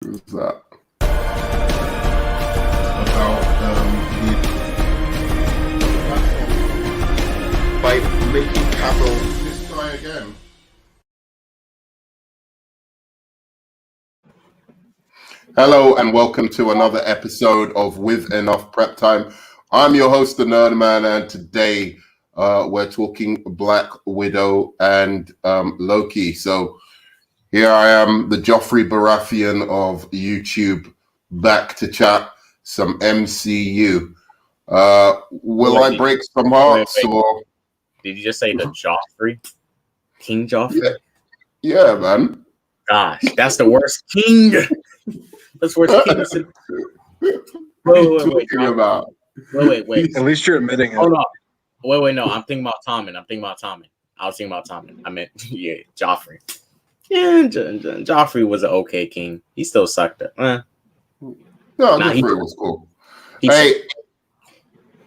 Who's that? About by making Cavill this guy again. Hello and welcome to another episode of With Enough Prep Time. I'm your host, the Nerd Man, and today we're talking Black Widow and Loki. So here I am, the Joffrey Baratheon of YouTube, back to chat some MCU. Will I break some hearts? Or did you just say the Joffrey? King Joffrey? Yeah, man. Gosh, that's the worst king. That's the worst king. What are you talking about? Wait. At least you're admitting it. Hold on. Wait, no. I'm thinking about Tommen. I was thinking about Tommen. I meant, yeah, Joffrey. Yeah, Joffrey was an okay king. He still sucked up. No, Joffrey was cool. Hey,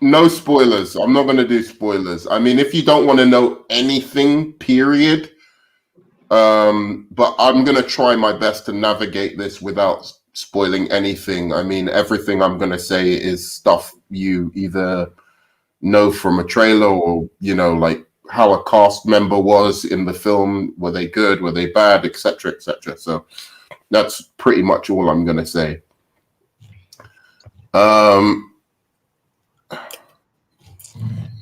no spoilers. I'm not going to do spoilers. I mean, if you don't want to know anything, period, but I'm going to try my best to navigate this without spoiling anything. I mean, everything I'm going to say is stuff you either know from a trailer or, you know, like how a cast member was in the film. Were they good? Were they bad? Etc. etc. So that's pretty much all I'm going to say.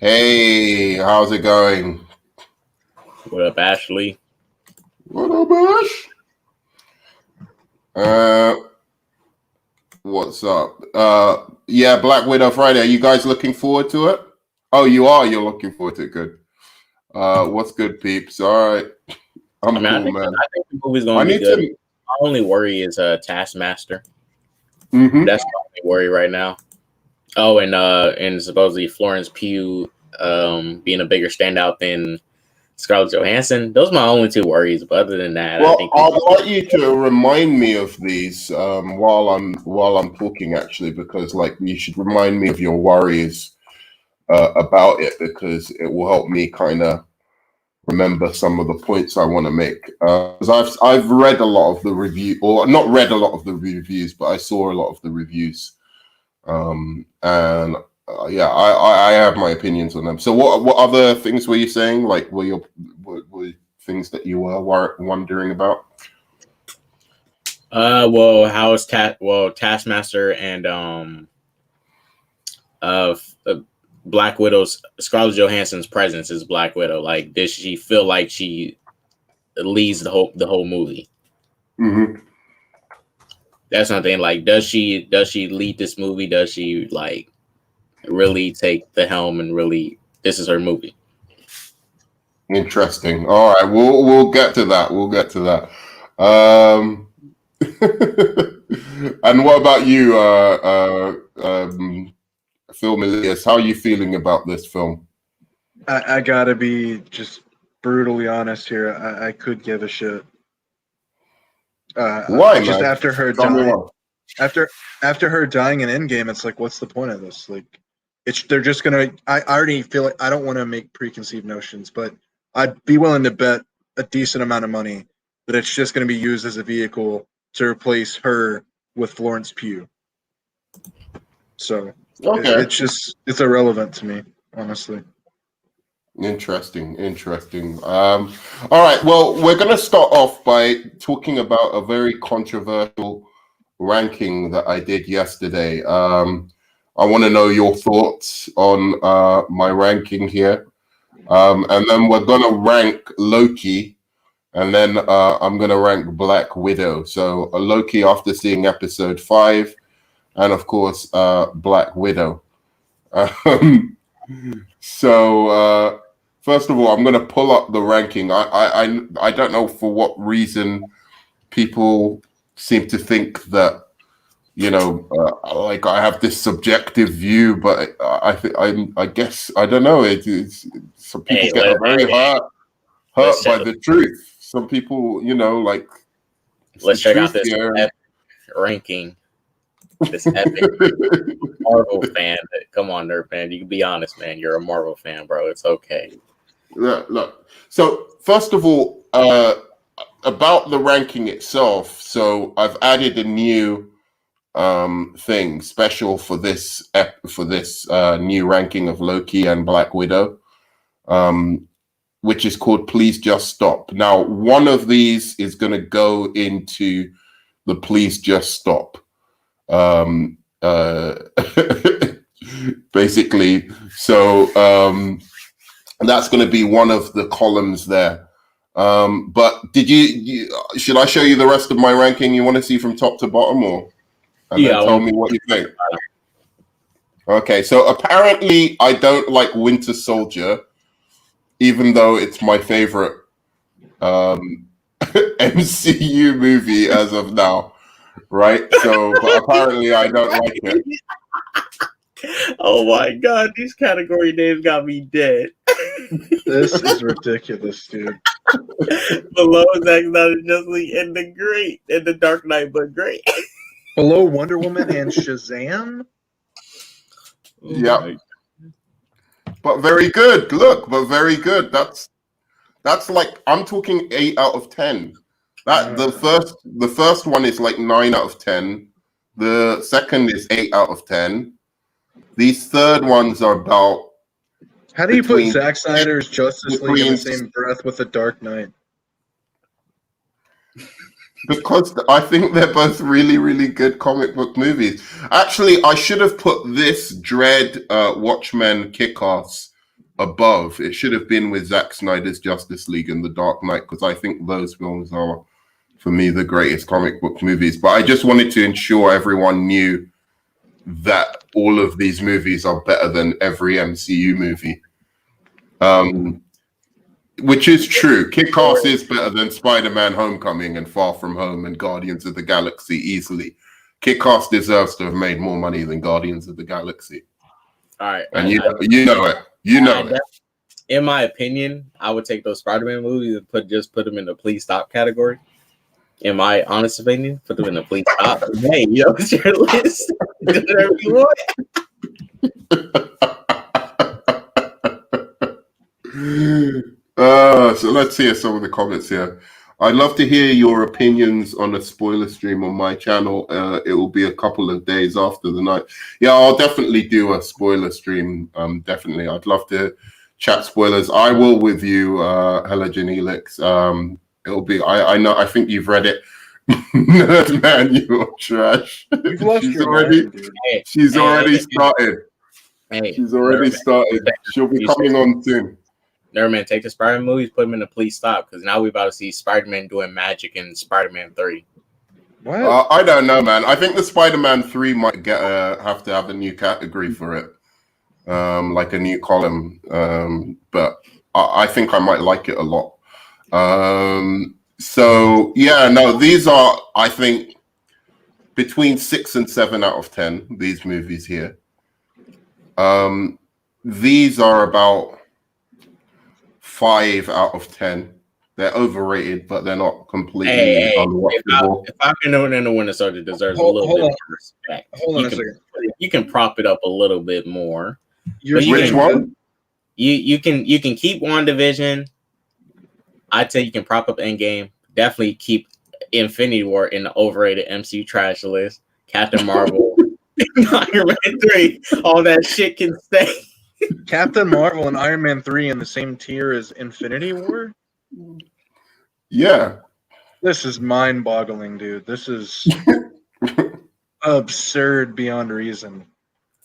Hey, how's it going? What up, Ashley? What up, Ash? What's up? Yeah, Black Widow Friday. Are you guys looking forward to it? Oh, you are? You're looking forward to it. Good. What's good, peeps? All right. I think the movie's going to be good. My only worry is Taskmaster. Mm-hmm. That's my only worry right now. Oh, and supposedly Florence Pugh being a bigger standout than Scarlett Johansson. Those are my only two worries. But other than that, well, I think I'd like you to remind me of these while I'm talking, actually, because like you should remind me of your worries about it, because it will help me kind of remember some of the points I want to make. Because I've read a lot of the review, or not read a lot of the reviews, but I saw a lot of the reviews, and yeah, I have my opinions on them. So what other things were you saying? Like, were things that you were wondering about? Well, how is Taskmaster and Black Widow's Scarlett Johansson's presence as Black Widow? Like, does she feel like she leads the whole movie? Mm-hmm. That's something. Like, does she lead this movie? Does she like really take the helm and really this is her movie? Interesting. All right, we'll get to that. And what about you, Phil Milius? How are you feeling about this film? I gotta be just brutally honest here. I could give a shit. Why, just man? after her dying, after her dying in Endgame, it's like, what's the point of this? Like, they're just gonna. I already feel like I don't want to make preconceived notions, but I'd be willing to bet a decent amount of money that it's just going to be used as a vehicle to replace her with Florence Pugh. So okay, it's irrelevant to me, honestly. Interesting. All right, well, we're going to start off by talking about a very controversial ranking that I did yesterday. I want to know your thoughts on my ranking here. And then we're going to rank Loki, and then I'm going to rank Black Widow. So Loki after seeing episode 5, and of course, Black Widow. So first of all, I'm going to pull up the ranking. I don't know for what reason people seem to think that, you know, like I have this subjective view, but I guess I don't know. It's some people get very hurt by the truth. Some people, you know, like. Let's check out this epic ranking. This epic Marvel fan. Come on, nerd fan. You can be honest, man. You're a Marvel fan, bro. It's okay. Look. So first of all, about the ranking itself. So I've added a new thing special for this new ranking of Loki and Black Widow, which is called Please Just Stop. Now, one of these is going to go into the Please Just Stop. Basically, so that's going to be one of the columns there. But should I show you the rest of my ranking? You want to see from top to bottom, or then tell me what you think? Okay, so apparently I don't like Winter Soldier, even though it's my favorite MCU movie as of now, right? So, but apparently I don't like it. Oh my god, these category names got me dead. This is ridiculous, dude. Below Zack Snyder Justice League and the Dark Knight, but great. Below Wonder Woman and Shazam? Yeah. But very good. Look, but very good. That's like, I'm talking 8 out of 10. The first one is like 9 out of 10. The second is 8 out of 10. These third ones are about. How do you put Zack Snyder's Justice League in the same breath with The Dark Knight? Because I think they're both really, really good comic book movies. Actually, I should have put this Dread, Watchmen, Kick-Ass above. It should have been with Zack Snyder's Justice League and The Dark Knight, because I think those films are, for me, the greatest comic book movies. But I just wanted to ensure everyone knew that all of these movies are better than every MCU movie. Which is true. Kick-Ass is better than Spider-Man Homecoming and Far From Home and Guardians of the Galaxy easily. Kick-Ass deserves to have made more money than Guardians of the Galaxy. All right. And you know it. You know it. In my opinion, I would take those Spider-Man movies and put them in the Please Stop category. In my honest opinion, put them in the Please Stop. Hey, it's your list. Do whatever you want. So let's hear some of the comments here. I'd love to hear your opinions on a spoiler stream on my channel. It will be a couple of days after the night. Yeah, I'll definitely do a spoiler stream. Definitely. I'd love to chat spoilers. I will with you, Hella Janelix. It'll be, I think you've read it. Nerd man, you're trash. You've lost She's your already, mind, dude. she's already started. She's already started. She'll be coming on soon. Nerdman, take the Spider-Man movies, put them in the Please Stop, because now we're about to see Spider-Man doing magic in Spider-Man 3. What? I don't know, man. I think the Spider-Man 3 might have to have a new category for it, like a new column. But I think I might like it a lot. So yeah, no, these are, I think, between 6 and 7 out of 10. These movies here. These are about 5 out of 10. They're overrated, but they're not completely unwatchable. If I can know in the Winter Soldier deserves a little bit more respect. Hold on a second. You can prop it up a little bit more. Which one? You can keep WandaVision. I'd say you can prop up Endgame. Definitely keep Infinity War in the overrated MCU trash list. Captain Marvel, Iron Man 3. All that shit can stay. Captain Marvel and Iron Man 3 in the same tier as Infinity War? Yeah. This is mind-boggling, dude. This is absurd beyond reason.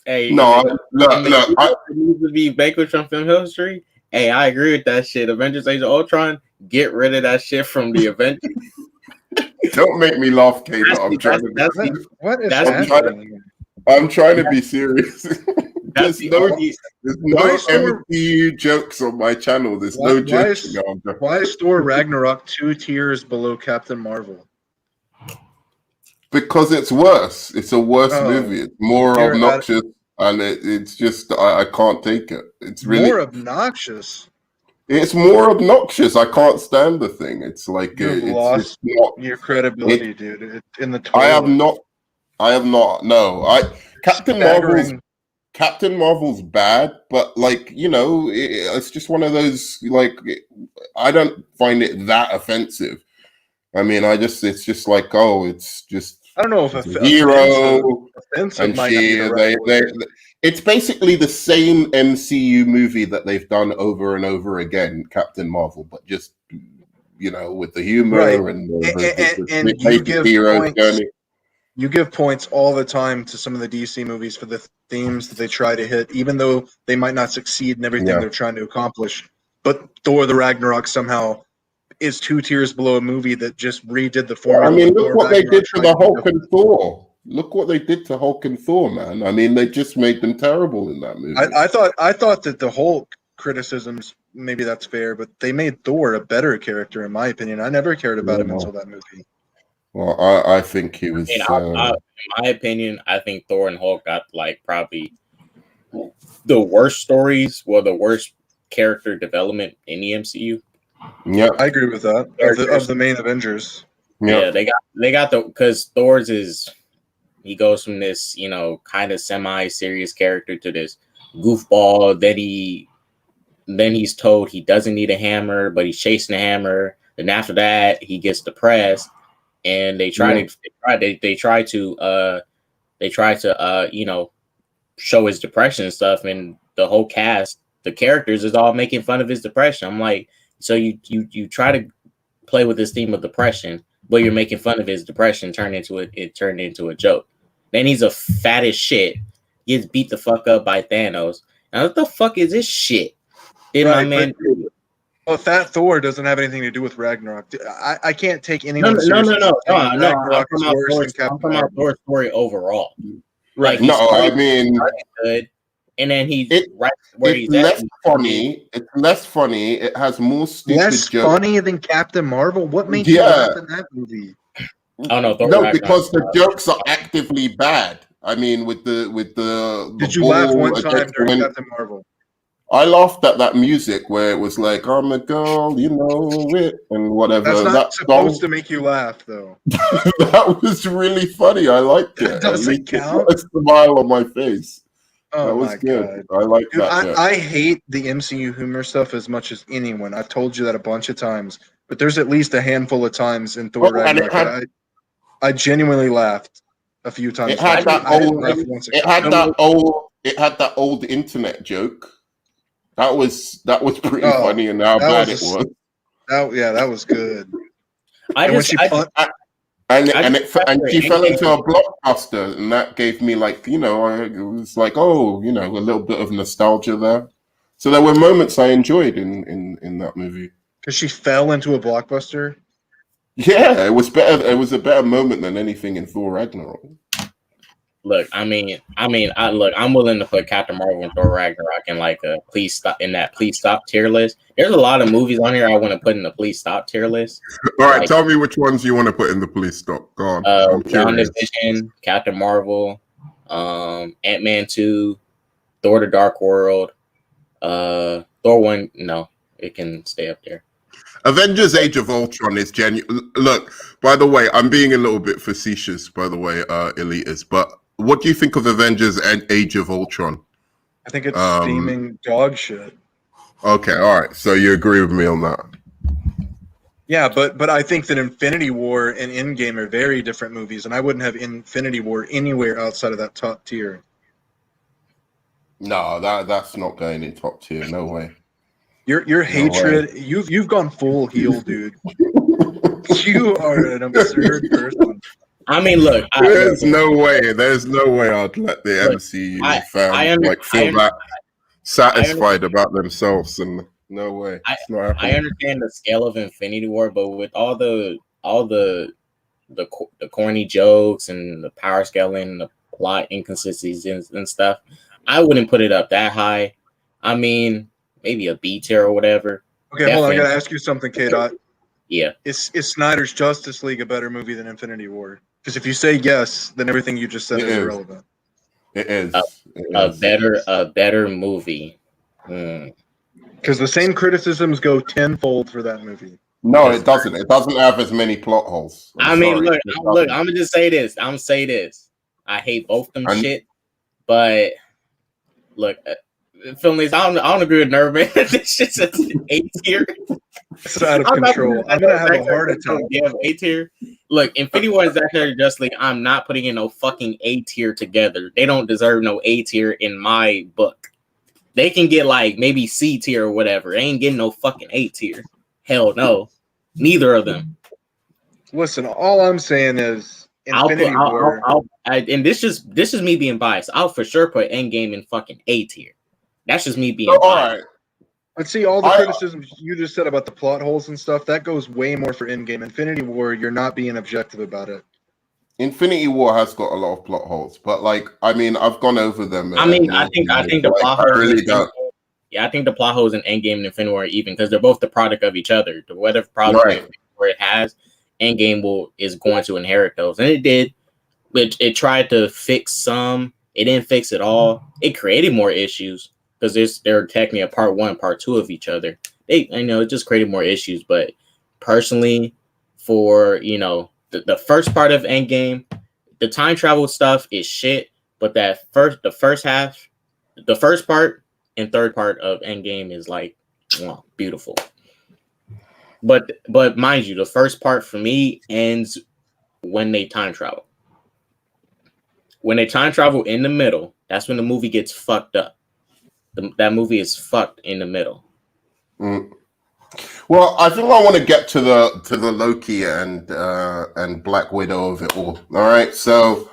Hey, no, look. It needs to be Banquet from film history. Hey, I agree with that shit. Avengers Age of Ultron, get rid of that shit from the Avengers. Don't make me laugh, Kate. I'm trying to be serious. There's no MCU jokes on my channel. There's no jokes. Why is Thor Ragnarok 2 tiers below Captain Marvel? Because it's worse. It's a worse movie. It's more obnoxious, and it's just I can't take it. It's really more obnoxious. It's more obnoxious. I can't stand the thing. It's like you've lost your credibility, dude. In the toilet. I have not. No, Captain Marvel's bad, but like, you know, it's just one of those, like, I don't find it that offensive. I mean, it's just like, oh, it's just I don't know if a hero, offensive and might not be the right word. it's basically the same MCU movie that they've done over and over again, Captain Marvel, but just with the humor Right. and And you basic give hero points. journey. You give points all the time to some of the DC movies for the themes that they try to hit, even though they might not succeed in everything they're trying to accomplish. But Thor: The Ragnarok somehow is 2 tiers below a movie that just redid the formula. I mean, look Thor what they Ragnarok did to the Hulk and Thor. Look what they did to Hulk and Thor, man. I mean, they just made them terrible in that movie. I thought that the Hulk criticisms, maybe that's fair, but they made Thor a better character, in my opinion. I never cared about him until that movie. Well, I think he was. In my opinion, I think Thor and Hulk got like probably the worst stories, the worst character development in the MCU. Yeah, I agree with that. Of the main Avengers. Yeah, they got because Thor's he goes from this kind of semi-serious character to this goofball. Then he's told he doesn't need a hammer, but he's chasing a hammer. Then after that, he gets depressed. And they try to show his depression and stuff, and the whole cast, the characters, is all making fun of his depression. I'm like, so you try to play with this theme of depression, but you're making fun of his depression. It turned into a joke. Then he's a fat as shit, gets beat the fuck up by Thanos. Now what the fuck is this shit? Did my man? Well, Fat Thor doesn't have anything to do with Ragnarok. I can't take anyone No. seriously. Ragnarok is worse than Captain Marvel. I'm talking about Thor's story overall. Right. Like, I mean, good, and then he's right where he's less funny. It's less funny. It has more stupid less jokes. Funny than Captain Marvel. What made you laugh in that movie? Oh no, because the jokes are actively bad. I mean, with the Did you laugh one time during Captain Marvel? I laughed at that music where it was like, I'm a girl, you know it, and whatever. That's not supposed to make you laugh, though. That was really funny. I liked it. That doesn't count. A smile on my face. Oh, that was my good. God. I like that. I hate the MCU humor stuff as much as anyone. I've told you that a bunch of times, but there's at least a handful of times in Thor Ragnarok I genuinely laughed a few times. It had that old internet joke. That was pretty funny, and how bad it was. That was good. She fell into a blockbuster, and that gave me it was like, a little bit of nostalgia there. So there were moments I enjoyed in that movie. Because she fell into a blockbuster. Yeah, it was better. It was a better moment than anything in Thor Ragnarok. Look, I'm willing to put Captain Marvel and Thor Ragnarok in please stop tier list. There's a lot of movies on here I want to put in the please stop tier list. All right, tell me which ones you want to put in the please stop. Go on. WandaVision, Captain Marvel, Ant-Man 2, Thor: The Dark World, Thor 1. No, it can stay up there. Avengers Age of Ultron is genuine. Look, by the way, I'm being a little bit facetious, by the way, elitist, but what do you think of Avengers Age of Ultron? I think it's steaming dog shit. Okay, all right. So you agree with me on that? Yeah, but I think that Infinity War and Endgame are very different movies, and I wouldn't have Infinity War anywhere outside of that top tier. No, that's not going in top tier. No way. Your hatred, you've gone full heel, dude. You are an absurd person. I mean, look. There's no way I'd let the MCU fans feel that satisfied about themselves, and no way. It's not happening. I understand the scale of Infinity War, but with all the corny jokes and the power scaling, the plot inconsistencies and stuff, I wouldn't put it up that high. I mean, maybe a B tier or whatever. Okay, hold on. I gotta ask you something, K-Dot. Yeah. Is Snyder's Justice League a better movie than Infinity War? Because if you say yes, then everything you just said is irrelevant. It is. A better movie. Because the same criticisms go tenfold for that movie. No, it doesn't. It doesn't have as many plot holes. I'm gonna just say this. I'm gonna say this. I hate both them shit, but look, film is. I don't agree with Nerve, man. This shit's an A tier. It's out of control. I'm gonna have a heart attack. Yeah, A tier. Look, Infinity War is Zack Snyder Justice League. I'm not putting in no fucking A tier together. They don't deserve no A tier in my book. They can get like maybe C tier or whatever. They ain't getting no fucking A tier. Hell no. Neither of them. Listen, all I'm saying is Infinity War. And this is me being biased. I'll for sure put Endgame in fucking A tier. That's just me being biased. All right. But see, all the criticisms you just said about the plot holes and stuff, that goes way more for Endgame. Infinity War, you're not being objective about it. Infinity War has got a lot of plot holes, but like, I mean, I've gone over them. I think the plot holes. Really don't. Yeah, I think the plot holes in Endgame and Infinity War are even because they're both the product of each other. The whatever problem where it has, Endgame is going to inherit those, and it did. It tried to fix some. It didn't fix it all. It created more issues because they're technically a part 1, part 2 of each other. It just created more issues. But personally, for the first part of Endgame, the time travel stuff is shit. But the first part and third part of Endgame is like beautiful. But mind you, the first part for me ends when they time travel. When they time travel in the middle, that's when the movie gets fucked up. That movie is fucked in the middle. Well, I think I want to get to the Loki and Black Widow of it all. All right, so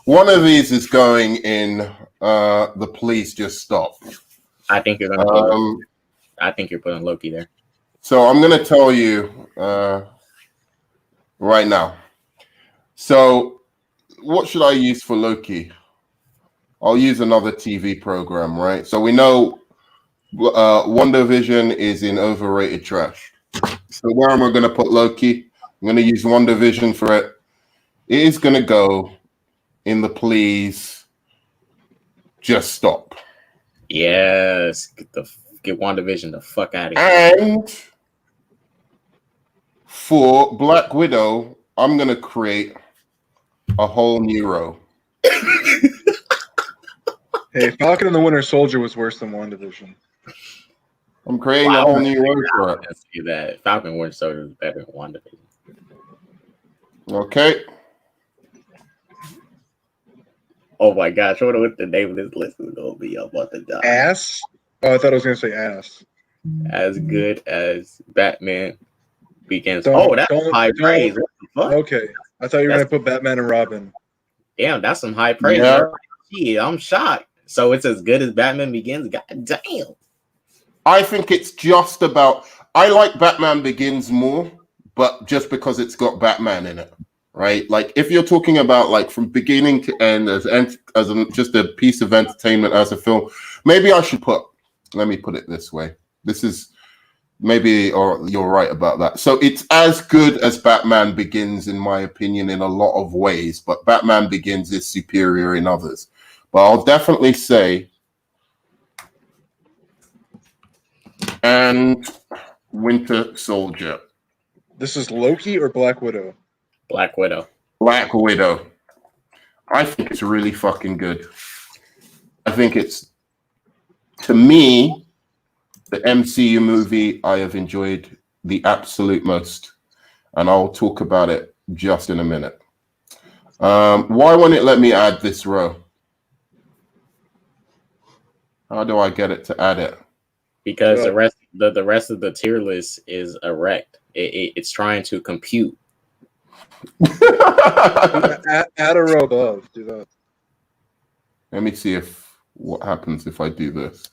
one of these is going in. The Please Just Stop. I think you're gonna. I think you're putting Loki there. So I'm gonna tell you right now. So what should I use for Loki? I'll use another TV program, right? So we know WandaVision is in overrated trash. So where am I going to put Loki? I'm going to use WandaVision for it. It is going to go in the Please Just Stop. Yes. Get WandaVision the fuck out of here. And for Black Widow, I'm going to create a whole new row. Hey, Falcon and the Winter Soldier was worse than WandaVision. I'm creating a whole new row for it. I see that. Falcon and Winter Soldier is better than WandaVision. Okay. Oh my gosh, I wonder what the name of this list is going to be. I'm about to die. Ass? Oh, I thought I was going to say ass. As good as Batman Begins. That's high praise. What the fuck? Okay. I thought you were going to put Batman and Robin. Damn, that's some high praise. Yeah, I'm shocked. So it's as good as Batman Begins? God damn. I think it's just about... I like Batman Begins more, but just because it's got Batman in it, right? Like, if you're talking about, like, from beginning to end as just a piece of entertainment as a film, maybe I should let me put it this way. This is... Maybe or you're right about that. So it's as good as Batman Begins, in my opinion, in a lot of ways, but Batman Begins is superior in others. But I'll definitely say and Winter Soldier. This is Loki or Black Widow? Black Widow. Black Widow. I think it's really fucking good. I think it's, to me, the MCU movie I have enjoyed the absolute most. And I'll talk about it just in a minute. Why won't it let me add this row? How do I get it to add it? Because the rest of the tier list is erect. It's trying to compute. Add a row above. Do that. Let me see what happens if I do this.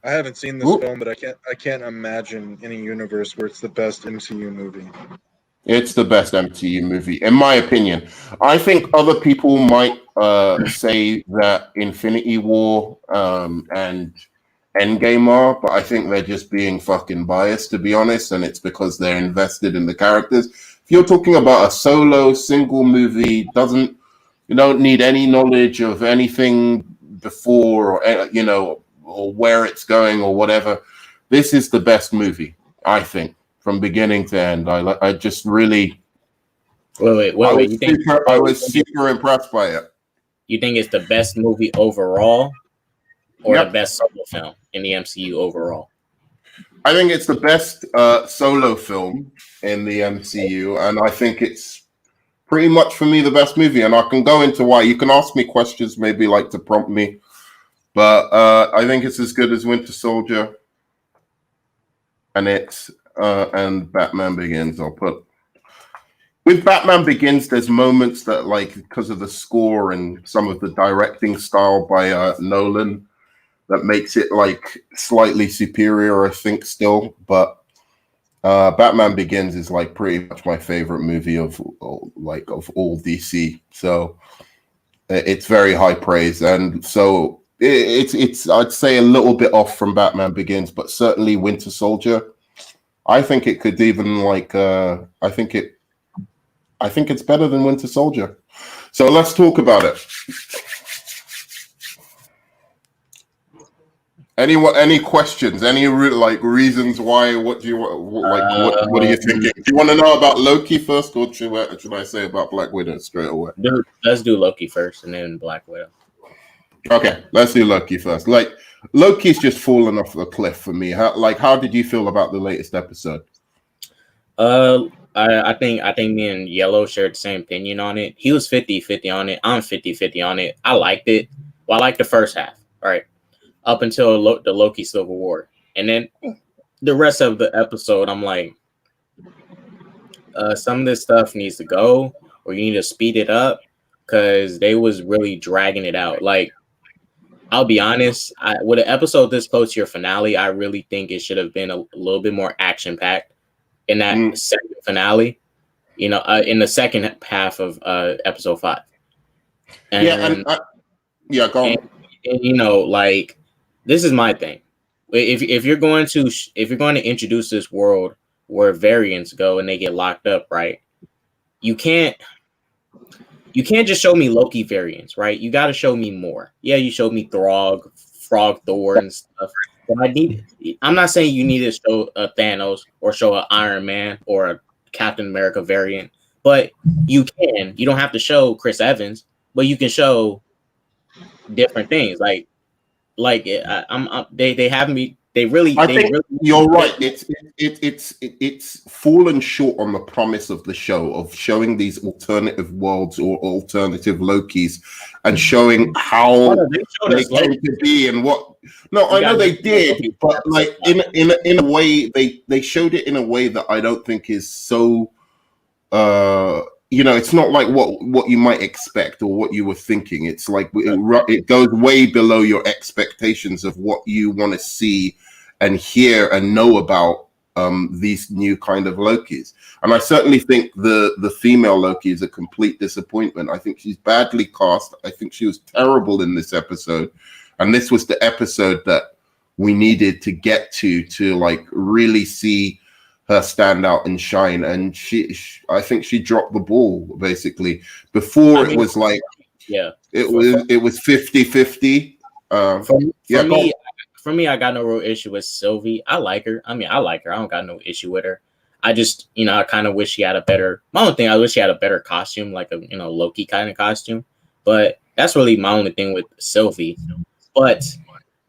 I haven't seen this film, but I can't imagine any universe where it's the best MCU movie. It's the best MCU movie, in my opinion. I think other people might say that Infinity War and Endgame are, but I think they're just being fucking biased, to be honest, and it's because they're invested in the characters. If you're talking about a solo, single movie, you don't need any knowledge of anything before, or where it's going or whatever. This is the best movie, I think. from beginning to end. I just really. Wait. I was super impressed by it. You think it's the best movie overall, or Yep. the best solo film in the MCU overall? I think it's the best solo film in the MCU, and I think it's pretty much for me the best movie. And I can go into why. You can ask me questions, maybe like to prompt me, but I think it's as good as Winter Soldier, and Batman Begins. I'll put. With Batman Begins, there's moments that, like, because of the score and some of the directing style by Nolan, that makes it like slightly superior, I think, still. But Batman Begins is like pretty much my favorite movie of all DC. So it's very high praise, and so it's I'd say a little bit off from Batman Begins, but certainly Winter Soldier. I think it could even I think it's better than Winter Soldier. So let's talk about it. Any questions? Any reasons why? What do you what are you thinking? Do you want to know about Loki first, or should I say about Black Widow straight away? Dude, let's do Loki first, and then Black Widow. Okay, let's do Loki first. Like, Loki's just fallen off the cliff for me. How did you feel about the latest episode? I think me and Yellow shared the same opinion on it. He was 50-50 on it. I'm 50-50 on it. I liked it. Well, I liked the first half, right? Up until the Loki Civil War. And then the rest of the episode, I'm like, some of this stuff needs to go, or you need to speed it up, because they was really dragging it out. Like, I'll be honest, with an episode this close to your finale, I really think it should have been a little bit more action-packed in that second finale, in the second half of episode 5. And, go on. And like, this is my thing. If you're going to introduce this world where variants go and they get locked up, right? You can't just show me Loki variants, right? You got to show me more. Yeah, you showed me Frog Thor and stuff. But I'm not saying you need to show a Thanos or show an Iron Man or a Captain America variant, but you can. You don't have to show Chris Evans, but you can show different things. They have me. I think you're right. It's fallen short on the promise of the show of showing these alternative worlds or alternative Lokis and showing how they came to be and what. No, I know they did, but like in a way they showed it in a way that I don't think is so. It's not like what you might expect or what you were thinking. It's like it goes way below your expectations of what you want to see and hear and know about these new kind of Lokis. And I certainly think the female Loki is a complete disappointment. I think she's badly cast. I think she was terrible in this episode. And this was the episode that we needed to get to like really see her stand out and shine. And I think she dropped the ball basically. Before it was like, it was 50-50. For me, I got no real issue with Sylvie. I like her. I don't got no issue with her. I just, I kind of wish she had my own thing, I wish she had a better costume, like a, Loki kind of costume. But that's really my only thing with Sylvie. But,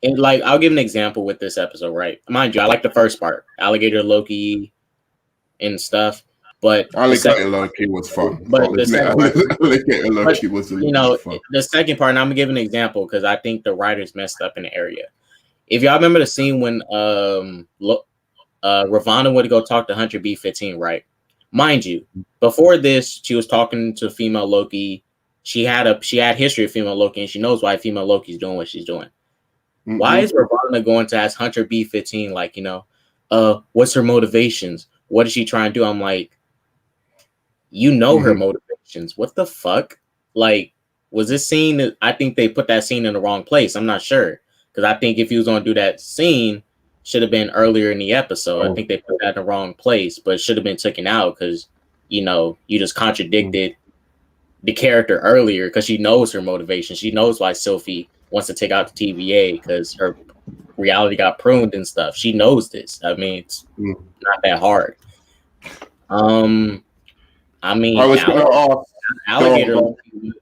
I'll give an example with this episode, right? Mind you, I like the first part, Alligator Loki and stuff. But Alligator Loki was fun. But Alligator Loki was a little fun. The second part, and I'm going to give an example because I think the writers messed up in the area. If y'all remember the scene when Ravonna would go talk to Hunter B-15, right? Mind you, before this, she was talking to female Loki. She had history of female Loki, and she knows why female Loki's doing what she's doing. Mm-hmm. Why is Ravonna going to ask Hunter B-15, what's her motivations? What is she trying to do? I'm like, her motivations. What the fuck? Like, was this scene? I think they put that scene in the wrong place. I'm not sure. Because I think if he was going to do that scene, should have been earlier in the episode. I think they put that in the wrong place, but it should have been taken out because, you just contradicted the character earlier because she knows her motivation. She knows why Sylvie wants to take out the TVA because her reality got pruned and stuff. She knows this. I mean, it's not that hard. I mean, I was going to ask.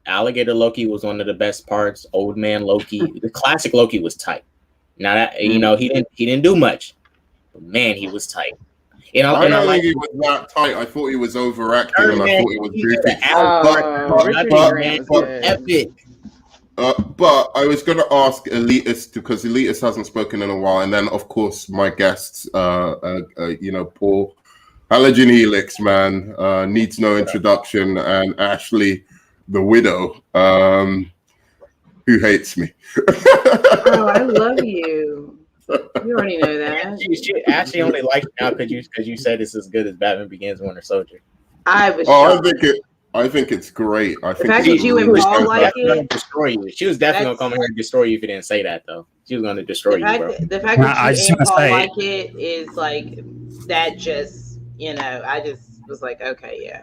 Alligator Loki was one of the best parts. Old Man Loki, the classic Loki was tight. Now that he didn't do much, but man, he was tight. I don't think he was that tight. I thought he was overacting, and I thought he was goofy. Epic. But I was going to ask Elitist, because Elitist hasn't spoken in a while, and then of course my guests, Paul. Halogen Helix, man, needs no introduction, and Ashley, the widow, who hates me. Oh, I love you. You already know that. She actually only likes you now because you said it's as good as Batman Begins, Winter Soldier. I was. I think it's great. I think the fact that you and Paul like it, destroy you. She was definitely gonna come here and destroy you if you didn't say that, though. She was gonna destroy you, bro. The fact that you and Paul like it is like that. Just I just was like, okay, yeah.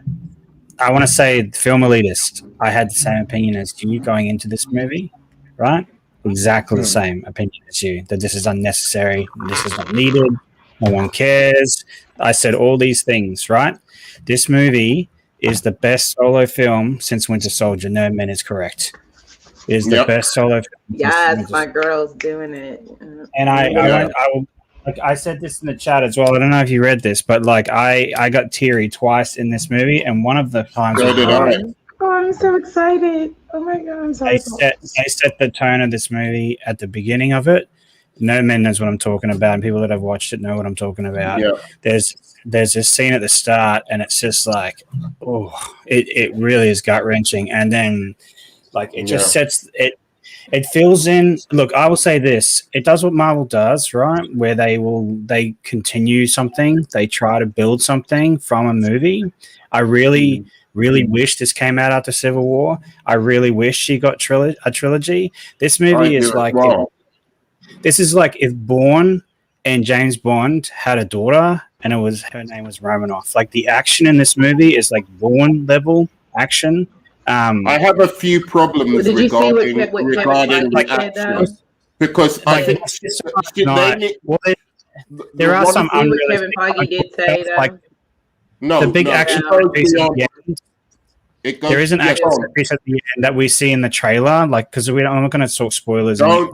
I want to say, film elitist, I had the same opinion as you going into this movie, right? Exactly the same opinion as you, that this is unnecessary, this is not needed, no one cares. I said all these things, right? This movie is the best solo film since Winter Soldier. No Man is correct. It is the best solo film. Yes, my girl's doing it. And I said this in the chat as well. I don't know if you read this, but I got teary twice in this movie, and one of the times oh, I'm so excited. Oh my god, I'm so excited. They set the tone of this movie at the beginning of it. No Man knows what I'm talking about, and people that have watched it know what I'm talking about. Yeah. There's this scene at the start, and it's just like, it really is gut wrenching, and then it just sets it. It fills in. Look, I will say this: it does what Marvel does, right? Where they continue something, they try to build something from a movie. I really wish this came out after Civil War. I really wish she got a trilogy. This movie is like, if Bourne and James Bond had a daughter, and her name was Romanoff. Like, the action in this movie is like Bourne level action. I have a few problems regarding the action, because I think there are some unrealistic. Kevin Feige did say that. The big action piece at the end. There is an action piece at the end that we see in the trailer, because I'm not going to talk spoilers. Don't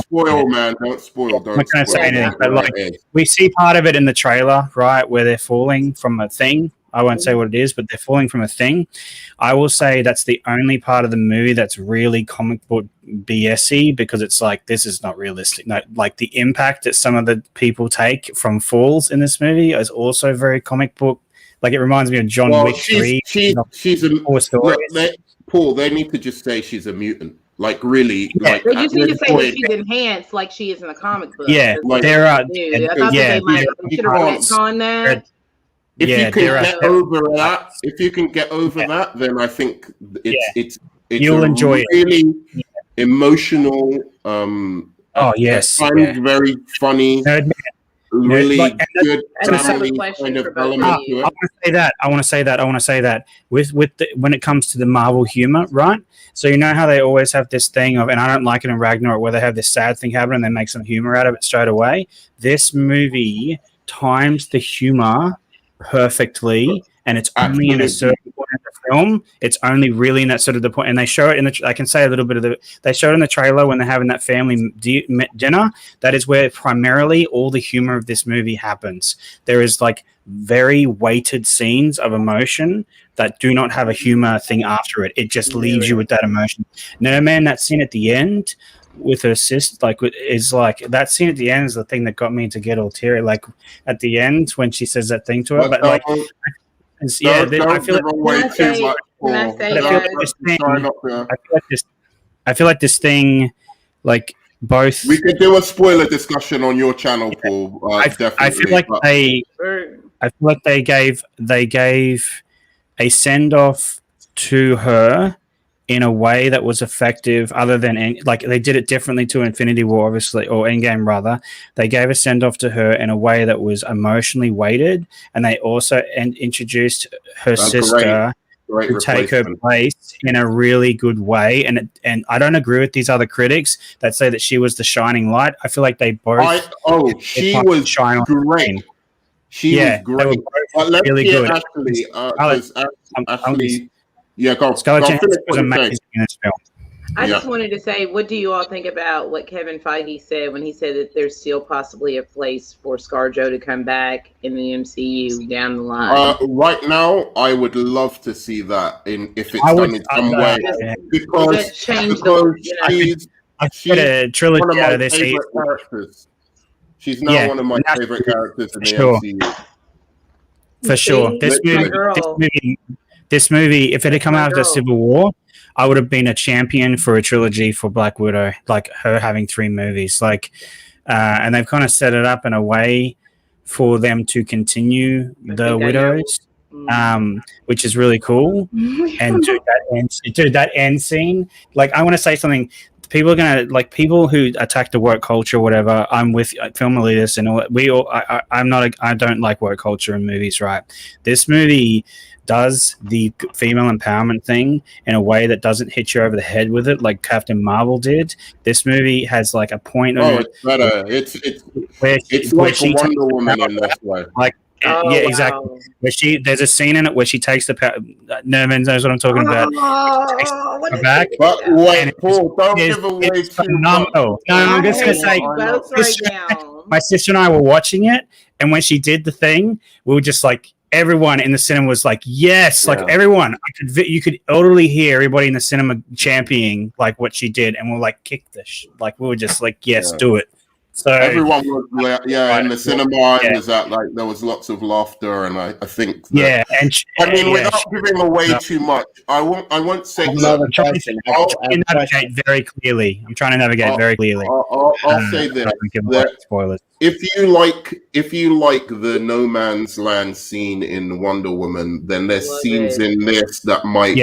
spoil, man. Don't spoil. I'm not going to say anything, but we see part of it in the trailer, right, where they're falling from a thing. I won't say what it is, but they're falling from a thing. I will say that's the only part of the movie that's really comic book BS-y, because it's like, this is not realistic. No, like, the impact that some of the people take from falls in this movie is also very comic book. Like, it reminds me of John Wick 3. Paul, they need to just say she's a mutant. Like, really. Yeah. They just need to say that she's enhanced like she is in the comic book. Yeah, there are. I thought they should have retconned that. If you can get over that, then I think it's you'll enjoy really emotional. Very funny. Really good family kind of element to it. I want to say that when it comes to the Marvel humor, right? So you know how they always have this thing of, and I don't like it in Ragnarok, where they have this sad thing happen and they make some humor out of it straight away. This movie times the humor perfectly, and it's only in a certain point of the film. It's only really in that sort of the point, and they show it in the. I can say a little bit of they show it in the trailer when they're having that family dinner. That is where primarily all the humor of this movie happens. There is like very weighted scenes of emotion that do not have a humor thing after it. It just leaves you with that emotion. No Man, that scene at the end with her sister, is like that scene at the end is the thing that got me to get all teary. Like at the end when she says that thing to her, but like, I feel like this thing, like both. We could do a spoiler discussion on your channel, Paul. I feel like they gave a send off to her in a way that was effective, other than like they did it differently to Infinity War, obviously, or Endgame rather. They gave a send off to her in a way that was emotionally weighted, and they also introduced her sister great to take her replacement. place in a really good way. And I don't agree with these other critics that say that she was the shining light. I feel like they both. She was shine on great. She was They were great. both But let's really hear good. Ashley, Scarlett- because I'm Ashley, yeah, go Scarlett finish Johansson was what you're amazing saying. in this film. I just wanted to say, what do you all think about what Kevin Feige said when he said that there's still possibly a place for ScarJo to come back in the MCU down the line? Right now, I would love to see that if it's done in some way, because she's a trilogy one of out my of this favorite characters. She's now one of my favorite characters in the MCU. For sure. This movie, if it had come out after Civil War, I would have been a champion for a trilogy for Black Widow, like her having 3 movies. And they've kind of set it up in a way for them to continue the Widows, which is really cool. And that end scene, like, I want to say something. People are gonna, like, people who attack the woke culture, or whatever. I'm with film elitists, and I don't like woke culture in movies. Right? This movie does the female empowerment thing in a way that doesn't hit you over the head with it, like Captain Marvel did. This movie has like a point of it's better. It's like a Wonder Woman in this way. Like, exactly. Where there's a scene in it where she takes the power. Nerman knows what I'm talking about. Back. But wait, Paul, don't give away too much. No, I'm just gonna say, my sister and I were watching it, and when she did the thing, we were just like, everyone in the cinema was like, yes, like everyone. You could totally hear everybody in the cinema championing like what she did, and we're like, kick this, like we were just like, yes, do it. So everyone was, in the cinema. It was that, like, there was lots of laughter, and I think without giving away too much, I won't say. I'm trying to navigate very clearly. I'll say this: spoilers. If you like the no man's land scene in Wonder Woman, then there's scenes in this that might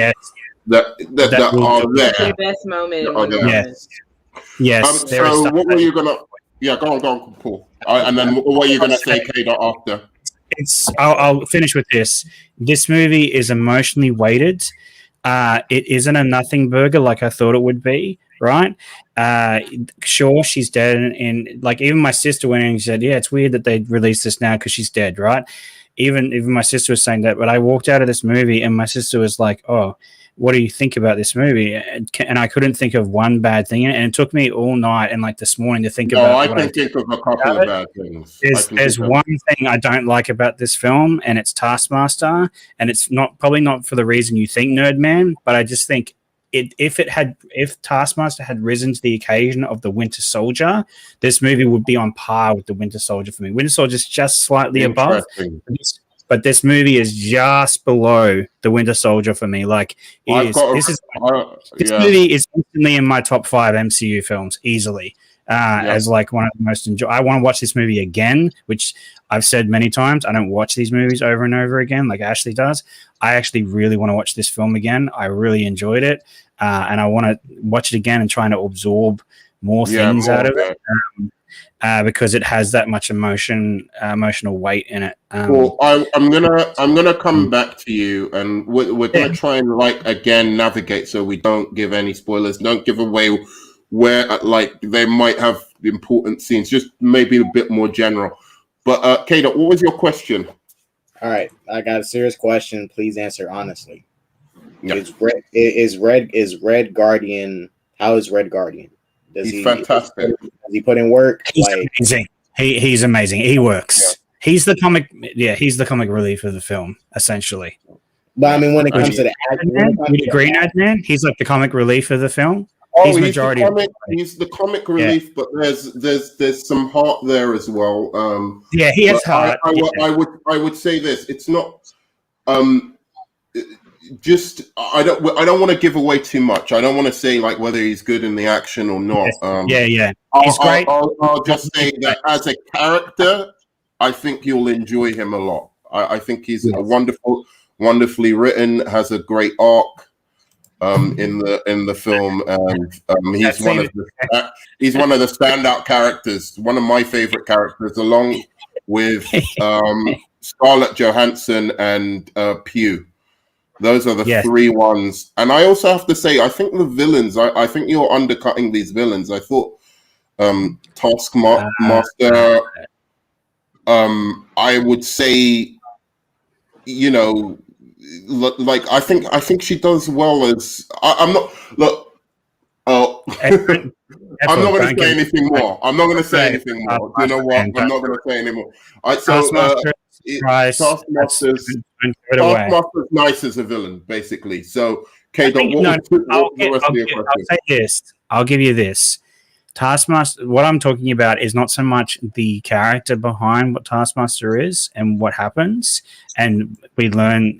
that are there. The best moment in Wonder Woman. Yes. So what were you gonna? Yeah, go on, Paul. And then what are you gonna say, Kate, after? I'll finish with this. This movie is emotionally weighted. It isn't a nothing burger like I thought it would be, right? Sure, she's dead, and like, even my sister went in and said, yeah, it's weird that they released this now because she's dead, right? Even my sister was saying that, but I walked out of this movie and my sister was like, oh, what do you think about this movie? And I couldn't think of one bad thing in it, and it took me all night and like this morning to think about. I can think of a couple of bad things. There's one thing I don't like about this film, and it's Taskmaster, and it's probably not for the reason you think, Nerdman, but I just think if Taskmaster had risen to the occasion of the Winter Soldier, this movie would be on par with the Winter Soldier for me. Winter Soldier is just slightly above, but this movie is just below the Winter Soldier for me. Like, this movie is instantly in my top 5 MCU films easily. As like one of the most I want to watch this movie again, which I've said many times. I don't watch these movies over and over again like Ashley does. I actually really want to watch this film again. I really enjoyed it, and I want to watch it again and try to absorb more things out of it. Because it has that much emotional weight in it. Well, I'm gonna come back to you, and we're gonna try and again navigate so we don't give any spoilers, don't give away where they might have important scenes, just maybe a bit more general. But Kata, what was your question? All right, I got a serious question. Please answer honestly. Yeah. Is Red Guardian? How is Red Guardian? He's fantastic. Does he put in work? He's amazing. He's amazing. He works. Yeah. He's the comic relief of the film, essentially. But I mean, when it comes to the Green Adman, he's like the comic relief of the film. He's the comic relief, but there's some heart there as well. He has heart. I would say this: it's not. I don't want to give away too much. I don't want to say whether he's good in the action or not. He's great. I'll just say that as a character, I think you'll enjoy him a lot. I think he's wonderfully written, has a great arc in the film, and he's one of the standout characters, one of my favorite characters, along with Scarlett Johansson and Pugh. Those are the Yes. three ones. And I also have to say, I think the villains, I think you're undercutting these villains. I thought Taskmaster, I would say, you know, like I think she does well as I'm not look. Oh, I'm not going to say anything more. I'm not going to say anything more. You know what? I'm not going to say anymore. Taskmaster, Taskmaster's nice as a villain, basically. So, K. What's the rest of your question? I'll say this. I'll give you this. Taskmaster. What I'm talking about is not so much the character behind what Taskmaster is and what happens, and we learn.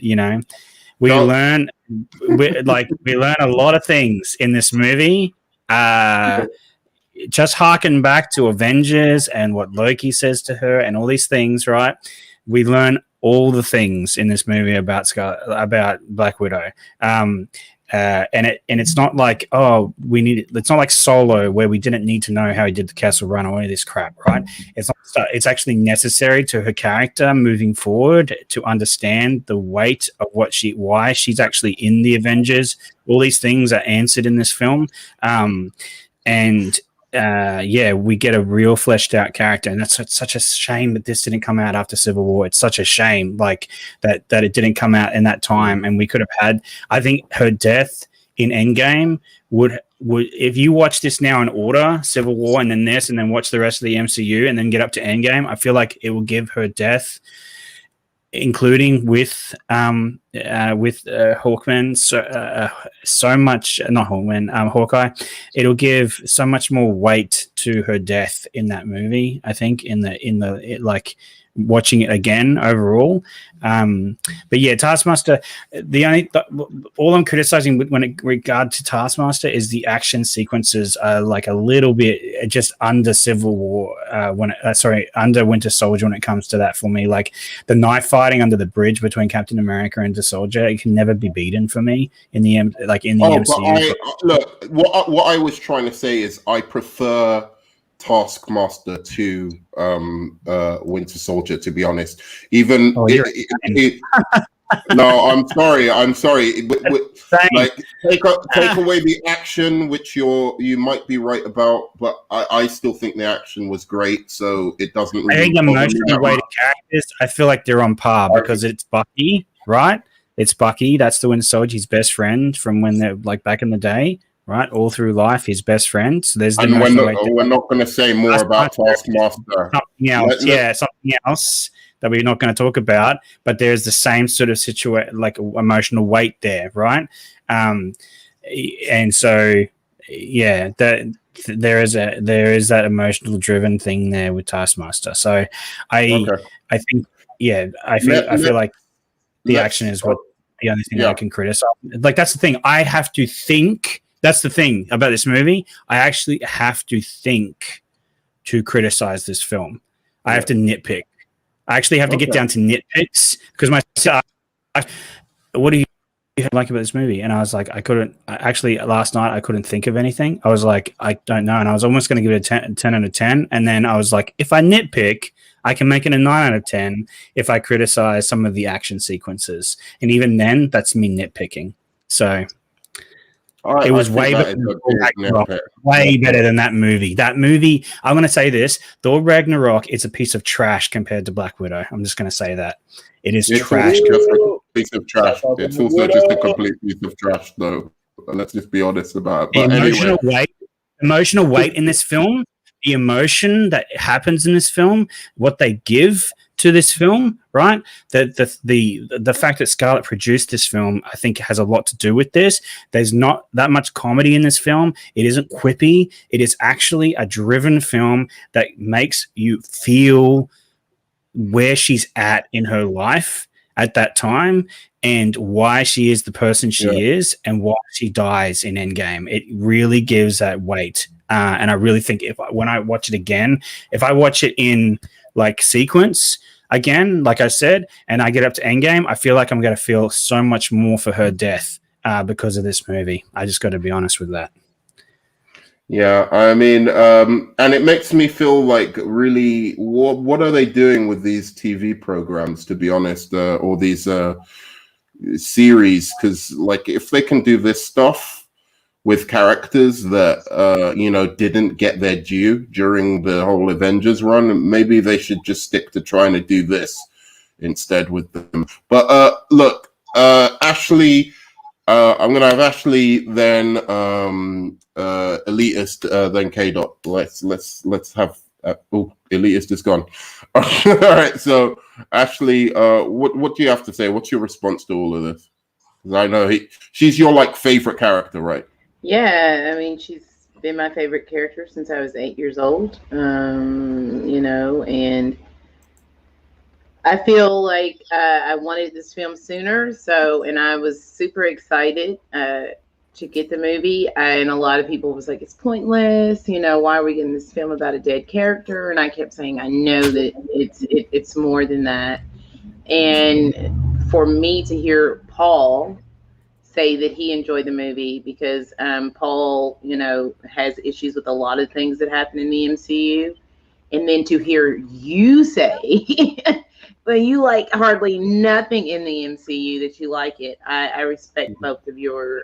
We learn a lot of things in this movie. Just harken back to Avengers and what Loki says to her and all these things, right? We learn all the things in this movie about Black Widow. And it's not like, it's not like Solo where we didn't need to know how he did the Castle Run or any of this crap, right? It's actually necessary to her character moving forward to understand the weight of why she's actually in the Avengers. All these things are answered in this film. We get a real fleshed out character, and that's such a shame that this didn't come out after Civil War. It's such a shame, like that it didn't come out in that time, and we could have had. I think her death in Endgame would if you watch this now in order, Civil War, and then this, and then watch the rest of the MCU, and then get up to Endgame, I feel like it will give her death, including with Hawkman, so much, not Hawkman, Hawkeye. It'll give so much more weight to her death in that movie. I think in the watching it again overall. But yeah, Taskmaster. All I'm criticizing when it regard to Taskmaster is the action sequences are like a little bit just under Civil War under Winter Soldier when it comes to that for me. Like the knife fighting under the bridge between Captain America and Winter Soldier, it can never be beaten for me in the MCU. Look, what I was trying to say is I prefer Taskmaster to Winter Soldier, to be honest. Even no, I'm sorry. Take away the action, which you might be right about, but I still think the action was great. So it doesn't really. I think emotionally weighted characters, I feel like they're on par because it's Bucky, right? It's Bucky. That's the Winter Soldier, his best friend from when they're like back in the day. Right, all through life, his best friend. So there's we're not going to say more about Taskmaster. Something else that we're not going to talk about. But there's the same sort of like emotional weight there, right? And so that there is that emotional driven thing there with Taskmaster. So I think I feel like the action is the only thing that I can criticize. Like that's the thing. I have to think. That's the thing about this movie. I actually have to think to criticize this film. I have to nitpick. I actually have to get down to nitpicks because what do you like about this movie? And I was like, last night I couldn't think of anything. I was like, I don't know. And I was almost going to give it a 10 out of 10. And then I was like, if I nitpick, I can make it a 9 out of 10 if I criticize some of the action sequences. And even then, that's me nitpicking. So... it was way better than that movie. That movie, I'm going to say this, Thor Ragnarok, it's a piece of trash compared to Black Widow. I'm just going to say that. It's trash. Piece of trash. It's also just a complete piece of trash, though. Let's just be honest about it. But emotional weight in this film, the emotion that happens in this film, what they give to this film, right? The fact that Scarlett produced this film, I think, has a lot to do with this. There's not that much comedy in this film. It isn't quippy. It is actually a driven film that makes you feel where she's at in her life at that time and why she is the person she is and why she dies in Endgame. It really gives that weight. And I really think when I watch it again, if I watch it in like sequence again, like I said, and I get up to Endgame, I feel like I'm going to feel so much more for her death because of this movie. I just got to be honest with that. Yeah, I mean, and it makes me feel like really, what are they doing with these TV programs? To be honest, or these series, because like if they can do this stuff with characters that didn't get their due during the whole Avengers run, maybe they should just stick to trying to do this instead with them. But look, Ashley, I'm gonna have Ashley, then Elitist, then K Dot. Let's have Elitist is gone. All right, so Ashley, what do you have to say? What's your response to all of this? Because I know she's your like favorite character, right? Yeah, I mean, she's been my favorite character since I was 8 years old. And I feel like I wanted this film sooner, and I was super excited to get the movie. And a lot of people was like, it's pointless. Why are we getting this film about a dead character? And I kept saying, I know that it's more than that. And for me to hear Paul say that he enjoyed the movie, because Paul, has issues with a lot of things that happen in the MCU. And then to hear you say, but you like hardly nothing in the MCU, that you like it. I respect both of your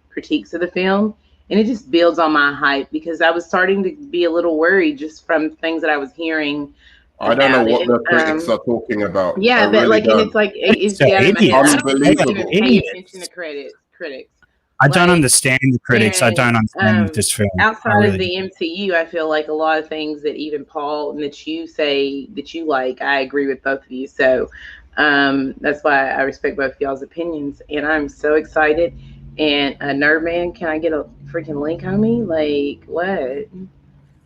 critiques of the film. And it just builds on my hype, because I was starting to be a little worried just from things that I was hearing. I don't know what the critics are talking about. Yeah, but really and it's like it's got in my head. I don't even pay attention to critics. I don't understand the critics. I don't understand this film. Outside of the MCU, I feel like a lot of things that even Paul and that you say that you like, I agree with both of you. So that's why I respect both of y'all's opinions. And I'm so excited. And Nerdman, can I get a freaking link, homie? Like, what?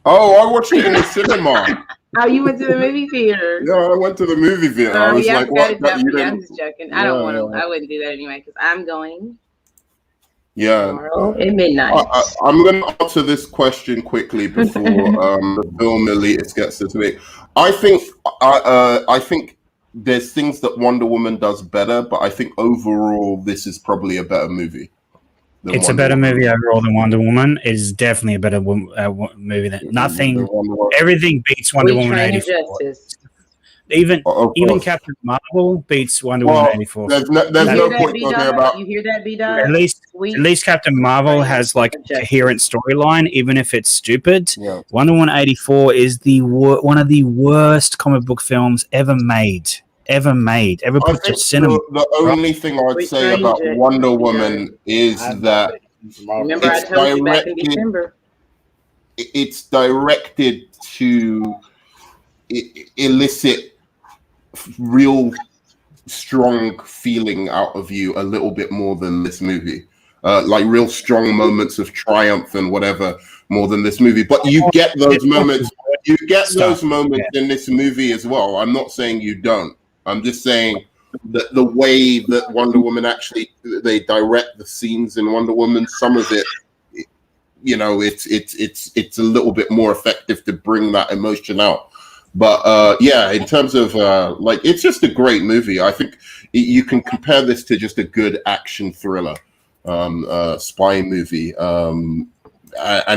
Oh, I watched it in the cinema. Oh, you went to the movie theater? Yeah, I went to the movie theater. I was like, what? I'm just joking. I don't want to. I wouldn't do that anyway, because I'm going. Yeah. Tomorrow at midnight. I'm going to answer this question quickly before the film Elitist gets to me. I think there's things that Wonder Woman does better, but I think overall this is probably a better movie. It's a better movie overall than Wonder Woman. It is definitely a better movie than nothing. Everything beats Wonder Woman 84. Even Captain Marvel beats Wonder Woman 84. There's no point talking about. You hear that, B-Dog? At least Captain Marvel has like a coherent storyline, even if it's stupid. Yeah. Wonder Woman 84 is one of the worst comic book films ever made. Ever put to cinema. The only thing I'd say about Wonder Woman is that remember I told you back in December. It's directed to elicit real strong feeling out of you a little bit more than this movie. Like real strong moments of triumph and whatever more than this movie. But you get those moments. You get those moments in this movie as well. I'm not saying you don't. I'm just saying that the way that Wonder Woman they direct the scenes in Wonder Woman, some of it, it's a little bit more effective to bring that emotion out. But in terms of it's just a great movie. I think you can compare this to just a good action thriller, spy movie. And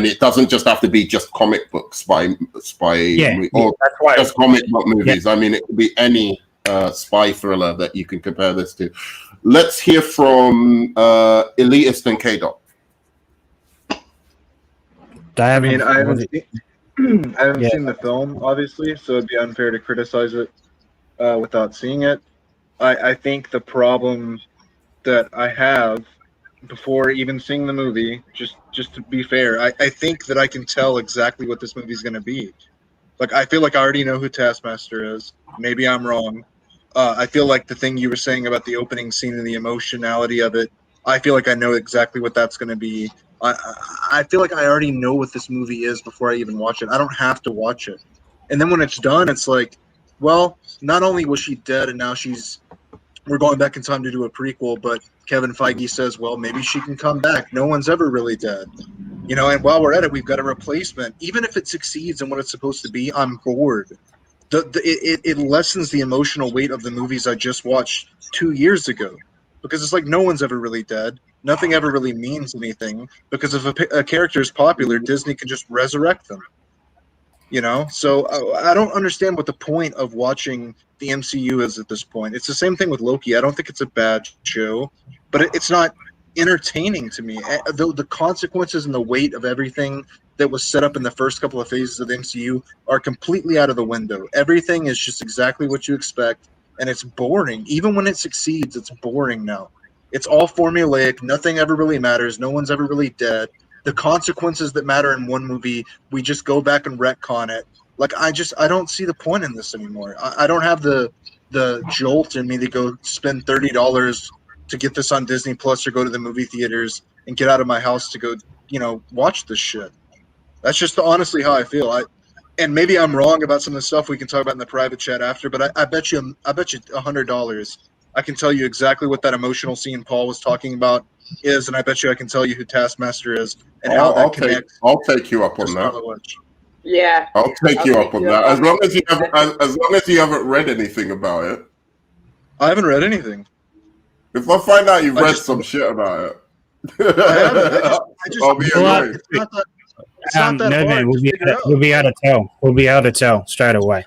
it doesn't just have to be just comic book spy movie, or just comic book movies. I mean, it could be any spy thriller that you can compare this to. Let's hear from Elitist and K-Dot. I haven't seen the film, obviously, so it'd be unfair to criticize it without seeing it. I think the problem that I have before even seeing the movie, just to be fair, I think that I can tell exactly what this movie's going to be. Like, I feel like I already know who Taskmaster is. Maybe I'm wrong. I feel like the thing you were saying about the opening scene and the emotionality of it, I feel like I know exactly what that's going to be. I feel like I already know what this movie is before I even watch it. I don't have to watch it. And then when it's done, it's like, well, not only was she dead and now we're going back in time to do a prequel, but Kevin Feige says, well, maybe she can come back. No one's ever really dead. And while we're at it, we've got a replacement. Even if it succeeds in what it's supposed to be, I'm bored. It lessens the emotional weight of the movies I just watched 2 years ago, because it's like no one's ever really dead. Nothing ever really means anything, because if a character is popular, Disney can just resurrect them. You know, so I don't understand what the point of watching the MCU is at this point. It's the same thing with Loki. I don't think it's a bad show, but it's not entertaining to me. The consequences and the weight of everything that was set up in the first couple of phases of the MCU are completely out of the window. Everything is just exactly what you expect, and it's boring. Even when it succeeds, it's boring now. It's all formulaic. Nothing ever really matters. No one's ever really dead. The consequences that matter in one movie, we just go back and retcon it. Like I don't see the point in this anymore. I don't have the jolt in me to go spend $30 to get this on Disney Plus or go to the movie theaters and get out of my house to go, watch this shit. That's just honestly how I feel. And maybe I'm wrong about some of the stuff we can talk about in the private chat after, but I bet you $100 I can tell you exactly what that emotional scene Paul was talking about is, and I bet you I can tell you who Taskmaster is and how that connects. I'll take you up on that. Yeah, I'll take you up on that. As long as you haven't read anything about it. I haven't read anything. If I find out you've read some shit about it, I haven't. I'll be annoyed. It's not that hard. Man, we'll be able to tell. We'll be able to tell straight away.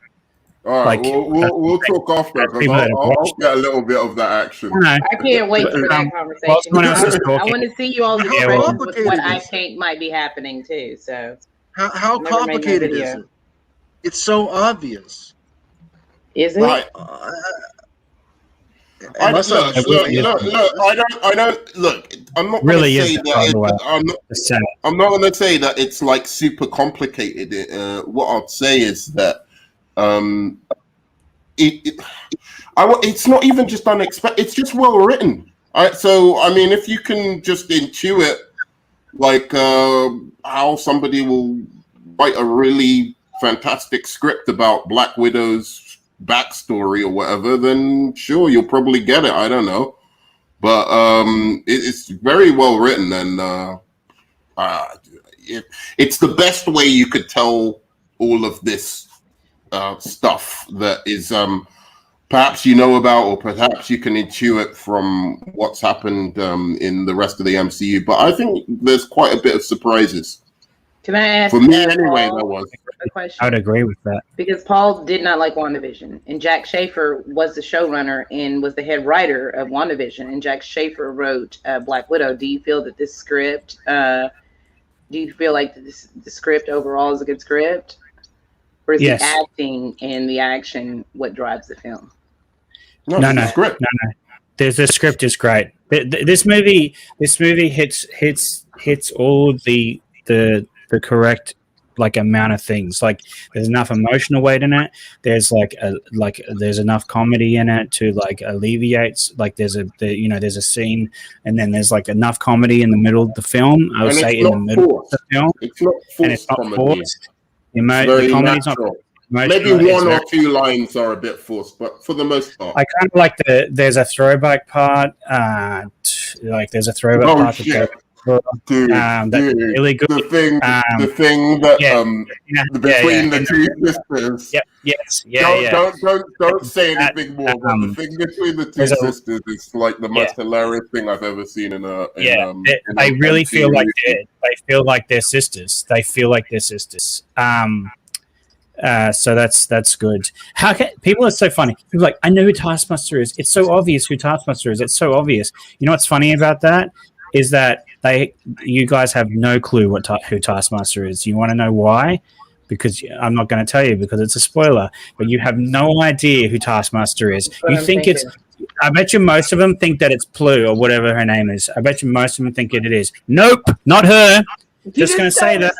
All right, we'll talk after because I'll get a little bit of that action. I can't wait for that conversation. I want to see you all with what I think might be happening too. So how complicated is it? It's so obvious. Is it? I don't. Look, I'm not really going to say that. I'm not going to say that it's like super complicated. What I'll say is that it's not even just unexpected. It's just well written. So I mean, if you can just intuit like how somebody will write a really fantastic script about Black Widow's backstory or whatever, then sure, you'll probably get it. I don't know, but it's very well written, and it's the best way you could tell all of this stuff that is perhaps you know about, or perhaps you can intuit from what's happened in the rest of the MCU. But I think there's quite a bit of surprises. Can I ask for me anyway? There was a question. I would agree with that because Paul did not like WandaVision, and Jack Schaefer was the showrunner and was the head writer of WandaVision, and Jack Schaefer wrote Black Widow. Do you feel that this script? Do you feel like the script overall is a good script? Or is the acting and the action what drives the film? No. Script. No. The script is great. This movie hits all the correct amount of things. Like there's enough emotional weight in it. There's there's enough comedy in it to alleviate. There's a scene, and then there's enough comedy in the middle of the film. I would say in the middle of the film, it's not forced, and it's not comedy. Forced. The comedy's not maybe one or two lines are a bit forced, but for the most part, I kind of like there's a throwback part. There's a throwback part. Shit. Dude, that's really good. The thing that between the two sisters. Don't say anything more. But the thing between the two sisters is the most hilarious thing I've ever seen in a. I really feel like they're sisters. They feel like they're sisters. So that's good. How can people are so funny? People are like, I know who Taskmaster is. It's so obvious who Taskmaster is. It's so obvious. You know what's funny about that is that you guys have no clue who Taskmaster is. You want to know why? Because I'm not going to tell you because it's a spoiler. But you have no idea who Taskmaster is. You think it's. I bet you most of them think that it's Plu or whatever her name is. I bet you most of them think it is. Nope, not her. Just going to say that.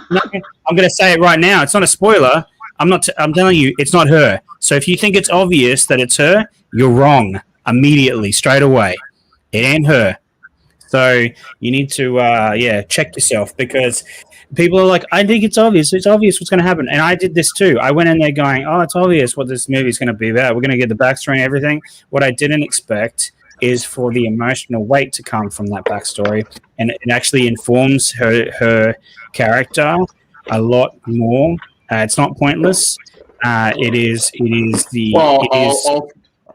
No, I'm going to say it right now. It's not a spoiler. I'm telling you, it's not her. So if you think it's obvious that it's her, you're wrong immediately, straight away. It ain't her. So you need to, check yourself because people are like, I think it's obvious. It's obvious what's going to happen. And I did this too. I went in there going, oh, it's obvious what this movie is going to be about. We're going to get the backstory and everything. What I didn't expect is for the emotional weight to come from that backstory. And it actually informs her character a lot more. It's not pointless. It is.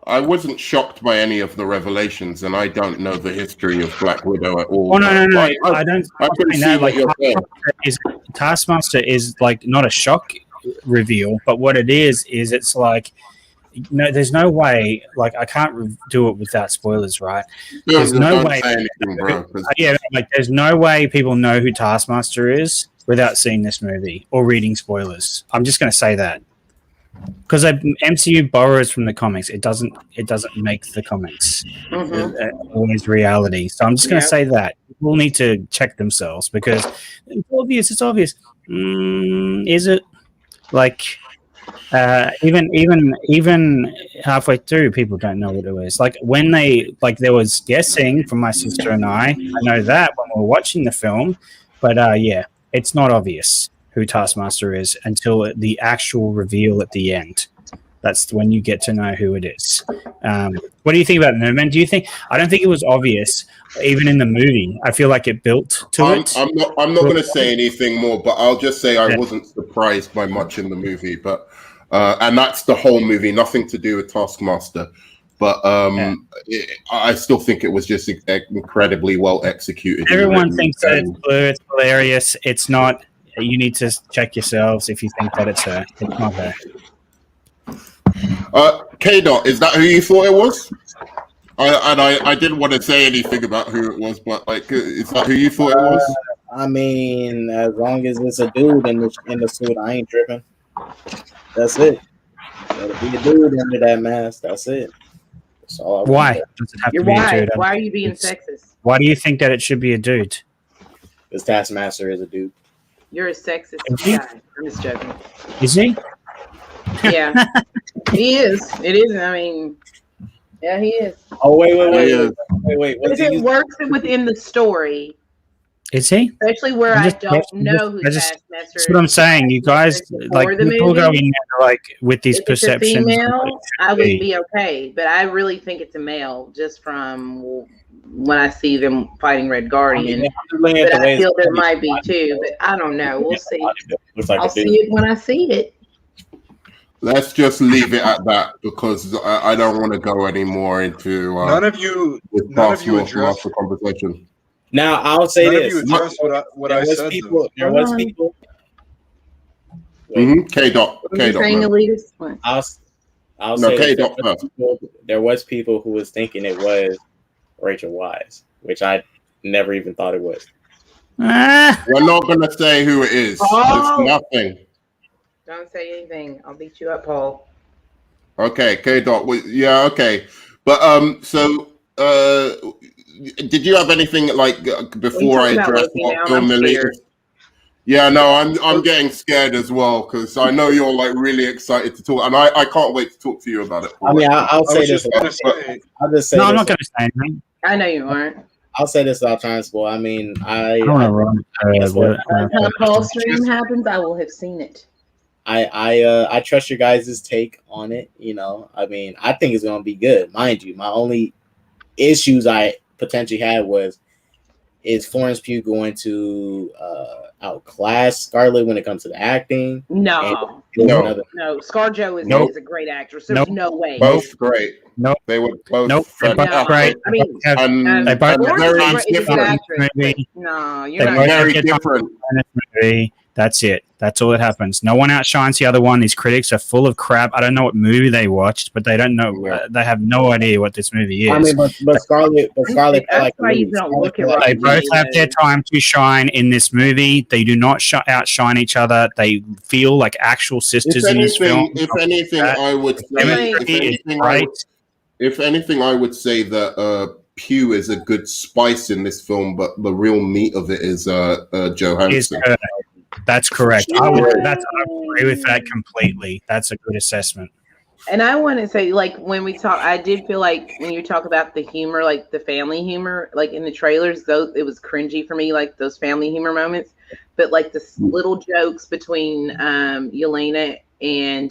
I wasn't shocked by any of the revelations, and I don't know the history of Black Widow at all. Oh no! But I don't. I can I see know, what like you're saying. Taskmaster is like not a shock reveal, but what it is it's like no, there's no way. Like I can't do it without spoilers, right? There's no Don't way. say anything, bro. 'Cause Yeah, like there's no way people know who Taskmaster is without seeing this movie or reading spoilers. I'm just going to say that because MCU borrows from the comics. It doesn't make the comics always reality. So I'm just going to say that people need to check themselves because it's obvious. It's obvious. Is it like? Even halfway through, people don't know what it is. Like when there was guessing from my sister and I know that when we were watching the film, but yeah, it's not obvious who Taskmaster is until the actual reveal at the end. That's when you get to know who it is. What do you think about it, Newman? I don't think it was obvious, even in the movie. I feel like it built to it. I'm not going to say anything more, but I'll just say I wasn't surprised by much in the movie, but and that's the whole movie, nothing to do with Taskmaster. But I still think it was just incredibly well executed. Everyone thinks that it's blue. It's hilarious. It's not. You need to check yourselves if you think that it's her. It's not her. K-Dot, is that who you thought it was? I didn't want to say anything about who it was, but like, is that who you thought it was? I mean, as long as it's a dude in the suit, I ain't tripping. That's it. Gotta be a dude under that mask. That's it. That's all. Why does it have to be a dude? Why are you being sexist? Why do you think that it should be a dude? Because Taskmaster is a dude. You're a sexist guy. I'm just joking. Is he? Yeah, he is. It is. I mean, yeah, he is. Oh wait. If it works within the story, is he? Especially where I don't know who Taskmaster is. That's what I'm saying. You guys, like, people go in there, like, with these perceptions. If it's a female, I would be okay, but I really think it's a male just from when I see them fighting Red Guardian. But I feel there might be too, but I don't know. We'll see. I'll see it when I see it. Let's just leave it at that because I don't want to go any more into none of you addressed the conversation. Now I'll say none this. of you addressed what I said. There was people. K-Dot. I'll say there was people who was thinking it was Rachel Weisz, which I never even thought it was. We're not going to say who it is. It's nothing. Don't say anything. I'll beat you up, Paul. Okay, K-Dot. Yeah, okay. But so did you have anything like before I address what film the Yeah, no, I'm getting scared as well because I know you're like really excited to talk, and I can't wait to talk to you about it. I mean, I'll say this. I'll just say. No, I'm not going to say anything. I know you aren't. I'll say this without trying to spoil. I mean, By the time Paul's stream happens, I will have seen it. I trust your guys' take on it. You know, I mean, I think it's gonna be good. Mind you, my only issues I potentially had is Florence Pugh going to outclass Scarlett when it comes to the acting? No. ScarJo is a great actress. There's no way. Both great. Nope. They were both they're both great. I mean, they both very different. No, you're They're not. very different. That's it. That's all that happens. No one outshines the other one. These critics are full of crap. I don't know what movie they watched, but they don't know. They have no idea what this movie is. I mean, but Scarlett. That's why you don't look at They both have their time to shine in this movie. They do not outshine each other. They feel like actual sisters in this film. If anything, I would say. If anything, I would say that Pugh is a good spice in this film, but the real meat of it is Johansson. That's correct. I agree with that completely. That's a good assessment. And I want to say, like, when we talk, I did feel like when you talk about the humor, like the family humor, like in the trailers, it was cringy for me, like those family humor moments. But like the little jokes between Yelena and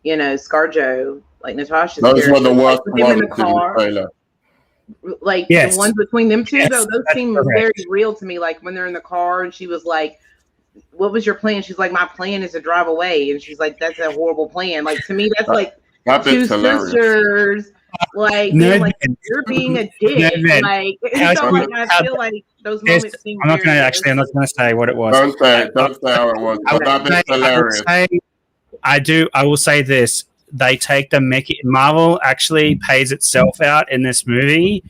ScarJo, like Natasha's those were the worst ones in the trailer. Like the ones between them two, though, those seem very real to me. Like when they're in the car and she was like, "What was your plan?" She's like, "My plan is to drive away," and she's like, "That's a horrible plan." Like to me, that's like That two bit's hilarious. sisters, like No, being like man. you're being a No, dick. man. Like How so, do like you- I how- feel like those Yes, moments seem I'm not very going to I'm not going to say what it was. Don't say how it was. But that bit's hilarious. I will say this. They take the Marvel actually pays itself out in this movie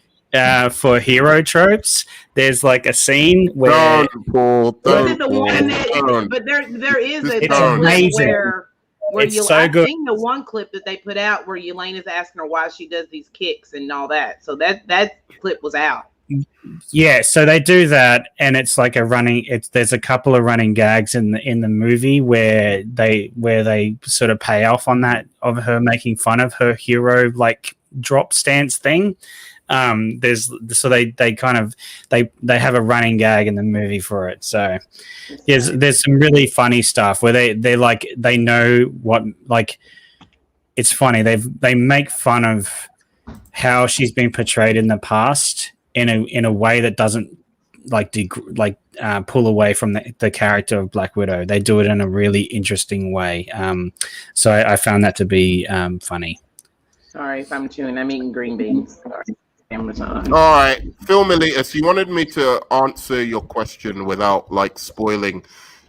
for hero tropes. There's like a scene where Don't, Paul. Was Don't, it the Paul. one that? Don't. But there is a It's clip amazing. where It's you. so I've good. seen the one clip that they put out where Elena's asking her why she does these kicks and all that. So that clip was out. Yeah, so they do that, and it's like a running. There's a couple of running gags in the movie where they sort of pay off on that of her making fun of her hero like drop stance thing. There's so they kind of they have a running gag in the movie for it. So there's some really funny stuff where they like they know what like it's funny. They make fun of how she's been portrayed in the past in a way that doesn't pull away from the character of Black Widow. They do it in a really interesting way. So I found that to be funny. Sorry if I'm chewing. I'm eating green beans. Sorry. Amazon. All right, Phil Militus, you wanted me to answer your question without like spoiling.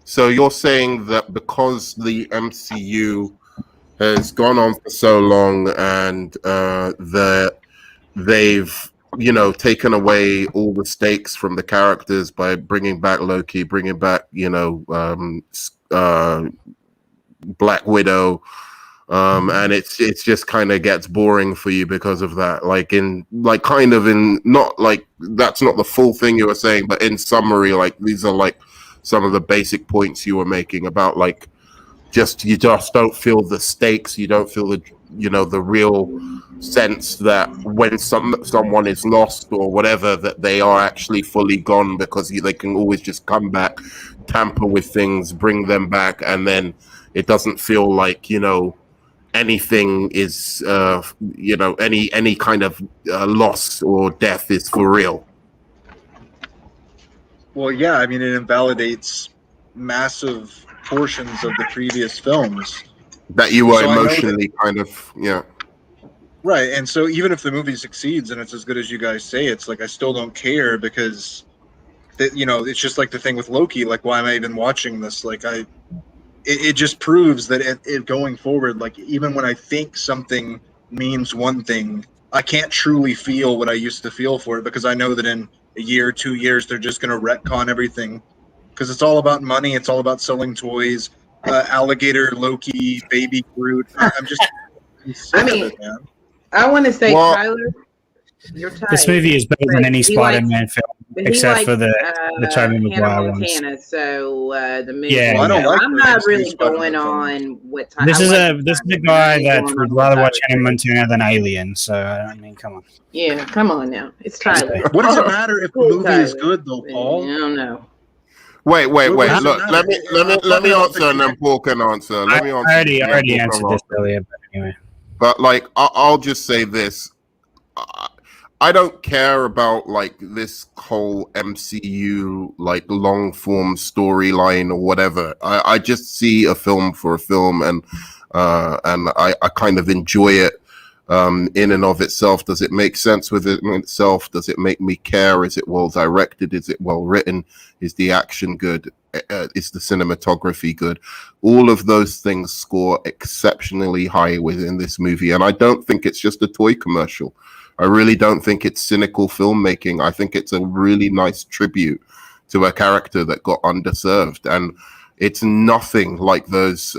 So you're saying that because the MCU has gone on for so long and they've taken away all the stakes from the characters by bringing back Loki, bringing back Black Widow, and it's just kind of gets boring for you because of that. Not like that's not the full thing you were saying, but in summary, like these are like some of the basic points you were making about like you just don't feel the stakes, you don't feel the real sense that when someone is lost or whatever, that they are actually fully gone, because they can always just come back, tamper with things, bring them back, and then it doesn't feel like anything is any kind of loss or death is for real. Well, yeah, I mean, it invalidates massive portions of the previous films That you were So I know emotionally kind of, yeah. right. And so even if the movie succeeds and it's as good as you guys say, it's like I still don't care because it's just like the thing with Loki. Like, why am I even watching this? Like, it just proves that it going forward, like even when I think something means one thing, I can't truly feel what I used to feel for it, because I know that in a year, 2 years, they're just going to retcon everything, because it's all about money. It's all about selling toys. Alligator Loki, baby Groot. I'm just sick of it, man. I want to say, Well, Tyler, you're tight. This movie is better than any Spider-Man film, except for the Tobey Maguire Hannah ones. Montana, so the movie. Yeah, Well, I don't like I'm the not MCU really Spider-Man going film. on what time. This is I a like guy Spider-Man. that Going would on rather what watch Tyler Hannah said. Montana than Alien. So I mean, come on. Yeah, come on now. It's Tyler. What does it matter if the Cool, movie is Tyler. good, though, I Paul? don't know. Wait. What does it Look, matter? let me answer, and then Paul can answer. I already answered this answer. earlier, but anyway. But like, I'll just say this: I don't care about like this whole MCU like long form storyline or whatever. I just see a film for a film, and I kind of enjoy it in and of itself. Does it make sense with it in itself? Does it make me care? Is it well directed? Is it well written? Is the action good? Is the cinematography good? All of those things score exceptionally high within this movie, and I don't think it's just a toy commercial. I really don't think it's cynical filmmaking. I think it's a really nice tribute to a character that got underserved, and it's nothing like those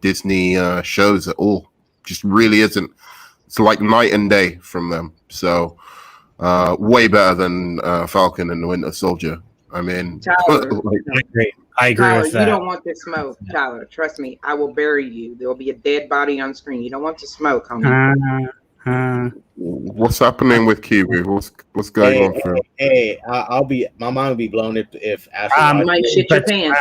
Disney shows at all. Just really isn't. It's like night and day from them. So way better than Falcon and the Winter Soldier. I mean, Tyler, I agree Tyler, with that. you don't want the smoke, Tyler. Trust me, I will bury you. There will be a dead body on screen. You don't want the smoke, homie. What's happening with Kiwi? What's going on for him? My mind will be blown if You might shit your pants.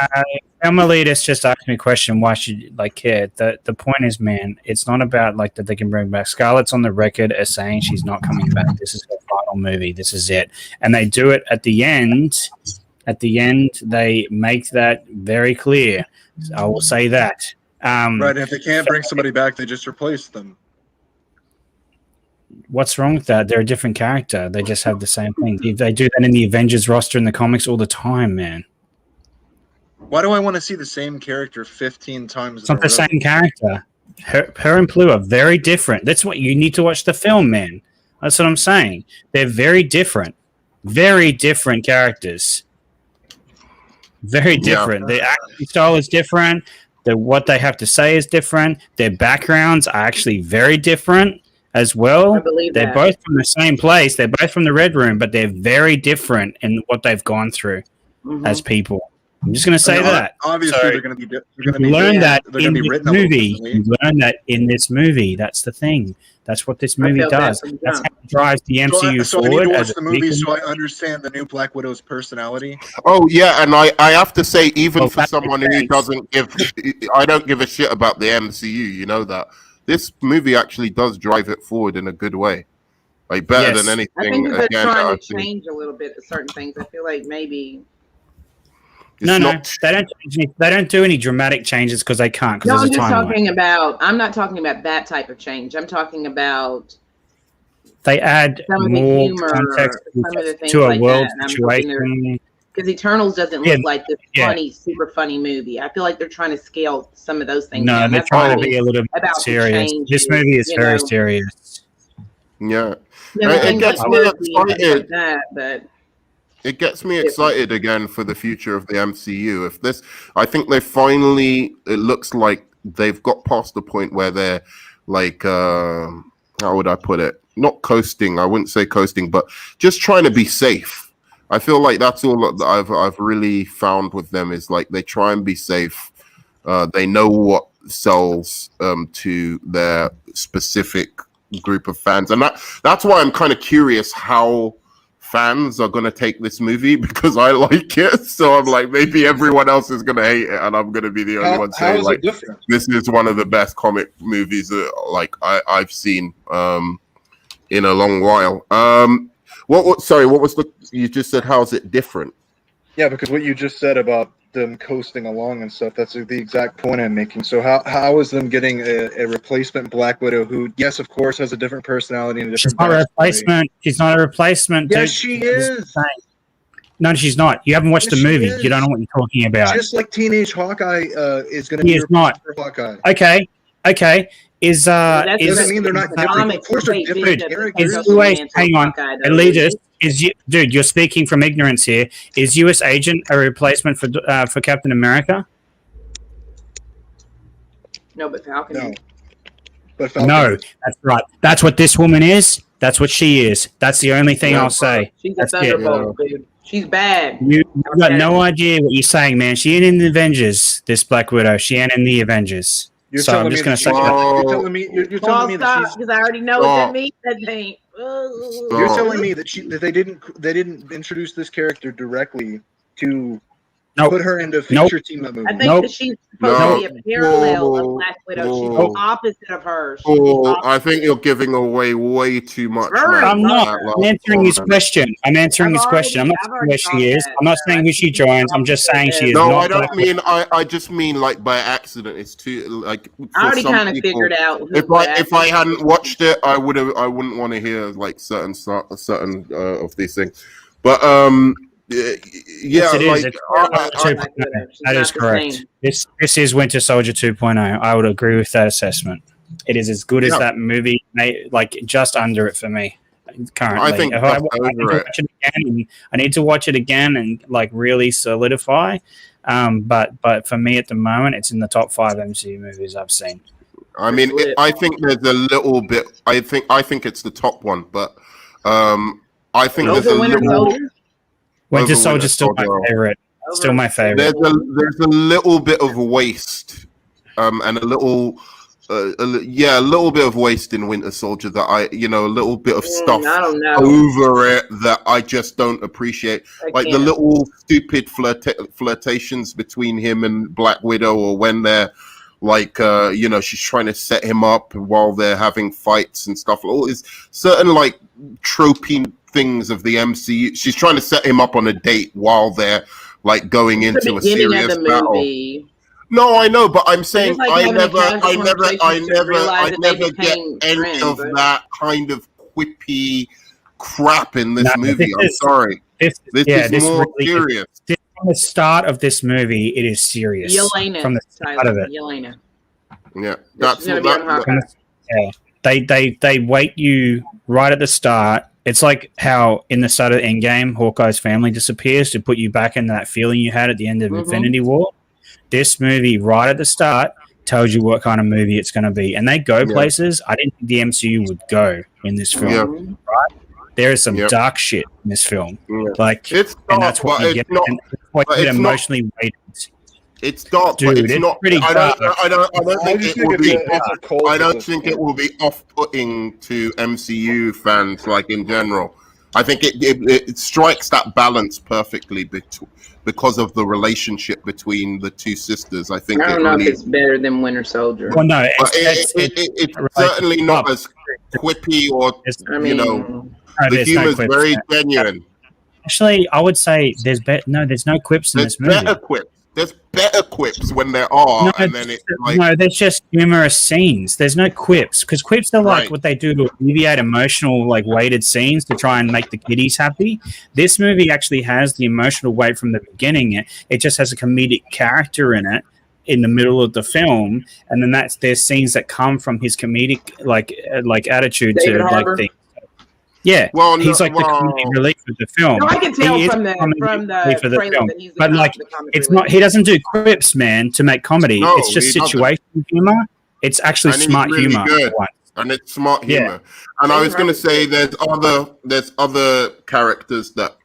Emilitas just asked me a question. Why should you care? The point is, man, it's not about like that they can bring back. Scarlett's on the record as saying she's not coming back. This is her final movie. This is it, and they do it at the end. At the end, they make that very clear. I will say that. Right, and if they can't bring somebody back, they just replace them. What's wrong with that? They're a different character. They just have the same thing. They do that in the Avengers roster in the comics all the time, man. Why do I want to see the same character 15 times? It's not the same character. Her and Blue are very different. That's what you need to watch the film, man. That's what I'm saying. They're very different. Very different characters. Very different. The acting style is different. What they have to say is different. Their backgrounds are actually very different as well. I believe they're that. both from the same place. They're both from the Red Room, but they're very different in what they've gone through as people. I'm just going to say that. Obviously, So, they're going to be. you learn that they're in going to be this written a movie. little You learn that in this movie. That's the thing. That's what this movie felt that does. from That's jump. how it drives the MCU So I need forward. to watch as a the movie vehicle. so I understand the new Black Widow's personality. Oh yeah, and I have to say, even Well, for that someone makes who sense. doesn't give, I don't give a shit about the MCU. You know that this movie actually does drive it forward in a good way, like better Yes. than I anything. think that they're Again, that trying I've to seen. change a little bit of certain things. I feel like maybe. It's No, not- they don't. They don't do any dramatic changes because they can't. No, Because I'm there's a just timeline. talking about. I'm not talking about that type of change. I'm talking about They add some of the more humor, context some of the things to a like world that. And I'm hoping situation. because Eternals doesn't Yeah, look like this yeah. funny, super funny movie. I feel like they're trying to scale some of those things No, down. they're That's why trying I to think be a little bit about the serious. changes, This movie is you very know. serious. yeah, You know, It things like gets me Loki and things excited. like that, but it gets me excited again for the future of the MCU. If this, I think they finally, it looks like they've got past the point where they're like, how would I put it? Not coasting. I wouldn't say coasting, but just trying to be safe. I feel like that's all that I've really found with them is like they try and be safe. They know what sells to their specific group of fans, and that's why I'm kind of curious how fans are going to take this movie because I like it. So I'm like, maybe everyone else is going to hate it, and I'm going to be the only one How saying is like, it different? this is one of the best comic movies that like I've seen in a long while. Sorry, what was you just said? How's it different? Yeah, because what you just said about them coasting along and stuff, that's the exact point I'm making. So how is them getting a replacement Black Widow who, yes, of course, has a different personality and a She's different not a backstory? replacement. She's not a replacement. Yes, dude. she This is. the thing. No, she's not. You haven't watched Yes, the she movie. is. You don't know what you're talking about. Just like Teenage Hawkeye is going to He be is not. for Hawkeye. Okay. Is that's Doesn't the mean they're not the different. comics Of course they're say different that characters. Thanos Is will US, mantle hang on, Hawkeye, though. Elitist, dude, you're speaking from ignorance here. Is US Agent a replacement for Captain America? No, but Falcon. No. But Falcon No, is. that's right. That's what this woman is. That's what she is. That's the only thing Yeah, I'll say. She's a That's it. thunderbolt, dude. She's bad. You've got Okay. no idea what you're saying, man. She ain't in the Avengers, this Black Widow. She ain't in the Avengers. You're So I'm telling just me going that to say she's- that. You're telling me you're Well, telling me that stop, she's because I already know what Stop. that means. That thing. You're Oh. telling me that they didn't introduce this character directly to Nope. put her into Nope. future team up movie. I think Nope. that she's supposed No. to be a parallel Whoa. of Black Widow. She's Whoa. the opposite of her. She's the Oh, opposite. I think you're giving away way too much. Very man. I'm not. That I'm answering his comment. question. I'm answering his question. I'm not I've saying where already she thought is. that, I'm not so saying I who she think joins. I'm just saying she is No, not I don't Black mean. I just mean like by accident. It's too like. I already kind of figured out. who If Black I hadn't watched it, I wouldn't want to hear like certain of these things. But yeah, Yes, it is. like It's I- Black Widow. She's That not is the correct. same. This is Winter Soldier 2.0. I would agree with that assessment. It is as good as Yeah. that movie, like just under it for me currently. I think If just need to over it. watch it again, and I need to watch it again and like really solidify. But for me at the moment, it's in the top 5 MCU movies I've seen. I mean, It's lit. I think there's a little bit. I think it's the top one, but I think there's Over a Winter little. Soldier. Winter Winter Soldier's still my Soldier. favorite. Still Over- my favorite. There's a little bit of waste, and a little. A little bit of waste in Winter Soldier that a little bit of stuff I don't know. over it that I just don't appreciate. I Like the can't. little stupid flirtations between him and Black Widow, or when they're like, she's trying to set him up while they're having fights and stuff. All these certain like tropey things of the MCU. She's trying to set him up on a date while they're like going The into a beginning serious of the battle. movie. No, I know, but I'm saying like I having a never casual conversation to realize that they get became any friends, of but- that kind of quippy crap in this No, movie. I'm sorry. This is more really serious. from the start of this movie, it is serious. Yelena, From the start Tyler, of it. Yelena. Yeah, She's that's gonna what be on Hawkeye. They wait you right at the start. It's like how in the start of Endgame, Hawkeye's family disappears to put you back in that feeling you had at the end of Infinity War. This movie, right at the start, tells you what kind of movie it's going to be, and they go places I didn't think the MCU would go in this film. Yeah. Right? There is some dark shit in this film, like it's dark, and that's what but you get. not. And that's what But you get it's emotionally weighted. It's dark, Dude, but it's not. pretty I dark. don't think it will be. It's a cult I at don't this think point. it will be off-putting to MCU fans, like in general. I think it strikes that balance perfectly because of the relationship between the two sisters. I think I don't it know really. if it's better than Winter Soldier. Well, no, But it's it's certainly not as quippy or I mean, the humor's very genuine. Actually, I would say there's no quips in There's this movie. better quips. There's better quips when there are, and then it's like no, there's just humorous scenes. There's no quips because quips are like Right. what they do to alleviate emotional, like weighted scenes to try and make the kiddies happy. This movie actually has the emotional weight from the beginning. It just has a comedic character in it in the middle of the film, and then there's scenes that come from his comedic like attitude David to Harbour? like things. Yeah, Well, he's like the comic relief of the film. no, I can tell He is from the comic relief of the trailer film. that he's But, like, the comic It's relief. not. He doesn't do quips, man, to make comedy. No, it's just he doesn't. situational humor. It's actually And he's smart really humor. good. for once. and it's smart Yeah. humor. And I was going to say there's other characters that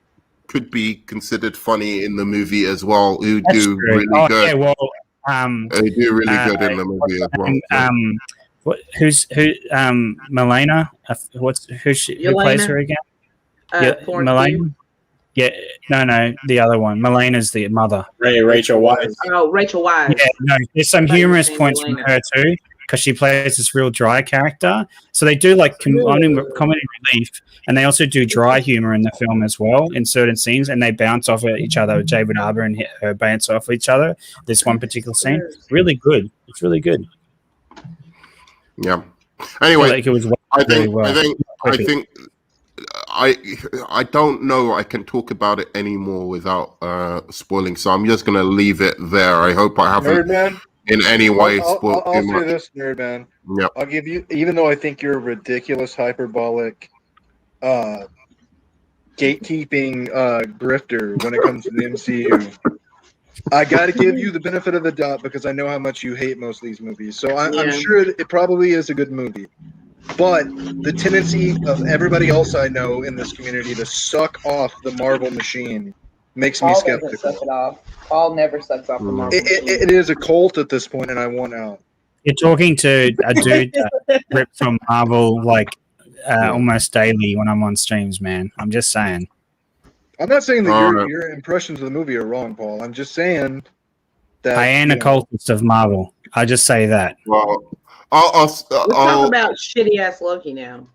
could be considered funny in the movie as well who That's do true. really good. Yeah, well, They do really good in the movie as well. Melena? Who plays her again? Florence Melena. Pugh. Yeah, no, the other one. Melena's the mother. Rachel Weisz. Oh, Rachel Weisz. Yeah, no, there's some I thought you were humorous saying points from Melena. her too, because she plays this real dry character. So they do like comedy relief, and they also do dry humor in the film as well in certain scenes, and they bounce off at each other. David Harbour and her bounce off each other. This one particular scene, really good. It's really good. Yeah. Anyway, like it was I really well. think I don't know I can talk about it anymore without spoiling, so I'm just gonna leave it there. I hope I haven't Nerdman, in any way spoiled I'll too say much. this, Nerdman. Yep. I'll give you, even though I think you're a ridiculous, hyperbolic, gatekeeping grifter when it comes to the MCU, I got to give you the benefit of the doubt because I know how much you hate most of these movies. So I'm Yeah. sure it probably is a good movie. But the tendency of everybody else I know in this community to suck off the Marvel machine makes me Paul doesn't skeptical. suck it off. Paul never sucks off the Marvel. It is a cult at this point, and I want out. You're talking to a dude that rips from Marvel like almost daily when I'm on streams, man. I'm just saying. I'm not saying that Alright. your impressions of the movie are wrong, Paul. I'm just saying that I am a cultist of Marvel. I just say that. Well, Let's talk I'll about shitty ass Loki now.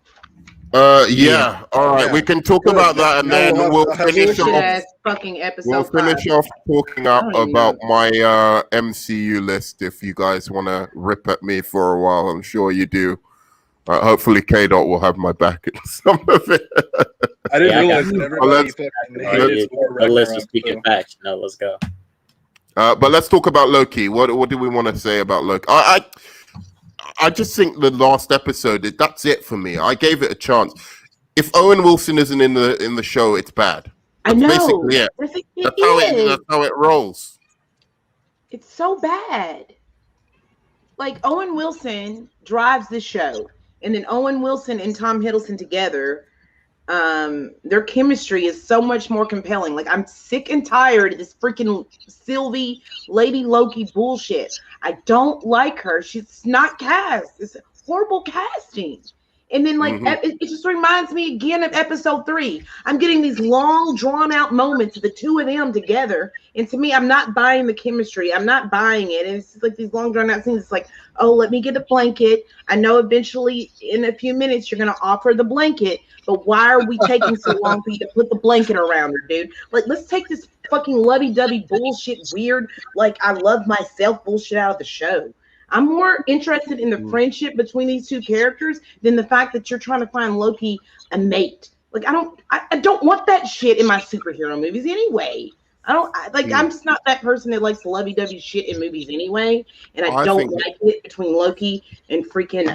yeah. All right, we can talk Good. about that, and Now then we'll we'll have- finish Shit off. ass fucking episode. We'll finish off talking I don't even about my MCU list. If you guys want to rip at me for a while, I'm sure you do. Hopefully, K Dot will have my back in some of it. I didn't Yeah, I realize got that you. everybody Let's- fucking The hated Thor list is Ragnarok, speaking so- facts. No, let's go. But let's talk about Loki. What do we want to say about Loki? I just think the last episode, that's it for me. I gave it a chance. If Owen Wilson isn't in the show, it's bad. I know. Basically, yeah. That's how it rolls. It's so bad. Like Owen Wilson drives the show, and then Owen Wilson and Tom Hiddleston together, their chemistry is so much more compelling. Like I'm sick and tired of this freaking Sylvie Lady Loki bullshit. I don't like her. She's not cast. It's horrible casting. And then, like, it just reminds me again of episode 3. I'm getting these long, drawn-out moments of the two of them together. And to me, I'm not buying the chemistry. I'm not buying it. And it's just like these long, drawn-out scenes. It's like, oh, let me get a blanket. I know eventually, in a few minutes, you're going to offer the blanket. But why are we taking so long for you to put the blanket around her, dude? Like, let's take this fucking lovey-dovey bullshit, weird, like I love myself bullshit out of the show. I'm more interested in the friendship between these two characters than the fact that you're trying to find Loki a mate. Like I don't want that shit in my superhero movies anyway. I'm just not that person that likes lovey-dovey shit in movies anyway, and I don't like it between Loki and freaking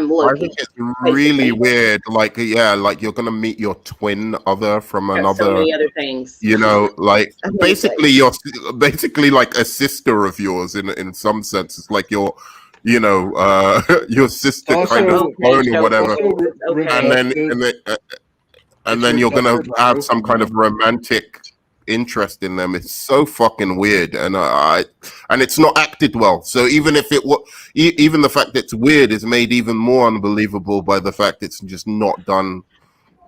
Loki. I think it's really weird. Like, yeah, like you're gonna meet your twin other from another. So many other things. You know, like basically you're basically like a sister of yours in some sense. It's like your sister Also, kind of clone or whatever, Okay. and then you're gonna have some kind of romantic interest in them. It's so fucking weird, and it's not acted well. So even if it was, even the fact that it's weird is made even more unbelievable by the fact it's just not done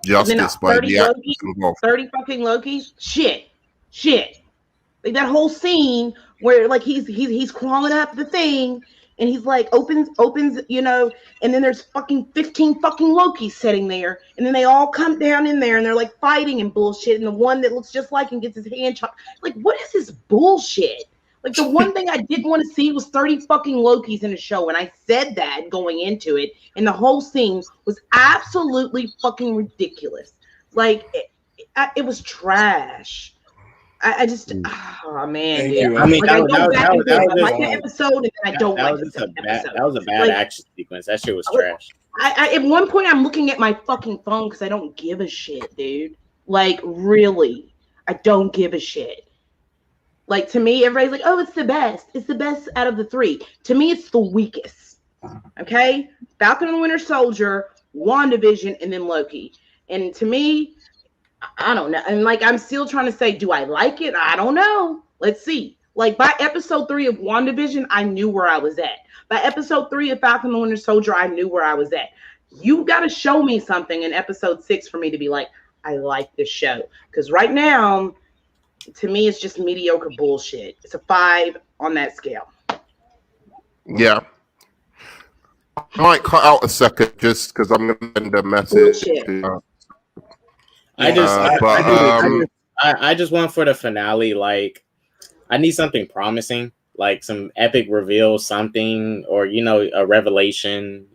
justice by the actors involved. 30 fucking Lokis, shit. Like that whole scene where like he's crawling up the thing. And he's like opens, and then there's fucking 15 fucking Lokis sitting there, and then they all come down in there and they're like fighting and bullshit. And the one that looks just like him gets his hand chopped. Like, what is this bullshit? Like, the one thing I didn't want to see was 30 fucking Lokis in a show, and I said that going into it, and the whole scene was absolutely fucking ridiculous. Like, it was trash. I just, oh man, dude. I mean, like, that was like the episode, and then I don't like the episode. That was a bad action sequence. That shit was trash. At one point, I'm looking at my fucking phone because I don't give a shit, dude. Like, really, I don't give a shit. Like, to me, everybody's like, oh, it's the best. It's the best out of the three. To me, it's the weakest. Okay? Falcon and the Winter Soldier, WandaVision, and then Loki. And to me, I don't know. And like, I'm still trying to say, do I like it? I don't know. Let's see. Like, by episode 3 of WandaVision, I knew where I was at. By episode 3 of Falcon and the Winter Soldier, I knew where I was at. You got to show me something in episode 6 for me to be like, I like this show. Because right now, to me, it's just mediocre bullshit. It's a 5 on that scale. Yeah. I might cut out a second just because I'm going to send a message. I just want for the finale, like, I need something promising, like some epic reveal, something, or a revelation.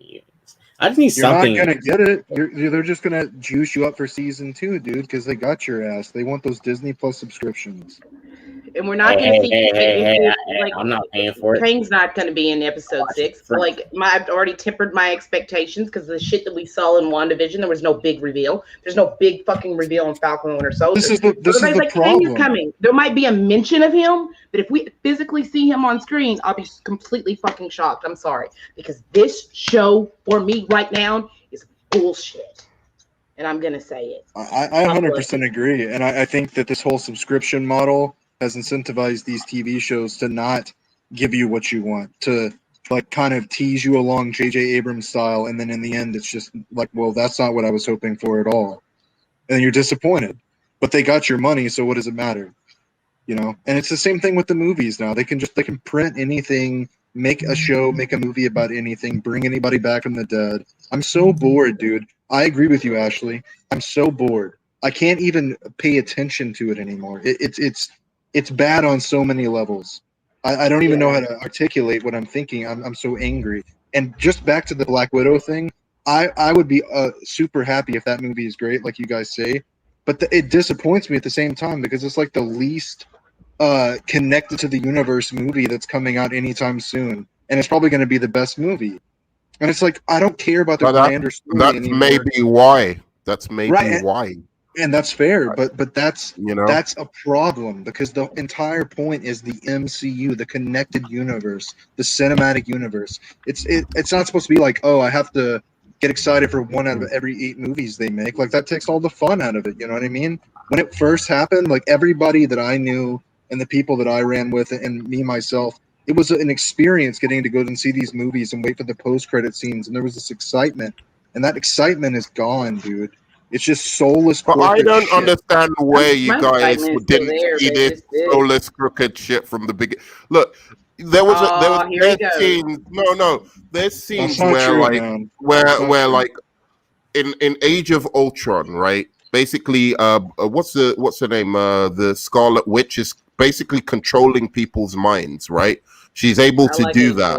I just need something. You're not gonna get it. They're just gonna juice you up for season 2, dude, because they got your ass. They want those Disney Plus subscriptions. And we're not going to see. Like, I'm not paying for it. Kang's not going to be in episode 6. Like, I've already tempered my expectations because the shit that we saw in WandaVision, there was no big reveal. There's no big fucking reveal in Falcon and Winter Soldier. This is the problem. Kang is coming. There might be a mention of him, but if we physically see him on screen, I'll be completely fucking shocked. I'm sorry, because this show for me right now is bullshit. And I'm going to say it. I 100% agree. And I think that this whole subscription model has incentivized these TV shows to not give you what you want, to like kind of tease you along J.J. Abrams style, and then in the end, it's just like, well, that's not what I was hoping for at all, and you're disappointed. But they got your money, so what does it matter? And it's the same thing with the movies now. They can print anything, make a show, make a movie about anything, bring anybody back from the dead. I'm so bored, dude. I agree with you, Ashley. I'm so bored. I can't even pay attention to it anymore. It's bad on so many levels. I don't even know how to articulate what I'm thinking. I'm so angry. And just back to the Black Widow thing, I would be super happy if that movie is great, like you guys say. But it disappoints me at the same time because it's like the least connected to the universe movie that's coming out anytime soon. And it's probably going to be the best movie. And it's like, I don't care about the grander story anymore. Maybe why. That's maybe why. And that's fair, but that's that's a problem because the entire point is the MCU, the connected universe, the cinematic universe. It's not supposed to be like, oh, I have to get excited for 1 out of every 8 movies they make. Like, that takes all the fun out of it. You know what I mean? When it first happened, like, everybody that I knew and the people that I ran with and me myself, it was an experience getting to go and see these movies and wait for the post-credit scenes, and there was this excitement, and that excitement is gone, dude. It's just soulless. But I don't understand where you guys didn't see this soulless crooked shit from the beginning. Look, there was scenes. No, there's scenes where in Age of Ultron, right? basically, what's her name? The Scarlet Witch is basically controlling people's minds, right? She's able to do that.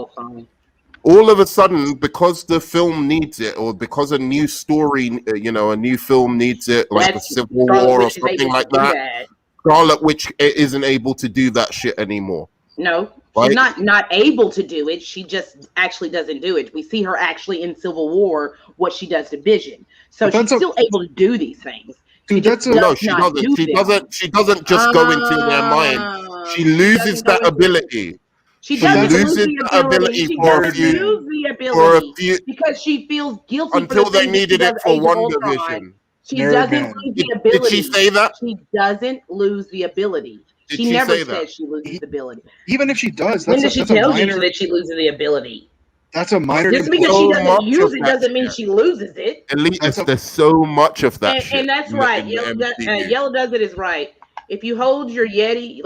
All of a sudden, because the film needs it, or because a new story, a new film needs it, like the Civil War or something like that, Scarlet Witch isn't able to do that shit anymore. No, right? She's not able to do it. She just actually doesn't do it. We see her actually in Civil War, what she does to Vision. So she's still able to do these things. She doesn't. She doesn't just go into their mind. She loses that ability. She doesn't lose the ability. She doesn't lose the ability because she feels guilty until they needed it for WandaVision. She doesn't lose the ability. Did she say that? She doesn't lose the ability. She never says she loses the ability. Even if she does, when does she tell you that she loses the ability? That's a minor. Just because she doesn't use it doesn't mean she loses it. At least there's so much of that shit. And that's right. Yellow does it is right. If you hold your Yeti,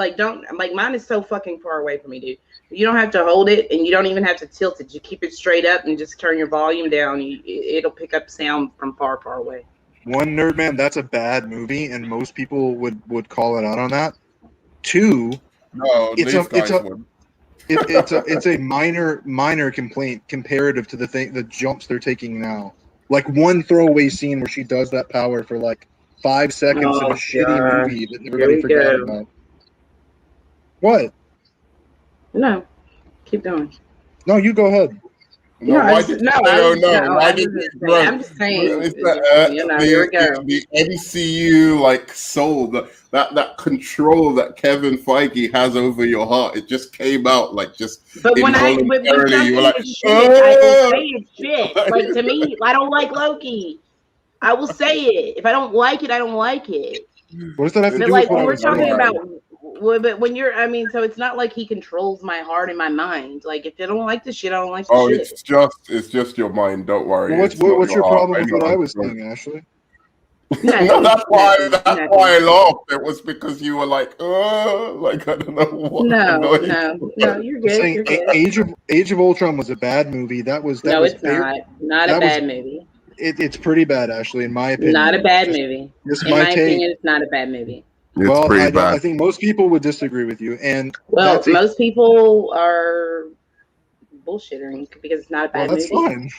mine is so fucking far away from me, dude. You don't have to hold it, and you don't even have to tilt it. You keep it straight up and just turn your volume down. It'll pick up sound from far, far away. One, Nerdman, that's a bad movie, and most people would call it out on that. Two, it's a minor complaint comparative to the jumps they're taking now. Like one throwaway scene where she does that power for like 5 seconds in a shitty movie that everybody forgot about. What? No, keep going. No, you go ahead. I'm just saying. Here we go. The MCU soul, that control that Kevin Feige has over your heart, it just came out But when you were like, I will say it's shit. Like to me, I don't like Loki. I will say it. If I don't like it, I don't like it. What does that have to do with when we're talking about? But when so it's not like he controls my heart and my mind. Like if I don't like the shit, I don't like the shit. It's just your mind. Don't worry. Well, what's your problem with what I was saying, Ashley? No, that's why I laughed. It was because you were like I don't know what. No, you're good. You're good. Age of Ultron was a bad movie. It's not a bad movie. It's pretty bad, Ashley, in my opinion. Not a bad movie. In my opinion, it's not a bad movie. I think most people would disagree with you, and most people are bullshitting because it's not a bad movie. That's fine,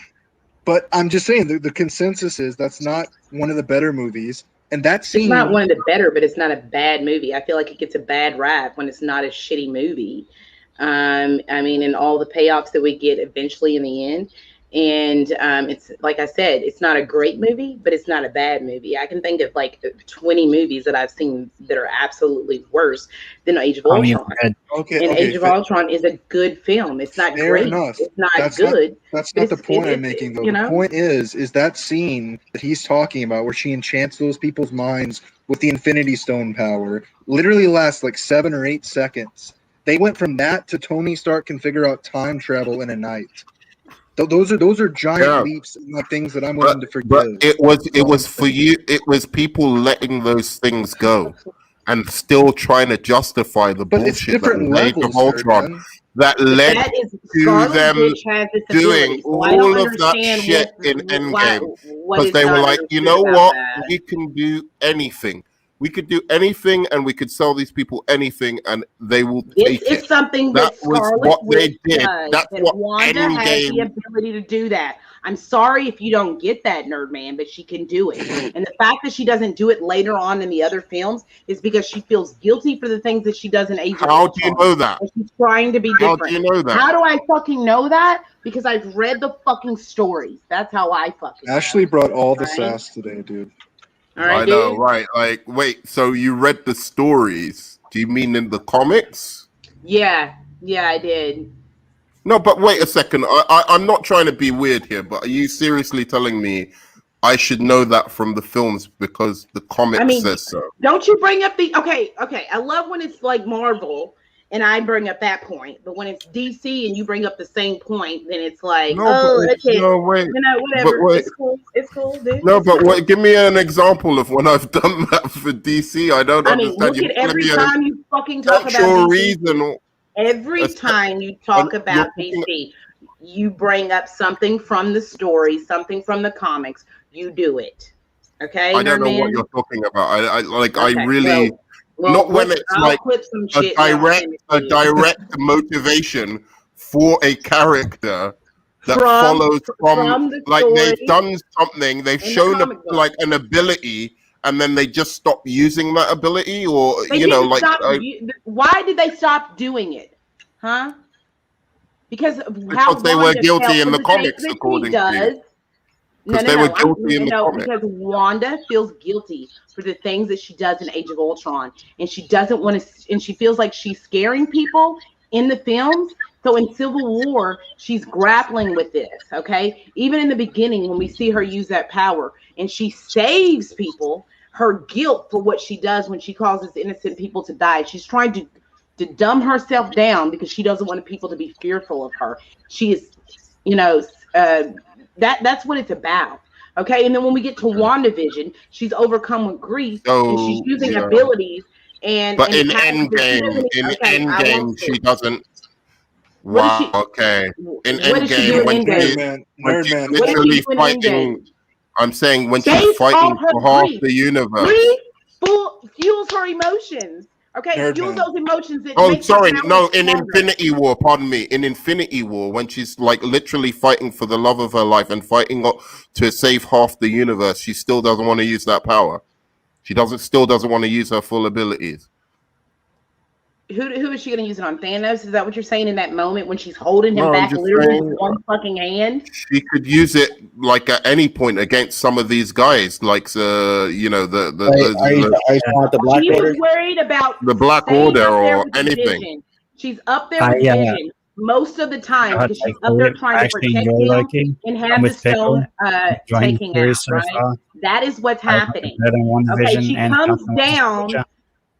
but I'm just saying the consensus is that's not one of the better movies, and it's not one of the better, but it's not a bad movie. I feel like it gets a bad rap when it's not a shitty movie. And all the payoffs that we get eventually in the end. And it's like I said, it's not a great movie, but it's not a bad movie. I can think of 20 movies that I've seen that are absolutely worse than Age of Ultron. Age of Ultron is a good film. It's not great. Enough. It's not good. That's not the point I'm making, though. The point is that scene that he's talking about where she enchants those people's minds with the Infinity Stone power literally lasts 7 or 8 seconds. They went from that to Tony Stark can figure out time travel in a night. Those are giant leaps and things that I'm willing to forgive. But it was for you. It was people letting those things go and still trying to justify the bullshit that Age of Ultron that led to them doing all of that shit in Endgame because they were like, you know what, we can do anything. We could do anything, and we could sell these people anything, and they will take it. It's something that Scarlet Witch does. That's what Wanda has the ability to do that. I'm sorry if you don't get that, Nerdman, but she can do it. And the fact that she doesn't do it later on in the other films is because she feels guilty for the things that she does in Age of Ultron. How do you know that? She's trying to be different. How do you know that? How do I fucking know that? Because I've read the fucking stories. That's how I fucking Ashley brought all the sass today, dude. Right, I know, right? Wait, so you read the stories? Do you mean in the comics? Yeah, I did. No, but wait a second. I'm not trying to be weird here, but are you seriously telling me I should know that from the films because the comic says so? Don't you bring up the okay? I love when it's like Marvel and I bring up that point, but when it's DC and you bring up the same point, then it's like, whatever. It's cool, dude. No, but give me an example of when I've done that for DC. I don't understand. Look at every time you fucking talk about DC. Reason. Every time you talk about DC, you bring up something from the story, something from the comics. You do it. Okay, I don't know what Nerdman? you're talking about. I Okay, really well, not when it's I'll like clip some a shit. and I'll direct send it a to you. direct motivation for a character that From follows from the like story they've done something, they've in the shown comic book. like an ability, and then they just stop using that ability, or They you know, didn't like stop. Why did they stop doing it? Huh? Because of how because they were Wanda guilty felt in for the the things comics, that she according to you. does. No, Because they were I'm guilty in the no, comics. because Wanda feels guilty for the things that she does in Age of Ultron, and she doesn't want to, and she feels like she's scaring people in the films. So in Civil War, she's grappling with this. Okay, even in the beginning, when we see her use that power and she saves people, her guilt for what she does when she causes innocent people to die, she's trying to dumb herself down because she doesn't want people to be fearful of her. She is, you know, that's what it's about. Okay, and then when we get to WandaVision, she's overcome with grief and she's So using yeah, abilities and but in powers that she Endgame, doesn't. Okay, I won't she say. doesn't. What does Wow. she? Okay. In What does she do Endgame, in Endgame? when she's Nerdman. What does she literally do in fighting, Endgame? I'm saying when she's Based fighting off her for half grief. the universe. Grief fuels her emotions. Okay, it fuels Nerdman. those emotions that Oh, makes her sorry. power No, in stronger. Infinity War, pardon me. In Infinity War, when she's like literally fighting for the love of her life and fighting to save half the universe, she still doesn't want to use that power. She still doesn't want to use her full abilities. Who is she going to use it on? Thanos? Is that what you're saying in that moment when she's holding him No, I'm back just literally saying with one fucking hand? she could use it like at any point against some of these guys, like you know Are you talking about the Black She Order? was worried about the Black staying Order up there or with the anything. Vision. She's up there I with Vision most of the time because she's up there trying to actually protect enjoy him Loki. and I'm have the with Pickle. stone Enjoying the taking out, series so right? far. That is what's I like it happening. better than Okay, WandaVision she and comes Falcon Winter down Soldier.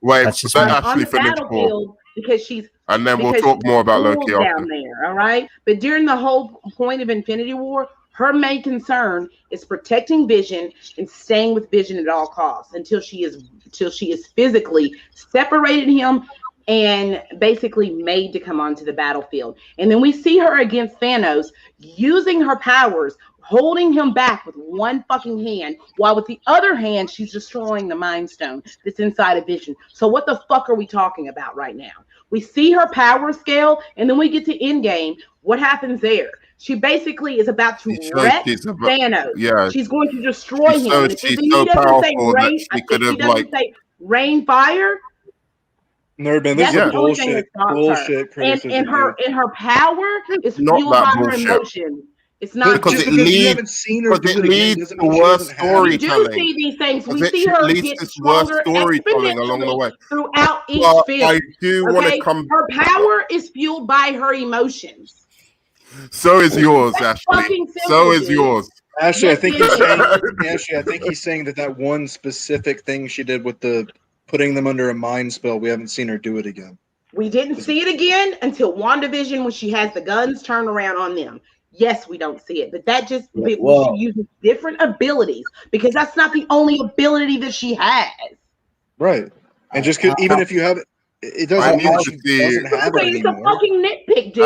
Wait, That's just let me. on Ashley the finish for, battlefield because she's and then we'll talk more about Loki down after. there, all right? But during the whole point of Infinity War, her main concern is protecting Vision and staying with Vision at all costs until she is physically separated him and basically made to come onto the battlefield. And then we see her against Thanos using her powers, holding him back with one fucking hand, while with the other hand, she's destroying the Mind Stone that's inside of Vision. So what the fuck are we talking about right now? We see her power scale, and then we get to Endgame. What happens there? She basically is about to wreck Thanos. Yeah, She's going to destroy him. And if she's he so doesn't say powerful rain, that she if could he have doesn't say rain fire, Nerdman, that's this is the only thing that bullshit. stops Bullshit her. criticism. And her power is not fueled that by her bullshit. emotions. It's But not because just it because you leads haven't seen her do it it again leads doesn't to mean she worse doesn't have it. we do storytelling. see these things. We Because see it her leads get to worse stronger storytelling along the exponentially way. throughout each But film. I do want to come. Her power is fueled by her emotions. So is yours, That's Ashley. fucking simple, So is dude. yours. Ashley, I Yes, think it he's is. saying. Ashley, I think he's saying that one specific thing she did with the putting them under a mind spell, we haven't seen her do it again. We didn't see it again until WandaVision when she has the guns turned around on them. Yes, we don't see it, but that just Well- she uses different abilities because that's not the only ability that she has. Right, and just even if you have it doesn't I mean need that to she see doesn't have it It's a anymore. fucking nitpick, dude.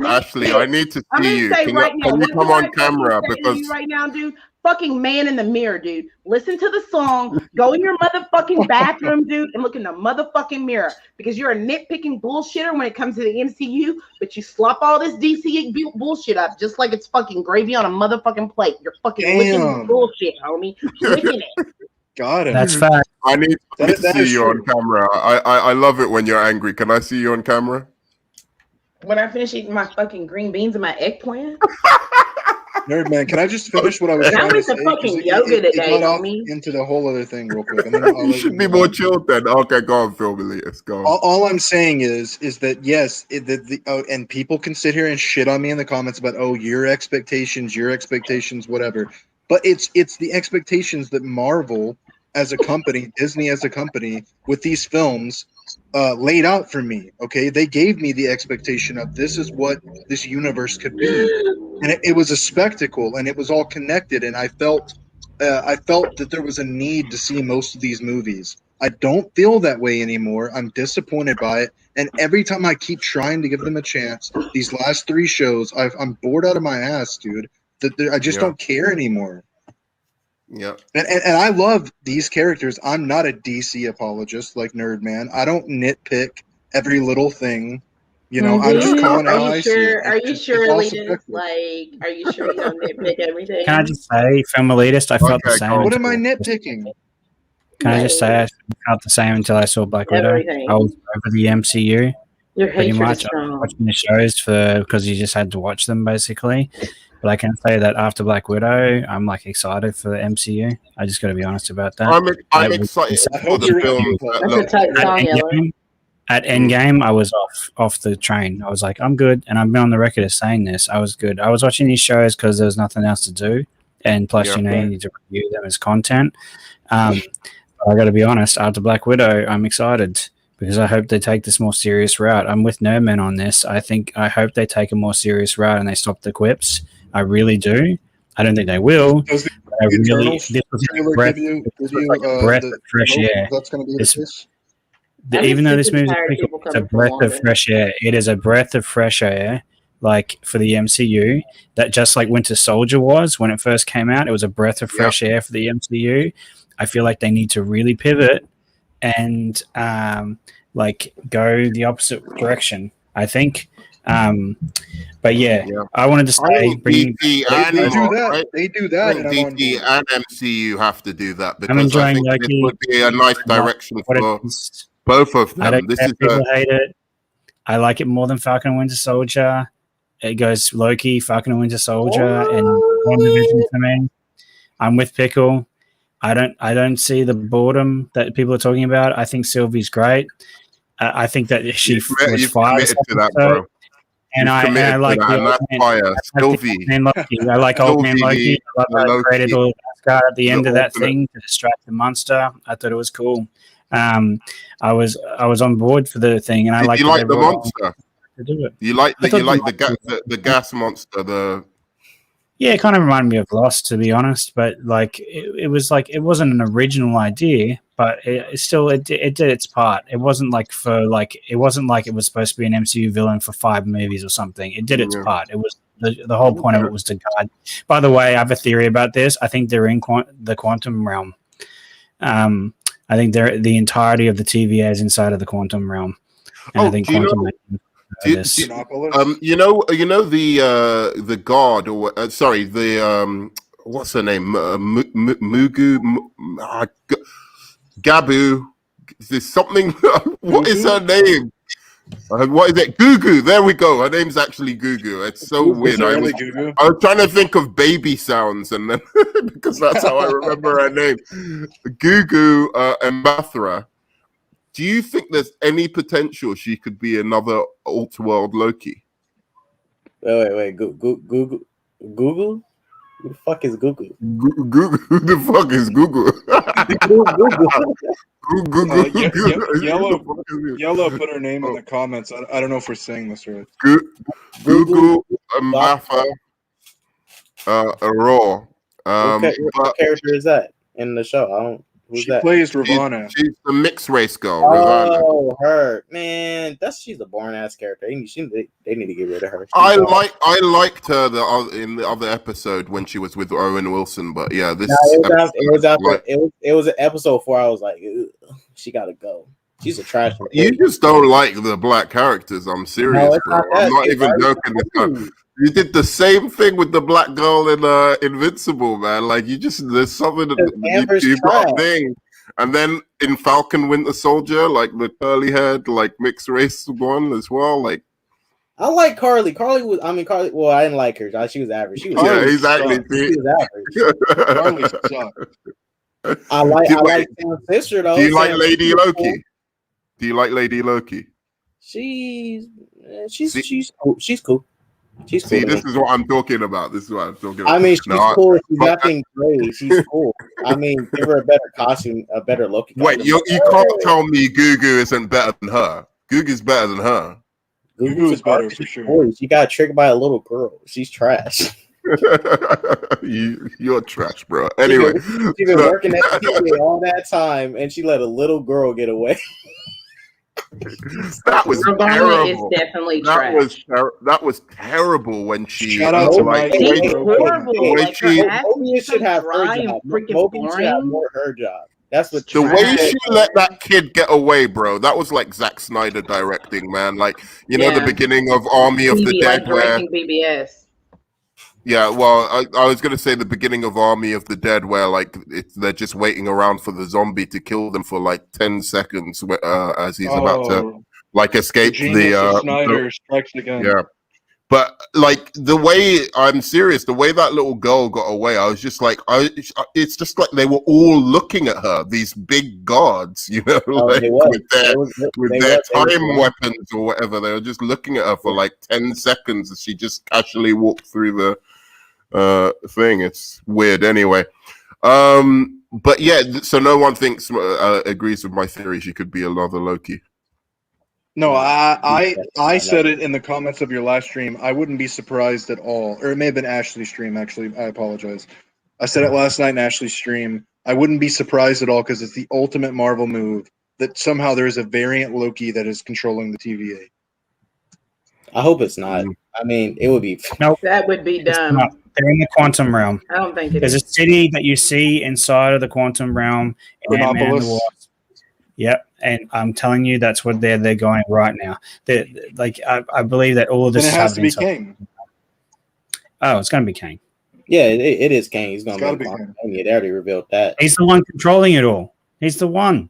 Ashley, I need to I'm see gonna you. say Can right you, now, can you what come do I on camera? fucking say to Because you right now, dude, fucking man in the mirror, dude. Listen to the song, go in your motherfucking bathroom, dude, and look in the motherfucking mirror because you're a nitpicking bullshitter when it comes to the MCU, but you slop all this DC bullshit up just like it's fucking gravy on a motherfucking plate. You're fucking licking bullshit, homie. Licking it. Got it. That's fact. I need to That see is you true. on camera. I love it when you're angry. Can I see you on camera? When I finish eating my fucking green beans and my eggplant. Nerdman, can I just finish what I was I trying to went say? to fucking 'Cause yoga it today, got off homie. into the whole other thing real quick. And then I'll You let should be move more on. chilled then. Okay, go on, Phil. Let's go. All I'm saying is that yes, and people can sit here and shit on me in the comments about your expectations, whatever. But it's the expectations that Marvel as a company, Disney as a company, with these films laid out for me. Okay, they gave me the expectation of this is what this universe could be, and it was a spectacle, and it was all connected, and I felt that there was a need to see most of these movies. I don't feel that way anymore. I'm disappointed by it. And every time I keep trying to give them a chance, these last 3 shows, I'm bored out of my ass, dude. I just don't care anymore. Yeah. And I love these characters. I'm not a DC apologist like Nerd Man. I don't nitpick every little thing. You know, I'm just calling how I see it. Are you sure, It's all Elitist? subjective. Like, are you sure you don't nitpick everything? Can I just say, film elitist, I felt the Okay, same. go on. What am I until- nitpicking? Can I just say I felt the same until I saw Black Widow? Everything. I was over the MCU Your pretty hatred much. is I was strong. watching the shows because you just had to watch them basically. But I can say that after Black Widow, I'm like excited for the MCU. I just got to be honest about that. I'm excited I for hope the you're film. right. That's a tight At song, Yellow. Endgame, I was off the train. I was like, I'm good, and I've been on the record as saying this. I was good. I was watching these shows because there was nothing else to do, and plus, Yeah. you know, you need to review them as content. But I got to be honest. After Black Widow, I'm excited because I hope they take this more serious route. I'm with Nerdman on this. I hope they take a more serious route and they stop the quips. I really do. I don't think they will. Does the But I really, Eternals this was trailer a breath, give you, this was like a breath of fresh air. That's going to be This- the case. I'm Even though this just movie is tired of pretty people cool, it's a coming for breath of longer. fresh air. It is a breath of fresh air, like for the MCU. That just like Winter Soldier was when it first came out. It was a breath of fresh air for the MCU. I feel like they need to really pivot and like go the opposite direction. I think. But yeah, I wanted to I say, think bringing DC They and do Marvel, that. right? They do I that, think and I'm on DC board. and MCU have to do that I'm because I enjoying think this Loki. would be a nice direction what it for is. both of I them. don't This care is if people hate it. I like it more than Falcon and Winter Soldier. It goes Loki, Falcon and Winter Soldier, and WandaVision for me. I'm with Pickle. I don't see the boredom that people are talking about. I think Sylvie's great. I think that she was you've fired, committed to that, bro. and I like that, the and old that's man. fire. I like Sylvie, the old man Loki. I like old man Sylvie, Loki. I love the how Loki, he created all the Asgard at the end of that alternate. thing to distract the monster. I thought it was cool. I was on board for the thing, and I Did like you that like they the brought monster? to do it. You like I thought the gas monster? Yeah, it kind of reminded me of Lost, to be honest. But like, it was like it wasn't an original idea, but it still it did its part. It wasn't like it wasn't like it was supposed to be an MCU villain for 5 movies or something. It did its part. It was the whole point of it was to guide. By the way, I have a theory about this. I think they're in the quantum realm. I think they're the entirety of the TVA is inside of the quantum realm. And I think quantum. You know the god or sorry the what's her name Gabu. There's something. What is her name? What is it? Gugu. There we go. Her name's actually Gugu. It's so weird. I was trying to think of baby sounds, and then because that's how I remember her name. Gugu and Mathra. Do you think there's any potential she could be another Alt-World Loki? Wait. Google? Who the fuck is Google? Google. Who the fuck is Google? Yellow put her name in the comments. I don't know if we're saying this right. Google Mafa Raw. What character is that in the show? I don't. Who's she that? plays Ravonna. She's the mixed race girl. Oh, her man. She's a boring ass character. They need to get rid of her. I liked her in the other episode when she was with Owen Wilson, but yeah, this it was an episode 4. I was like, she gotta go. She's a trash. You just don't like the black characters. I'm serious, bro. I'm not even joking. You did the same thing with the black girl in Invincible, man. Like there's something that you got a thing. And then in Falcon Winter Soldier, like the curly haired, like mixed race one as well. Like I like Carly. Carly. Well, I didn't like her. She was average. She was exactly. She was average. Carly sucked. I like Sam's sister though. Do you like Lady Loki? Do you like Lady Loki? She's cool. She's cool. See, this is what I'm talking about. I mean, she's cool. She's nothing great. She's cool. I mean, give her a better costume, a better look. Wait, you can't tell me Gugu isn't better than her. Gugu's better than her. Gugu's better for sure. She got tricked by a little girl. She's trash. You're trash, bro. Anyway, she's been working at the TV all that time, and she let a little girl get away. That was Ramona is terrible. definitely That trash. was terrible when she. Shout out to like, Mike. the way She's she- horrible. the way Like her she- acting Mobius is so should have her dry job. and freaking Mobius should have boring. more her job. That's what The way Trash. she let that kid get away, bro, that was like Zack Snyder directing, man. Like, you know, the Yeah. beginning of Army of the BB, Dead, like where directing BBS. yeah, well, I was gonna say the beginning of Army of the Dead, where like they're just waiting around for the zombie to kill them for like 10 seconds as he's about to like escape Genius of the Snyder strikes again. yeah. But like the way I'm serious, the way that little girl got away, I was just like, it's just like they were all looking at her. These big guards, you know, like, with their time weapons or whatever. They were just looking at her for like 10 seconds as she just casually walked through the thing. It's weird, anyway. But yeah, so no one thinks agrees with my theory. She could be another Loki. No, I said it in the comments of your last stream. I wouldn't be surprised at all. Or it may have been Ashley's stream, actually. I apologize. I said it last night in Ashley's stream. I wouldn't be surprised at all because it's the ultimate Marvel move that somehow there is a variant Loki that is controlling the TVA. I hope it's not. I mean, it would be. Nope. That would be dumb. They're in the quantum realm. I don't think it There's is. a city that you see inside of the quantum realm. And Ant-Man and the Wasp. Yep, and I'm telling you, that's what they're going right now. I believe that all of this Then it has to be inside. Kang. Oh, it's going to be Kang. Yeah, it is Kang. He's going It's to be gotta be Kang. They already revealed that. He's the one controlling it all. He's the one.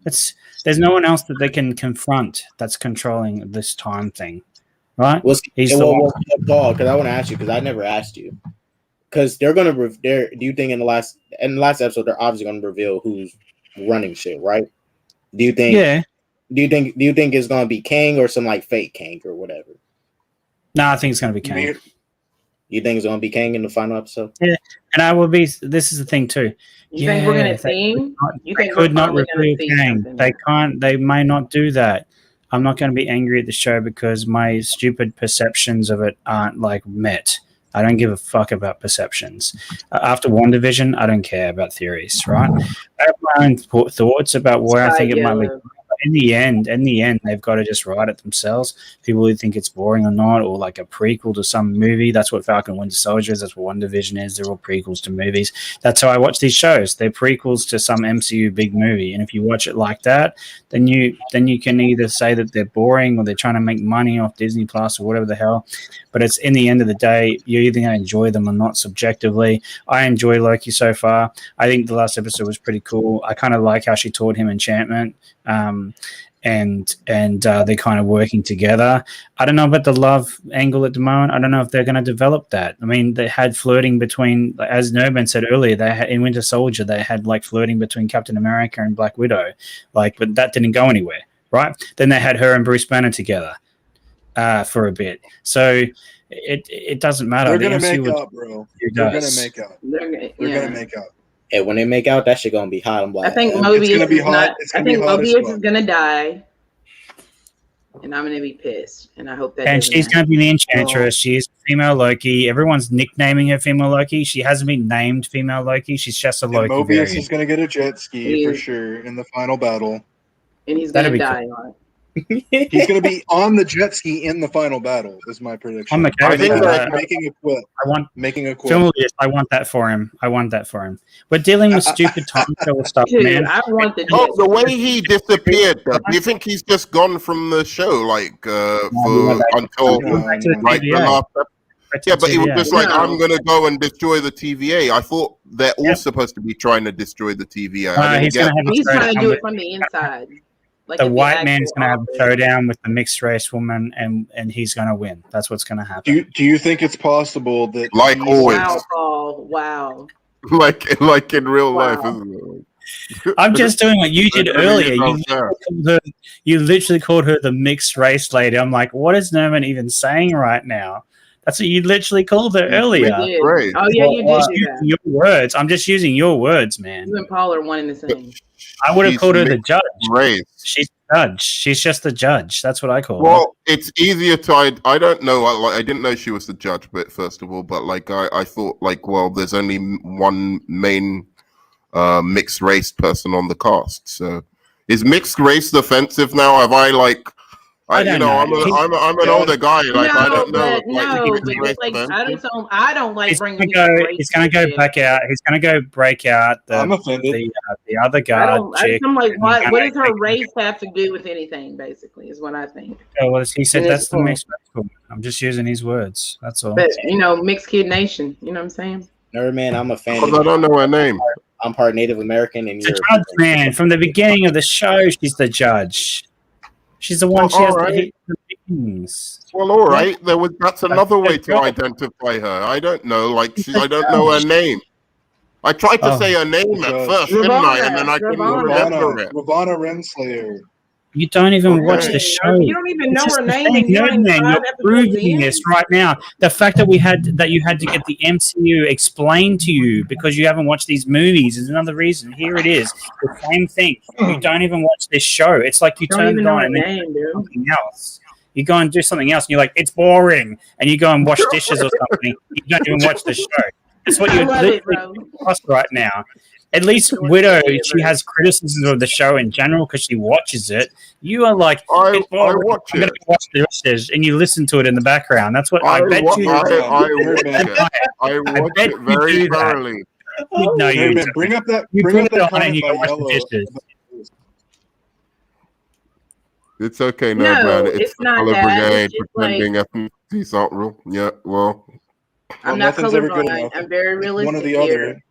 There's no one else that they can confront that's controlling this time thing, right? He's the one. Because I want to ask you, because I never asked you. Because they're going to. Do you think in the last episode they're obviously going to reveal who's running shit, right? Do you think? Yeah. Do you think it's gonna be Kang or some like fake Kang or whatever? No, I think it's gonna be Kang. You think it's gonna be Kang in the final episode? Yeah, and I will be. This is the thing too. You think we're gonna see him? You they think could we're not finally gonna reveal see Kang. something? They can't. They may not do that. I'm not going to be angry at the show because my stupid perceptions of it aren't like met. I don't give a fuck about perceptions. After WandaVision, I don't care about theories, right? I have my own thoughts about where I think it might be. In the end, they've got to just write it themselves. People who think it's boring or not, or like a prequel to some movie. That's what Falcon Winter Soldier is. That's what WandaVision is. They're all prequels to movies. That's how I watch these shows. They're prequels to some MCU big movie. And if you watch it like that, then you can either say that they're boring or they're trying to make money off Disney Plus or whatever the hell. But it's in the end of the day, you're either going to enjoy them or not subjectively. I enjoy Loki so far. I think the last episode was pretty cool. I kind of like how she taught him enchantment. And they're kind of working together. I don't know about the love angle at the moment. I don't know if they're going to develop that. I mean, they had flirting between, as Nerban said earlier, they had in Winter Soldier, they had like flirting between Captain America and Black Widow, like, but that didn't go anywhere, right? Then they had her and Bruce Banner together for a bit. So it doesn't matter. They're going to make out, bro. They're going to make out. They're going to make out. And when they make out, that shit gonna be hot. I'm like, I think Mobius is not. I think Mobius is gonna die, and I'm gonna be pissed. And I hope that. And she's gonna be the Enchantress. She's female Loki. Everyone's nicknaming her female Loki. She hasn't been named female Loki. She's just a Loki. Mobius variant. is gonna get a jet ski for sure in the final battle, and he's gonna die on it. He's going to be on the jet ski in the final battle. Is my prediction. I'm okay with that. Making a quip. Making a quip. I want that for him. We're dealing with stupid time travel stuff, Dude, man. I want the way he disappeared. Do you think he's just gone from the show, like until like the last? Yeah, but he was just like, I'm going to go and destroy the TVA. I thought they're all supposed to be trying to destroy the TVA. He's trying to do it from the inside. Like the white man's going to have a showdown with the mixed race woman, and he's going to win. That's what's going to happen. Do you think it's possible that, like always, wow, like in real life, isn't it? I'm just doing what you did earlier. You literally called her the mixed race lady. I'm like, what is Nerman even saying right now? That's what you literally called her earlier. Right. Oh yeah, you did do that. Your words. I'm just using your words, man. You and Paul are one and the same. I would have called her the judge. Race. She's the judge. She's just the judge. That's what I call her. Well, it's easier to. I don't know. I didn't know she was the judge, but first of all, but like I thought, like, well, there's only one main mixed race person on the cast, so Is mixed race offensive now? Have I like? I don't know. I'm an older guy. Like I don't know. I don't like bringing. He's gonna go back out. He's gonna go break out I'm offended. the other guard chick. I'm like, what does her race have to do with anything? Basically, is what I think. Oh, well, he said that's the mixed race. I'm just using his words. That's all. But mixed kid nation. You know what I'm saying? Nerd man, I'm a fan. I don't know her name. I'm part Native American, and you're the judge, man. From the beginning of the show, she's the judge. She's the one. She has the things. Well, all right. That's another way to identify her. I don't know. Like I don't know her name. I tried to say her name at first, didn't I? And then I couldn't remember it. Ravonna Renslayer. You don't even watch the show. You don't even know her name. You're proving this right now. The fact that you had to get the MCU explained to you because you haven't watched these movies is another reason. Here it is, the same thing. You don't even watch this show. It's like you turn it on and then do something else. You go and do something else, and you're like, it's boring, and you go and wash dishes or something. You don't even watch the show. That's what you're literally right now. At least Widow, she has criticisms of the show in general because she watches it. You are like, I watch it. I'm going to watch the dishes, and you listen to it in the background. That's what I bet you. I watch it very thoroughly. No, you bring up that. You Bring up put it that on and you go comment by wash the Yellow. dishes. It's okay, No, man. it's the not color that. brigade It's just pretending ethnicities aren't real. Yeah, well. I'm not nothing's ever good colorblind. enough. I'm very realistic One or the here. other.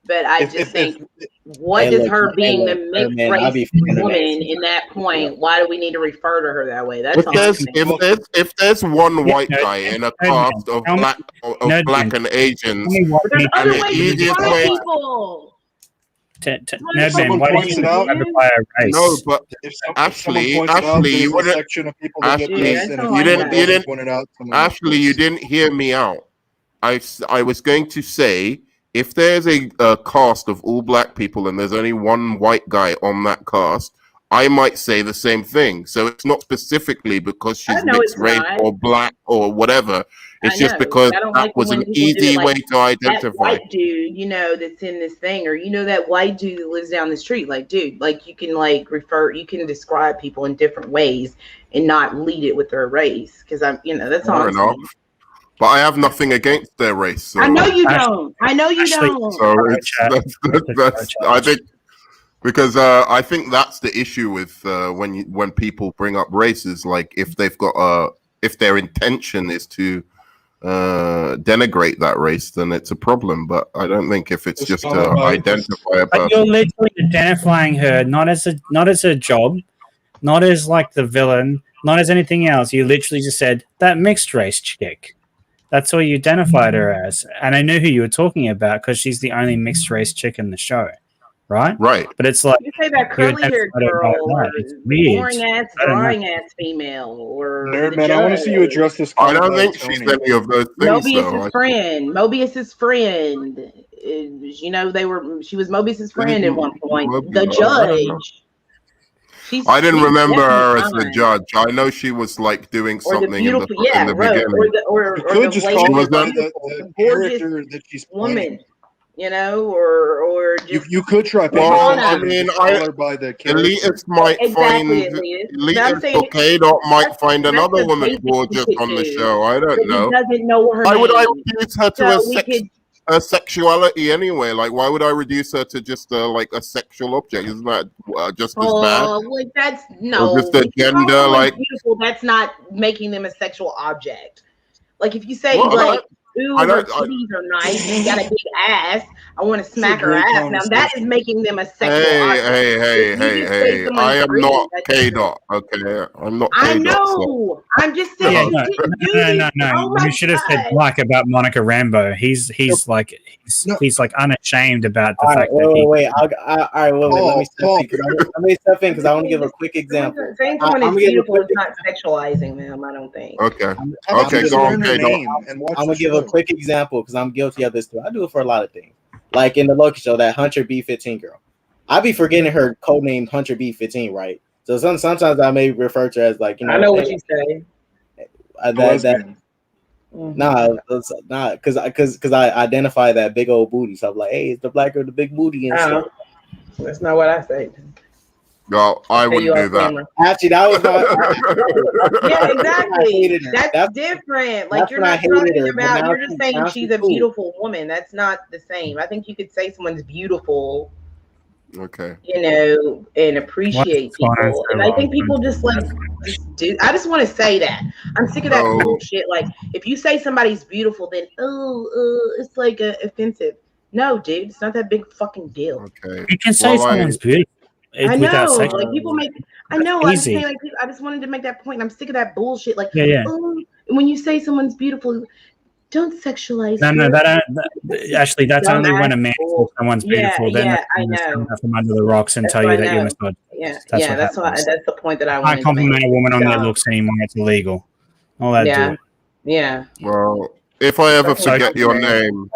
But I just think, what does her being the mixed race woman in that point? Why do we need to refer to her that way? That's all I'm saying. If there's one white guy in a cast of black and Asians, There's other the ways easiest to way. People. Ned Man, why do you identify a race? No, but Ashley, you wouldn't. section of people that get Ashley, this, and you didn't. point it out. Ashley, you didn't hear me out. I was going to say, if there's a cast of all black people and there's only one white guy on that cast, I might say the same thing. So it's not specifically because she's mixed race or black or whatever. It's just because that was an easy way to identify. That white dude, that's in this thing, or that white dude that lives down the street. Like, dude, like you can you can describe people in different ways and not lead it with their race. Because that's all I'm saying. But I have nothing against their race. So. I know you don't. I know you don't. So that's I think because I think that's the issue with when people bring up races. Like if they've got if their intention is to denigrate that race, then it's a problem. But I don't think if it's just to identify a person. But you're literally identifying her not as a job, not as like the villain, not as anything else. You literally just said that mixed race chick. That's all you identified her as. And I knew who you were talking about because she's the only mixed race chick in the show. Right? Right. But it's like you say that curly haired girl or boring ass, drawing ass female or Nerd man, I want to see you address this. I don't think she's any of those things. Mobius's friend. She was Mobius's friend at one point. The judge. I didn't remember her as the judge. I know she was like doing something in the beginning. Or could just call her the character that she's woman, or just, you could try. Well, I mean, elitists might find might find another woman gorgeous on the show. I don't know. Doesn't know her. Why would I reduce her to a sexuality anyway? Like, why would I reduce her to just like a sexual object? Isn't that just as bad? Like that's no. Or just a gender like beautiful. That's not making them a sexual object. Like if you say ooh, her titties are nice and got a big ass, I want to smack her ass. Now that is making them a sexual object. Hey! I am not K-Dot. Okay, I'm not. I know. I'm just saying. No. You should have said Black about Monica Rambeau. He's like unashamed about the fact that. Wait. Let me step in because I want to give a quick example. Saying someone is beautiful is not sexualizing them. I don't think. Okay. Go on, K-Dot. I'm gonna give a quick example because I'm guilty of this too. I do it for a lot of things. Like in the Loki show, that Hunter B-15 girl. I be forgetting her codename Hunter B-15, right? So sometimes I may refer to her as like, I know what you say. Because I identify that big old booty. So I'm like, hey, it's the black girl, the big booty and stuff. That's not what I say. Well, I Say you wouldn't do off that. camera. Actually, that was my. Yeah, exactly. That's That's different. Like that's you're when I not hated talking her, but about. now You're just saying now she's a cool. beautiful woman. That's not the same. I think you could say someone's beautiful, Okay. you know, and appreciate What's going on people. so And I think long? people just like just do. I just want to say that I'm sick of that Oh. bullshit. Like if you say somebody's beautiful, then it's like offensive. No, dude, it's not that big fucking deal. Okay. You can say Well, someone's beautiful I without know, sex. like people make. I That's know. I'm just easy. saying, like, I just wanted to make that point. I'm sick of that bullshit. Like, Yeah. when you say someone's beautiful, don't sexualize. No, her. actually, that's only when a man Dumbass says someone's Yeah, beautiful. Then yeah, the I feminists know. come out from under the rocks and That's tell what you I that you're know. misogynist. Yeah, That's yeah. what That's happens. That's the point that I Can't wanted to compliment make. a woman on their Dumb. looks anymore. It's illegal. All that Yeah, do it. yeah. Well, if I ever Fucking forget your compliment. name,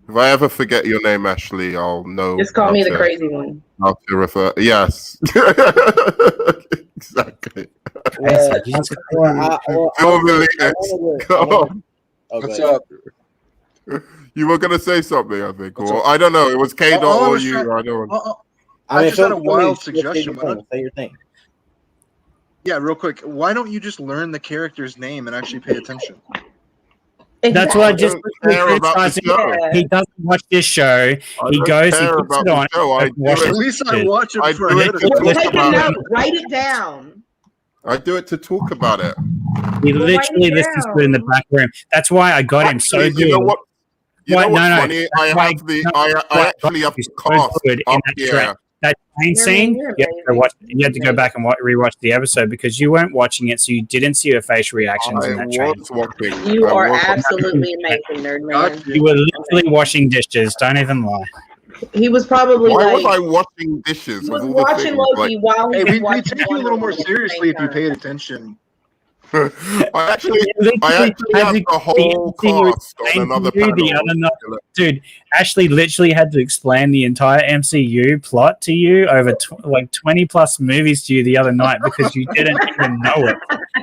if I ever forget your name, Ashley, I'll know. Just call how me the to- crazy one. How to refer? Yes. Exactly. Well, You just- Don't believe it. Come on. What's up? You were gonna say something, I think, What's or up? I don't know. It was K. All I Dot or was you. trying- I don't. I just had a Phil, wild please, suggestion. Say your thing. Yeah, real quick. Why don't you just learn the character's name and actually pay attention? That's what I I just don't care about the criticizing. show. Yeah. He doesn't watch this show. I He don't goes, he care puts about it the on. show. I and watches At do it. least I it. watch it I for do ahead it of to time. Well, talk take a about note. it. Write it down. I do it to talk about it. He Well, write literally it listens to it in the down. back room. That's why I got him so Actually, good. you know what? You know What? what's No, no. funny? That's why- I actually have he's the so cast good in up that here. That train You're scene, amazing. you have to watch. You had to go back and rewatch the episode because you weren't watching it, so you didn't see her facial reactions in I that train. was watching. You I are was absolutely amazing, nerd man. Gotcha. You were literally washing dishes. Don't even lie. He was probably Why like was I washing dishes? he of was all the watching things? Loki while he Hey, was we watching take you a Wonder little more Woman at the seriously same if you time. paid attention. I actually Literally have the whole cast on explained another to you the panel. other night. Dude, Ashley literally had to explain the entire MCU plot to you over like 20 plus movies to you the other night because you didn't even know it.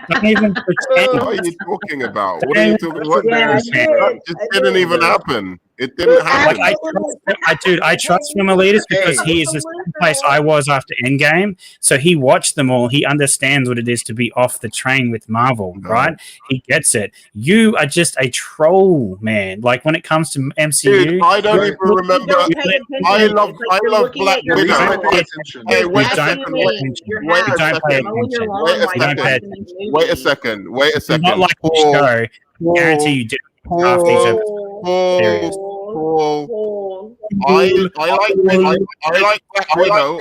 Don't even pretend. What are you talking about? What are you talking about? Yeah, I That did. just I didn't did. even happen. It didn't Like happen. I trust Filmalitis because he is the same place I was after Endgame. So he watched them all. He understands what it is to be off the train with Marvel, No. right? He gets it. You are just a troll, man. Like when it comes to MCU, Dude, I don't even You remember. don't pay attention. I love It's like you're looking Black at your Widow. I phone. pay attention. Hey, You're wait a don't second. pay vacuuming attention. your Wait a house. don't pay second. Mowing your attention. lawn Wait a while you're second. watching these movies. Wait a second. Wait a You're second. not like this Paul, show. I guarantee you did half these episodes. Serious. Paul, I like Black Widow.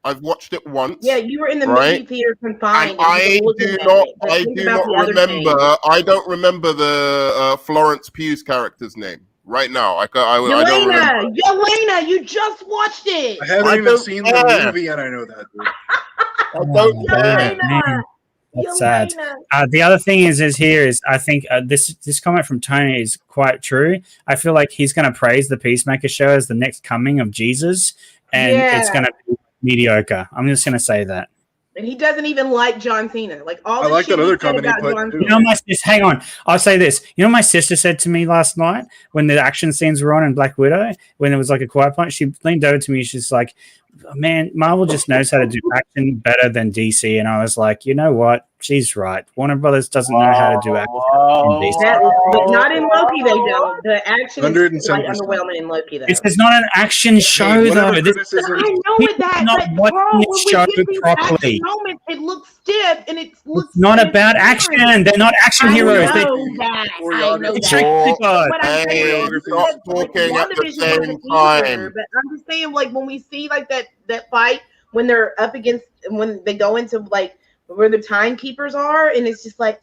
I've watched it once. Yeah, you were in the Right? movie theater confined. And I do not remember. I don't remember the Florence Pugh's character's name right now. I don't remember. Yelena, you just watched it. I haven't I even don't seen care. the movie and I know that. Dude. I don't care. Man, that's sad. Yelena. The other thing is I think this comment from Tony is quite true. I feel like he's going to praise the Peacemaker show as the next coming of Jesus, and it's going to be mediocre. I'm just going to say that. And he doesn't even like John Cena. Like all I the like shit that other he said comment he about put, John too. You know, hang on. I'll say this. You know, my sister said to me last night when the action scenes were on in Black Widow, when there was like a quiet point, she leaned over to me. She's like, man, Marvel just knows how to do action better than DC. And I was like, you know what? She's right. Warner Brothers doesn't know how to do action in DC. But not in Loki, they don't. The action is 110%. quite underwhelming in Loki, though. This is not an action show, Hey, whatever though. This criticism- I know People it that, not but watching bro, this show when we get these properly. action moments, it looks stiff and it looks. It's not it's about boring. action. They're not action I heroes. They're know that. I know it's that. Jacob. But I'm saying, Hey, stop talking at the WandaVision same wasn't either, time. but I'm just saying, like when we see like that fight when they're up against when they go into like where the timekeepers are, and it's just like.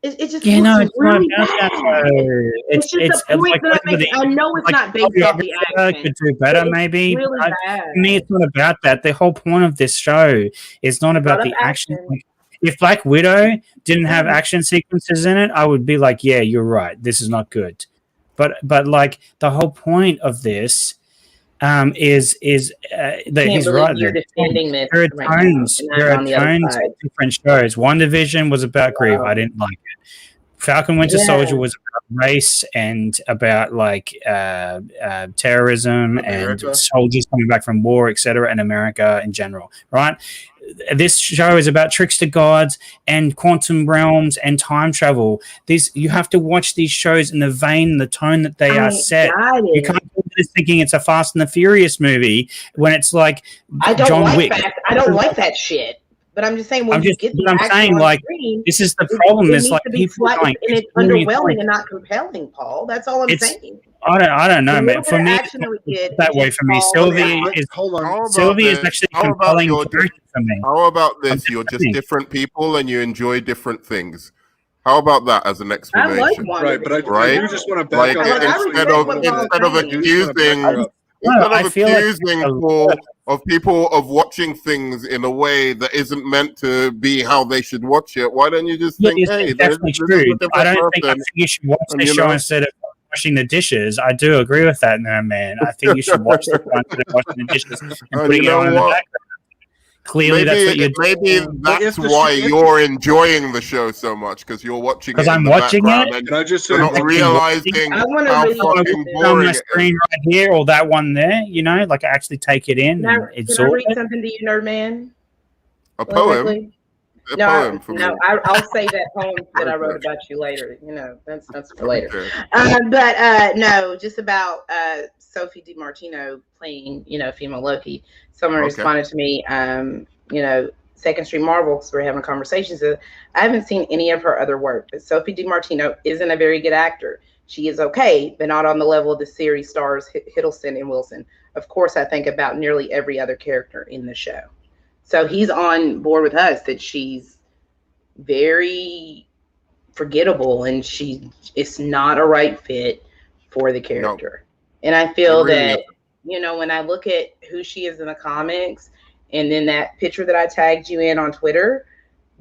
It just Yeah, no, looks it's not really about bad. that. It's just the point like that I make. I know it's not based off the action. could do better, It's maybe. really I- bad. For me, it's not about that. The whole point of this show is not about Not the of action. action. Like, if Black Widow didn't have action sequences in it, I would be like, yeah, you're right. This is not good. But like the whole point of this is that he's right. You're defending this There are right now, tones. and I'm There are on the other tones side. of different shows. WandaVision was about grief. I didn't like it. Falcon Winter Soldier was about race and about like terrorism America. and soldiers coming back from war, etc., and America in general, right? This show is about trickster gods and quantum realms and time travel. You have to watch these shows in the vein, the tone that they are set. You can't go into thinking it's a Fast and the Furious movie when it's like John Wick. I don't like that shit. But I'm just saying, when you get the I'm saying, like, screen, this is the problem. It Is like people and it's underwhelming and not compelling, Paul. That's all I'm saying. I don't know, man. For me, that way for me. Sylvie is actually a compelling character for me. How about this? You're just different people and you enjoy different things. How about that as an explanation? Right, but I do just want to back up. Instead of accusing people of watching things in a way that isn't meant to be how they should watch it, why don't you just think, hey, definitely true. I don't think you should watch this show instead of washing the dishes. I do agree with that, man. I think you should watch the one instead of washing the dishes and putting it on in the background. Clearly, that's what you're doing. Maybe that's why you're enjoying the show so much, because you're watching it. Because I'm watching it. And you're not realizing how fucking boring on my screen right here or that one there. You know, like I actually take it in. Can I read something to you, Nerd Man? A poem. I'll say that poem that I wrote about you later. You know, that's for later. Okay. No, just about Sophie DiMartino playing, female Loki. Someone responded to me, Second Street Marvel, because we're having conversations. I haven't seen any of her other work, but Sophie DiMartino isn't a very good actor. She is okay, but not on the level of the series stars Hiddleston and Wilson. Of course, I think about nearly every other character in the show. So he's on board with us that she's very forgettable and it's not a right fit for the character. No. And I feel that, when I look at who she is in the comics and then that picture that I tagged you in on Twitter,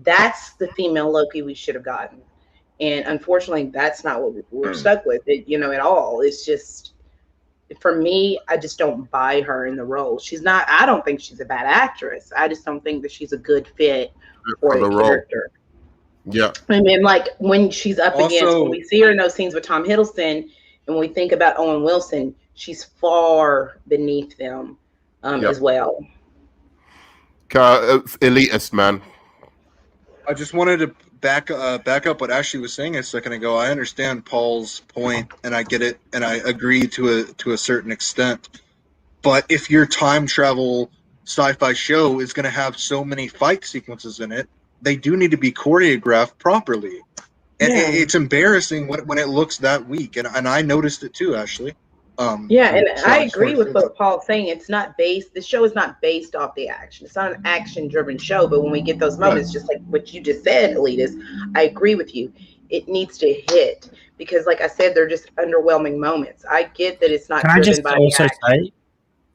that's the female Loki we should have gotten. And unfortunately, that's not what we're stuck with, at all. It's just, for me, I just don't buy her in the role. I don't think she's a bad actress. I just don't think that she's a good fit for the character. Yeah. And then, like, when she's up against, when we see her in those scenes with Tom Hiddleston, and we think about Owen Wilson, she's far beneath them as well. Elitist, man. I just wanted to back up what Ashley was saying a second ago. I understand Paul's point, and I get it, and I agree to a certain extent. But if your time travel sci-fi show is going to have so many fight sequences in it, they do need to be choreographed properly. And it's embarrassing when it looks that weak. And I noticed it too, Ashley. I agree with what Paul's saying. The show is not based off the action. It's not an action-driven show, but when we get those moments, just like what you just said, Elitist, I agree with you. It needs to hit because, like I said, they're just underwhelming moments. I get that it's not driven by the action. Say,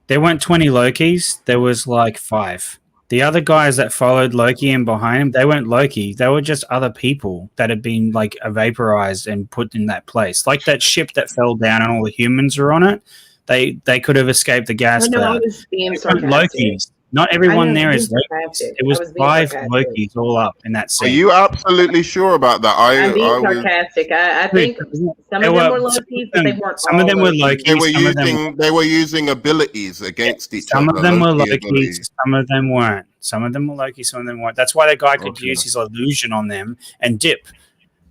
there weren't 20 Lokis. There was like 5. The other guys that followed Loki and behind him, they weren't Loki. They were just other people that had been like vaporized and put in that place. Like that ship that fell down and all the humans were on it. They could have escaped the gas cloud. Lokis. Not everyone there is Lokis. It was 5 Lokis all up in that scene. Are you absolutely sure about that? I'm being sarcastic. I think some of them were Lokis, but they weren't. Some of them were Lokis. They were using abilities against each other. Some of them were Lokis. Some of them weren't. Some of them were Loki. Some of them weren't. That's why that guy could use his illusion on them and dip.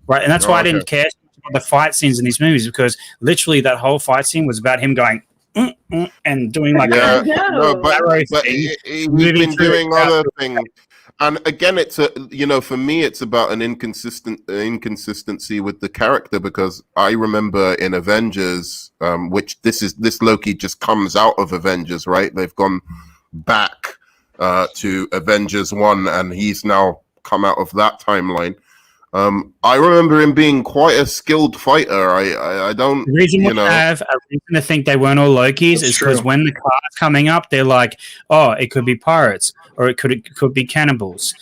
Right, and that's why I didn't care about the fight scenes in these movies, because literally that whole fight scene was about him going and doing like but he's been doing other things. And again, it's for me, it's about an inconsistency with the character, because I remember in Avengers, which this Loki just comes out of Avengers, right? They've gone back to Avengers 1, and he's now come out of that timeline. I remember him being quite a skilled fighter. I don't. The reason we have a reason to think they weren't all Lokis is because when the card's coming up, they're like, "Oh, it could be pirates, or it could be cannibals,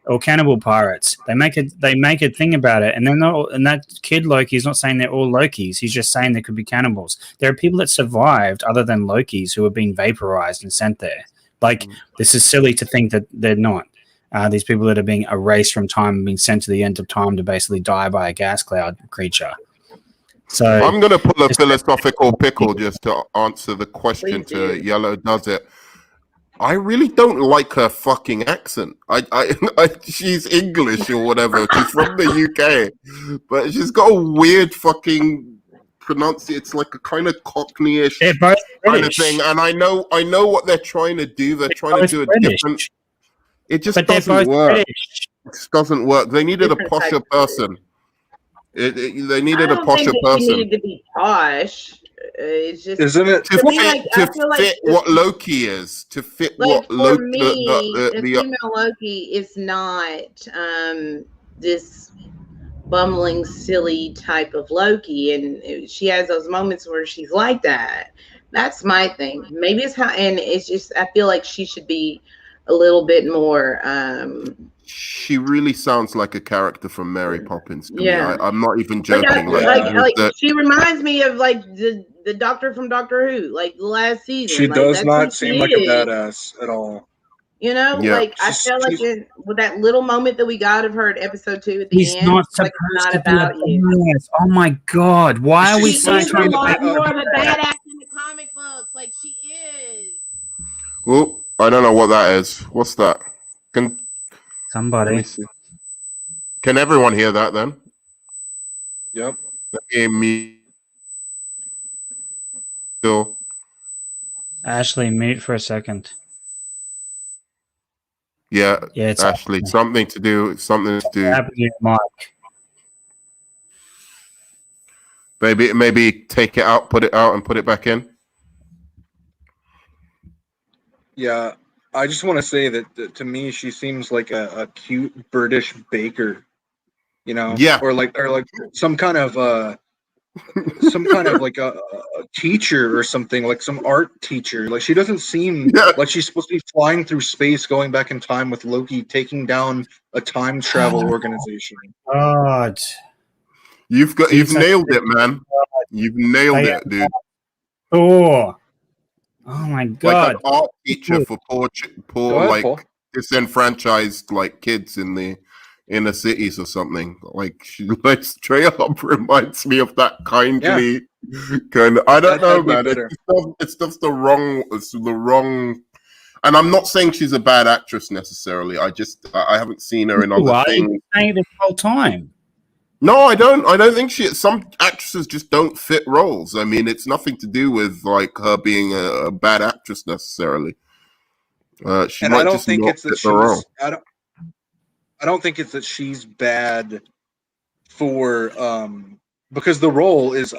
or cannibal pirates." They make a thing about it, and then and that kid Loki is not saying they're all Lokis. He's just saying there could be cannibals. There are people that survived other than Lokis who have been vaporized and sent there. This is silly to think that they're not. these people that are being erased from time and being sent to the end of time to basically die by a gas cloud creature. So I'm going to pull a philosophical pickle just to answer the question Please to do. Yellow Does It. I really don't like her fucking accent. She's English or whatever. She's from the UK, but she's got a weird fucking pronunciation. It's like a kind of Cockney-ish they're both kind of British. thing. And I know what they're trying to do. They're trying to both do a British. different. It just But they're doesn't both work. British. It just doesn't work. They needed a Different type posher of person. They I needed a don't think posher that she person needed to be posh. It's just Isn't it? to to me, fit, like, I feel like fit what Loki is. To fit like what for Loki. me, a The female Loki is not this bumbling, silly type of Loki, and she has those moments where she's like that. That's my thing. Maybe it's how, and it's just I feel like she should be a little bit more. She really sounds like a character from Mary Poppins to Yeah. me. I'm not even Like, joking. she reminds me of like the Doctor from Doctor Who, like the last season. She Like, does that's not who seem she like a is. badass at all. You know, Yeah. like I feel like with that little moment that we got of her at episode 2 at the He's end, not it's like supposed not to be about a you. badass. Oh my god! Why are we She's She so is supposed to a be trying to the lot make bad- more of a badass in the comic books. Like she is. Oh, I don't know what that is. What's that? Let me somebody? see. Can everyone hear that then? Yep. Let me mute. Still. Ashley, mute for a second. Yeah, Yeah, it's Ashley. Something to do. happening to Mike. Maybe take it out, put it out, and put it back in. Yeah. I just want to say that to me, she seems like a cute British baker, you know? Yeah. Or like some kind of like a teacher or something, like some art teacher. Like she doesn't seem like she's supposed to be flying through space, going back in time with Loki, taking down a time travel organization. God, You've nailed it, man. You've nailed They it, dude. oh my Like god! an art teacher for poor Go ahead, Paul. like disenfranchised like kids in the inner cities or something. Like she like straight up reminds me of that kindly kind of. I don't know, man. It's just the wrong. It's the wrong. And I'm not saying she's a bad actress necessarily. I haven't seen her in other Why are things. you saying this whole time? No, I don't. I don't think some actresses just don't fit roles. I mean, it's nothing to do with like her being a bad actress necessarily. She And might I don't just think not it's that fit the role. she's. I don't think it's that she's bad for because the role is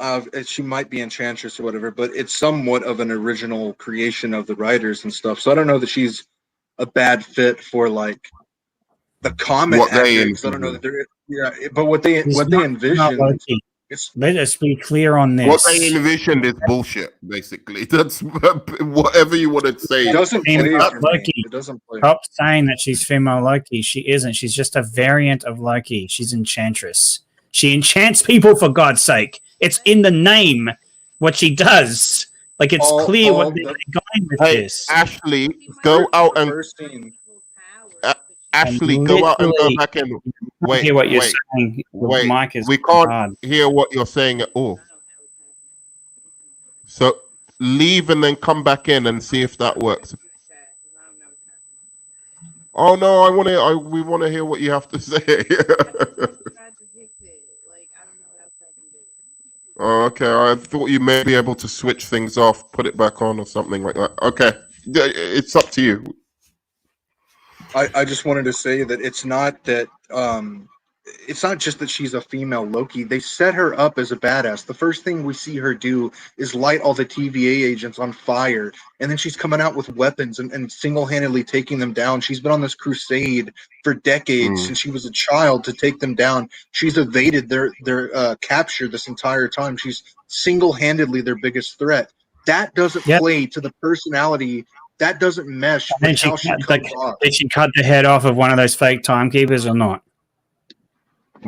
she might be Enchantress or whatever, but it's somewhat of an original creation of the writers and stuff. So I don't know that she's a bad fit for like the comic What they actors. I don't know that they're but what they envisioned. Let's be clear on this. What they envisioned is bullshit. Basically, that's whatever you want to say. It doesn't play Female for me. Loki. It doesn't play. Stop saying that she's female Loki. She isn't. She's just a variant of Loki. She's Enchantress. She enchants people, for God's sake. It's in the name what she does. Like, it's clear what they're going with this. Ashley, go out and First scene. Ashley, go out and go literally- back in. I Wait, hear what you're wait, saying. The wait. mic is We can't hard. hear what you're saying at all. So leave and then come back in and see if that works. Oh no, we want to hear what you have to say. Oh, okay. I thought you may be able to switch things off, put it back on, or something like that. Okay, it's up to you. I just wanted to say that it's not that it's not just that she's a female Loki. They set her up as a badass. The first thing we see her do is light all the TVA agents on fire, and then she's coming out with weapons and single-handedly taking them down. She's been on this crusade for decades since she was a child to take them down. She's evaded their capture this entire time. She's single-handedly their biggest threat. That doesn't play to the personality. That doesn't mesh with how she comes off. Did she cut the head off of one of those fake timekeepers or not?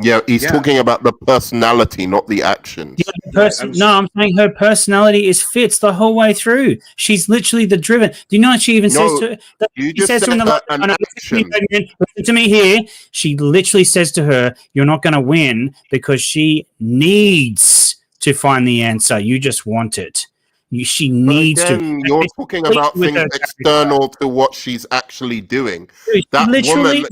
Yeah, he's Yeah. talking about the personality, not the actions. Yeah, I'm saying her personality fits the whole way through. She's literally the driven. Do you know what she even says to her? You She just says to said her in the an action. listen to me here. She literally says to her, "You're not going to win because she needs to find the answer. You just want it. She needs But again, you're talking about things external to what she's actually doing. That woman,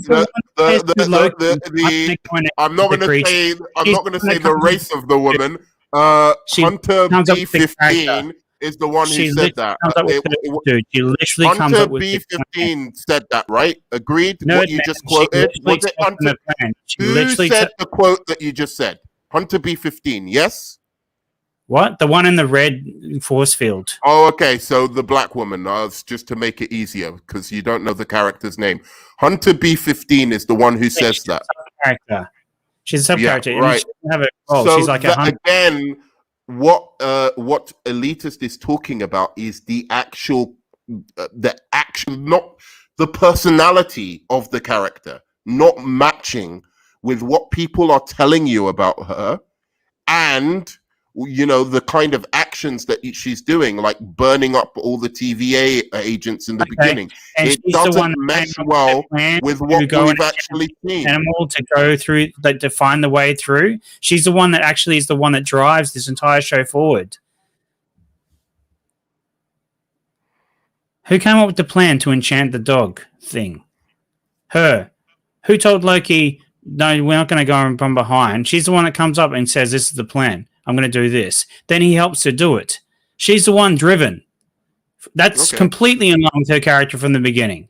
I'm not going to say the race of the woman. Hunter B15 is the one who said that. She literally comes up with B15 said that, right? Agreed? What you just quoted? Was it Hunter? Who said the quote that you just said? Hunter B15, yes? What? The one in the red force field. Oh, okay. So the black woman, just to make it easier, because you don't know the character's name. Hunter B15 is the one who says that. Character. She's a sub-character. Yeah, right. She doesn't have a role. So she's like again, what elitist is talking about is the actual, not the personality of the character, not matching with what people are telling you about her, and the kind of actions that she's doing, like burning up all the TVA agents in the beginning. And it doesn't mesh well with what we've actually seen. Animal to go through, to find the way through. She's the one that actually is the one that drives this entire show forward. Who came up with the plan to enchant the dog thing? Her. Who told Loki, no, we're not going to go from behind? She's the one that comes up and says, this is the plan. I'm going to do this. Then he helps her do it. She's the one driven. That's completely in line with her character from the beginning.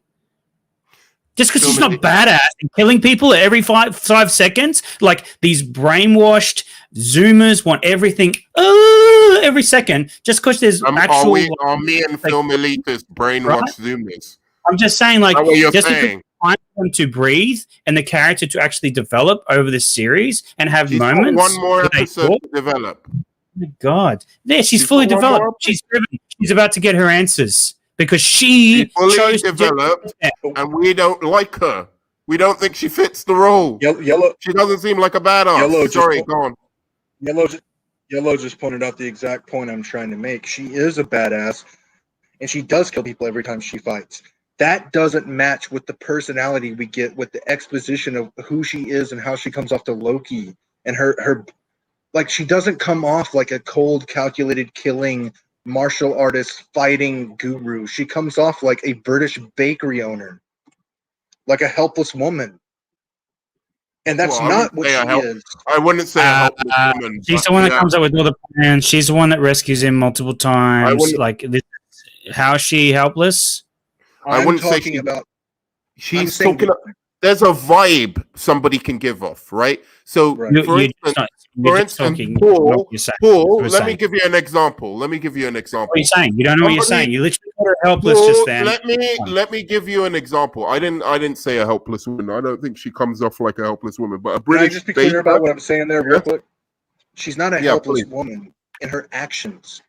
Just because she's not badass and killing people every 5 seconds, like these brainwashed Zoomers want everything every second, just because there's actual... Are me and film elitists brainwashed Zoomers? I'm just saying, like... That's what you're saying. Time for them to breathe and the character to actually develop over this series and have moments. One more episode to develop. Oh my God. Yeah, she's fully developed. She's driven. She's about to get her answers because she chose developed, and we don't like her. We don't think she fits the role. Yellow. She doesn't seem like a badass. Sorry, go on. Yellow just pointed out the exact point I'm trying to make. She is a badass, and she does kill people every time she fights. That doesn't match with the personality we get with the exposition of who she is and how she comes off to Loki and her like she doesn't come off like a cold, calculated killing martial artist fighting guru. She comes off like a British bakery owner, like a helpless woman. And that's not what she is. I wouldn't say a helpless woman. She's the one that comes up with all the plans. She's the one that rescues him multiple times. Like, how is she helpless? I wouldn't say about. She's talking. There's a vibe somebody can give off, right? So, for instance, Paul. Let me give you an example. What are you saying? You don't know what you're saying. You literally called her helpless just then. Let me give you an example. I didn't say a helpless woman. I don't think she comes off like a helpless woman. But a British. Can I just be clear about what I'm saying there, real quick? She's not a helpless woman in her actions,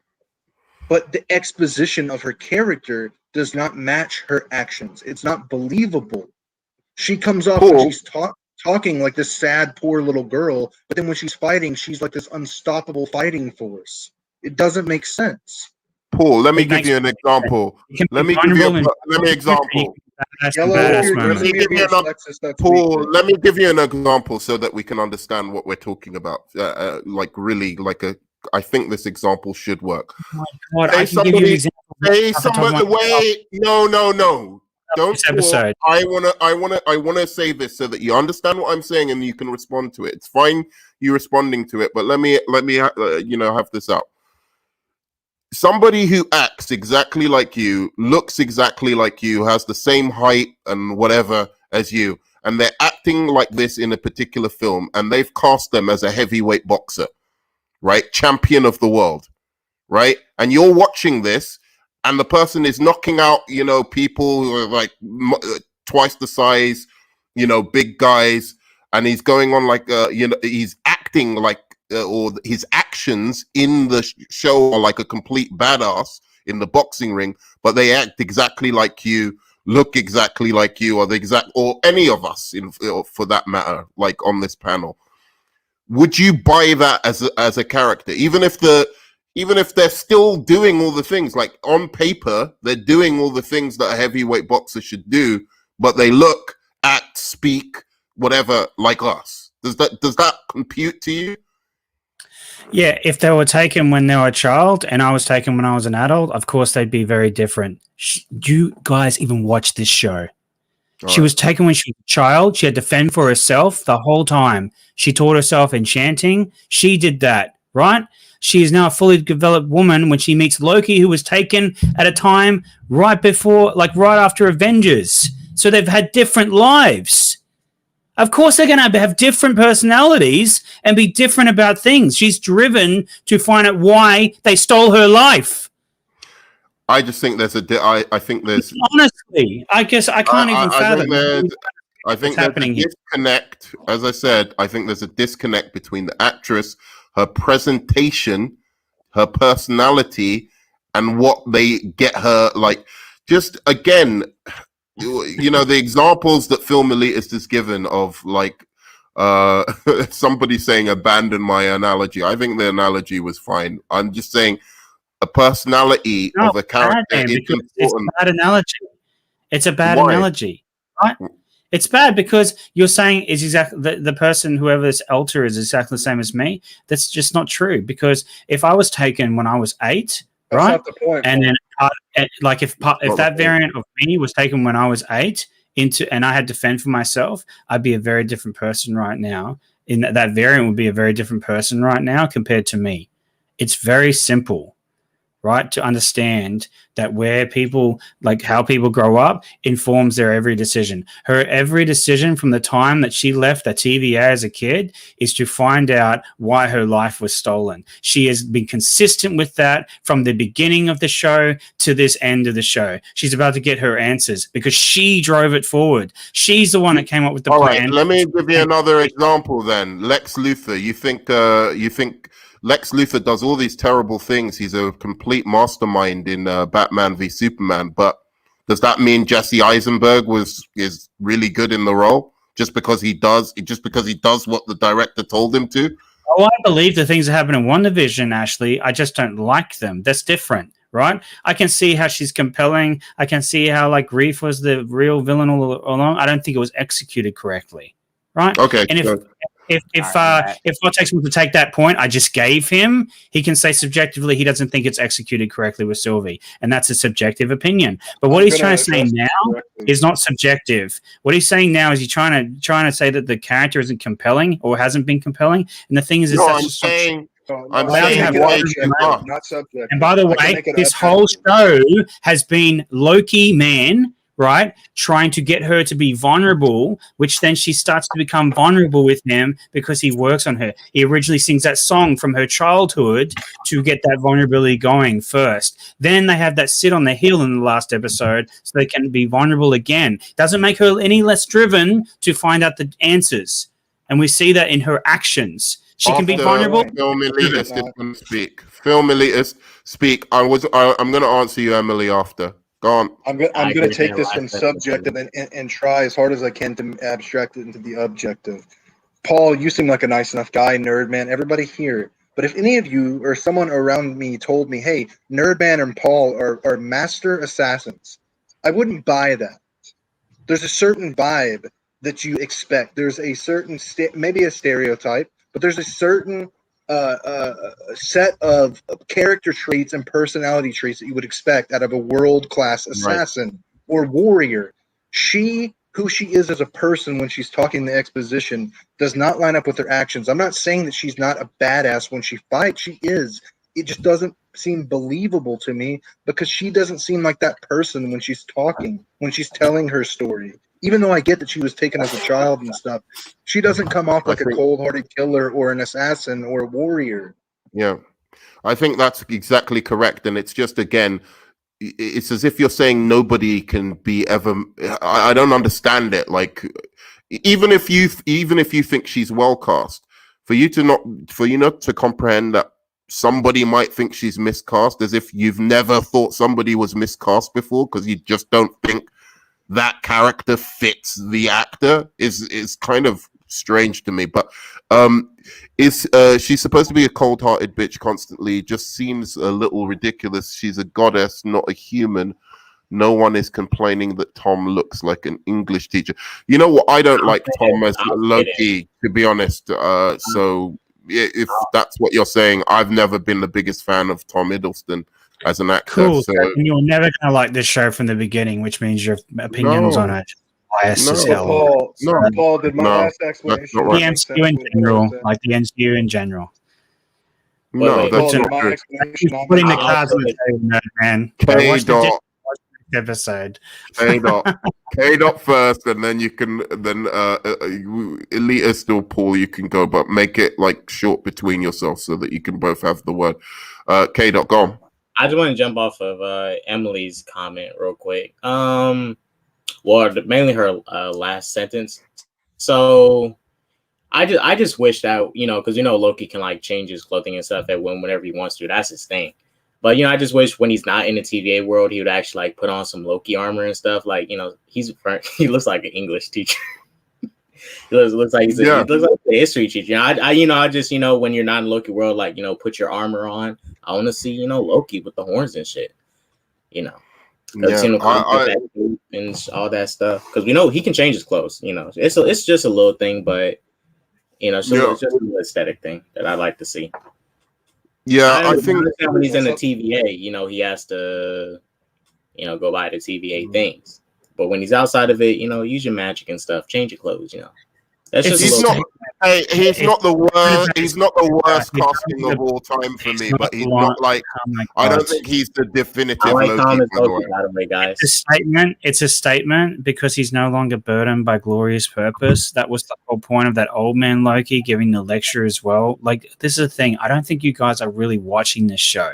but the exposition of her character does not match her actions. It's not believable. She comes off when she's talking like this sad, poor little girl, but then when she's fighting, she's like this unstoppable fighting force. It doesn't make sense. Paul, let me give you an example. Let me give you an example. Paul, let me give you an example so that we can understand what we're talking about. I think this example should work. Oh my God, No. Don't episode. I wanna say this so that you understand what I'm saying and you can respond to it. It's fine you responding to it, but let me have this out. Somebody who acts exactly like you, looks exactly like you, has the same height and whatever as you, and they're acting like this in a particular film, and they've cast them as a heavyweight boxer, right? Champion of the world, right? And you're watching this, and the person is knocking out, people who are like twice the size, big guys, and he's going on like, he's acting like, or his actions in the show are like a complete badass in the boxing ring, but they act exactly like you, look exactly like you, or any of us, for that matter, like on this panel. would you buy that as a character, even if they're still doing all the things, like on paper they're doing all the things that a heavyweight boxer should do, but they look, act, speak, whatever like us? Does that compute to you? Yeah, if they were taken when they were a child and I was taken when I was an adult, of course they'd be very different. You guys even watch this show. She was taken when she was a child. She had to fend for herself the whole time. She taught herself enchanting. She did that, right? She is now a fully developed woman when she meets Loki, who was taken at a time right after Avengers. So they've had different lives. Of course they're going to have different personalities and be different about things. She's driven to find out why they stole her life. I just think there's I think there's honestly, I guess I can't even fathom. I think there's a disconnect. As I said, I think there's a disconnect between the actress, her presentation, her personality, and what they get her like. Just again, the examples that Film Elitist is given of like somebody saying abandon my analogy. I think the analogy was fine. I'm just saying a personality of a character is important. It's a bad analogy. It's a bad analogy, right? It's bad because you're saying is exactly the person, whoever this Elter is exactly the same as me. That's just not true, because if I was taken when I was 8, that's right? not the point, and then like if that variant of me was taken when I was 8 and I had to fend for myself, I'd be a very different person right now. In that variant would be a very different person right now compared to me. It's very simple, right? To understand that where people, like how people grow up, informs their every decision. Her every decision from the time that she left the TVA as a kid is to find out why her life was stolen. She has been consistent with that from the beginning of the show to this end of the show. She's about to get her answers because she drove it forward. She's the one that came up with the plan. All right, let me give you another example then. Lex Luthor. You think Lex Luthor does all these terrible things. He's a complete mastermind in Batman v Superman. But does that mean Jesse Eisenberg is really good in the role just because he does what the director told him to? Oh, I believe the things that happen in WandaVision, Ashley. I just don't like them. That's different, right? I can see how she's compelling. I can see how like Reef was the real villain all along. I don't think it was executed correctly, right? Okay. And if Vortex wants to take that point I just gave him, he can say subjectively he doesn't think it's executed correctly with Sylvie, and that's a subjective opinion. But what he's trying to say now is not subjective. What he's saying now is he's trying to say that the character isn't compelling or hasn't been compelling. And the thing is, I'm saying not subjective. And by the way, this whole show has been Loki man, right, trying to get her to be vulnerable, which then she starts to become vulnerable with him because he works on her. He originally sings that song from her childhood to get that vulnerability going first. Then they have that sit on the hill in the last episode so they can be vulnerable again. Doesn't make her any less driven to find out the answers. And we see that in her actions. She can be vulnerable. Film Elitist is going to speak. Film Elitist, speak. I'm going to answer you, Emily, after. Go on. I'm going to take this from subjective and try as hard as I can to abstract it into the objective. Paul, you seem like a nice enough guy, Nerdman. Everybody here. But if any of you or someone around me told me, hey, Nerdman and Paul are master assassins, I wouldn't buy that. There's a certain vibe that you expect. There's a certain, maybe a stereotype, but there's a certain set of character traits and personality traits that you would expect out of a world-class assassin or warrior. Who she is as a person when she's talking the exposition does not line up with her actions. I'm not saying that she's not a badass when she fights. She is. It just doesn't seem believable to me because she doesn't seem like that person when she's talking, when she's telling her story. Even though I get that she was taken as a child and stuff, she doesn't come off like a cold-hearted killer or an assassin or a warrior. Yeah, I think that's exactly correct. And it's just, again, it's as if you're saying nobody can be ever. I don't understand it. Like, even if you think she's well cast, for you not to comprehend that somebody might think she's miscast, as if you've never thought somebody was miscast before because you just don't think that character fits the actor, is kind of strange to me. But is she's supposed to be a cold-hearted bitch constantly? Just seems a little ridiculous. She's a goddess, not a human. No one is complaining that Tom looks like an English teacher. You know what? I don't like Tom as Loki, to be honest. So if that's what you're saying, I've never been the biggest fan of Tom Hiddleston as an actor. Cool. So And you're never going to like this show from the beginning, which means your opinions on it biased as hell. Paul, did my last explanation not right. The MCU in general, like the MCU in general. No, Wait, that's Paul, not did my true. explanation not Putting the make cards on sense? the table, no, man. K Watch the dot. episode. K dot. K dot first, and then you can elitist or Paul, you can go, but make it like short between yourselves so that you can both have the word. K dot, go on. I just want to jump off of Emily's comment real quick. Well, mainly her last sentence. So I just wish that, because Loki can like change his clothing and stuff at whenever he wants to. That's his thing. But I just wish when he's not in the TVA world, he would actually like put on some Loki armor and stuff. Like he looks like an English teacher. He looks like he looks like a history teacher. I just when you're not in Loki world, like put your armor on. I want to see Loki with the horns and shit. And all that stuff, because we know he can change his clothes. It's just a little thing, but it's just a little aesthetic thing that I like to see. Yeah, I think when he's in the TVA, he has to, go by the TVA things. But when he's outside of it, use your magic and stuff, change your clothes. That's just he's not the worst. He's not the worst casting of all time for me, but he's not like. I don't think he's the definitive Loki. By the way, guys. It's a statement because he's no longer burdened by glorious purpose. That was the whole point of that old man Loki giving the lecture as well. Like, this is the thing. I don't think you guys are really watching this show.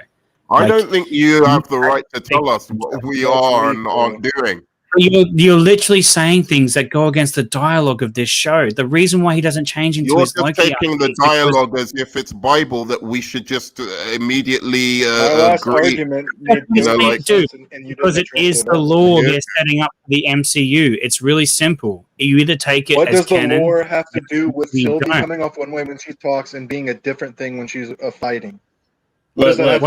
I don't think you have the right to tell us what we are and aren't doing. You're literally saying things that go against the dialogue of this show. The reason why he doesn't change into his Loki, taking the dialogue as if it's Bible that we should just immediately agree. Because it is the law they're setting up for the MCU. It's really simple. You either take it as canon. What does the lore have to do with Sylvie coming off one way when she talks and being a different thing when she's fighting? And then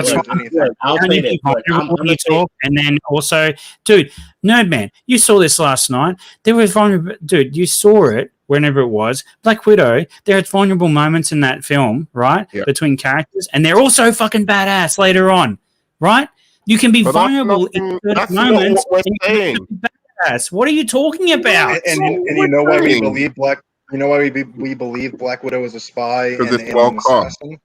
also, dude, Nerdman, you saw this last night. There was vulnerable, dude. You saw it whenever it was. Black Widow. There had vulnerable moments in that film, right, between characters, and they're also fucking badass later on, right? You can be vulnerable in certain moments. Badass. What are you talking about? And you know why we believe Black? You know why we believe Black Widow is a spy and an assassin?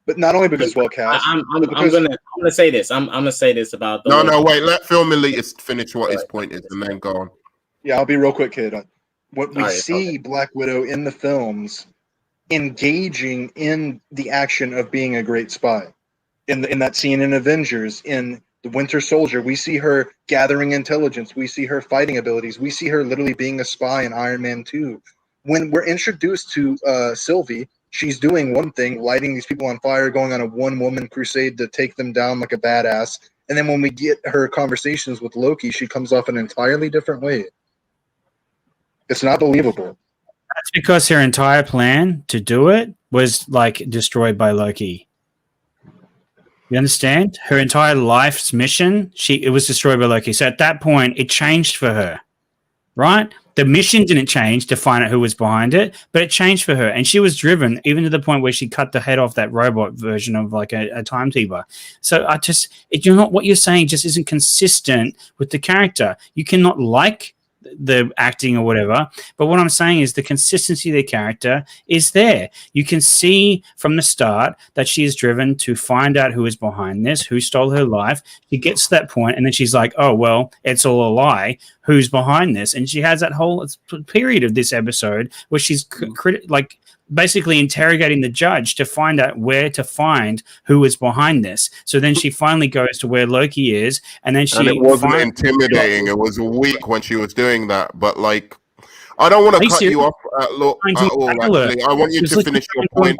But not only because it's well cast. I'm gonna say this. I'm gonna say this about the wait. Let Film Elitist finish what his point is, and then go on. Yeah, I'll be real quick, kid. When we see Black Widow in the films engaging in the action of being a great spy, in that scene in Avengers, in the Winter Soldier, we see her gathering intelligence. We see her fighting abilities. We see her literally being a spy in Iron Man 2. When we're introduced to Sylvie, she's doing one thing, lighting these people on fire, going on a one-woman crusade to take them down like a badass. And then when we get her conversations with Loki, she comes off an entirely different way. It's not believable. That's because her entire plan to do it was like destroyed by Loki. You understand? Her entire life's mission, it was destroyed by Loki. So at that point, it changed for her, right? The mission didn't change to find out who was behind it, but it changed for her. And she was driven even to the point where she cut the head off that robot version of like a timekeeper. So what you're saying just isn't consistent with the character. You cannot like the acting or whatever, but what I'm saying is the consistency of the character is there. You can see from the start that she is driven to find out who is behind this, who stole her life. She gets to that point and then she's like, oh well, it's all a lie, who's behind this? And she has that whole period of this episode where she's basically interrogating the judge to find out where to find who is behind this. So then she finally goes to where Loki is, and then it wasn't intimidating. It was weak when she was doing that. But like, I don't want to cut you off at all. Actually, I want you to finish your point.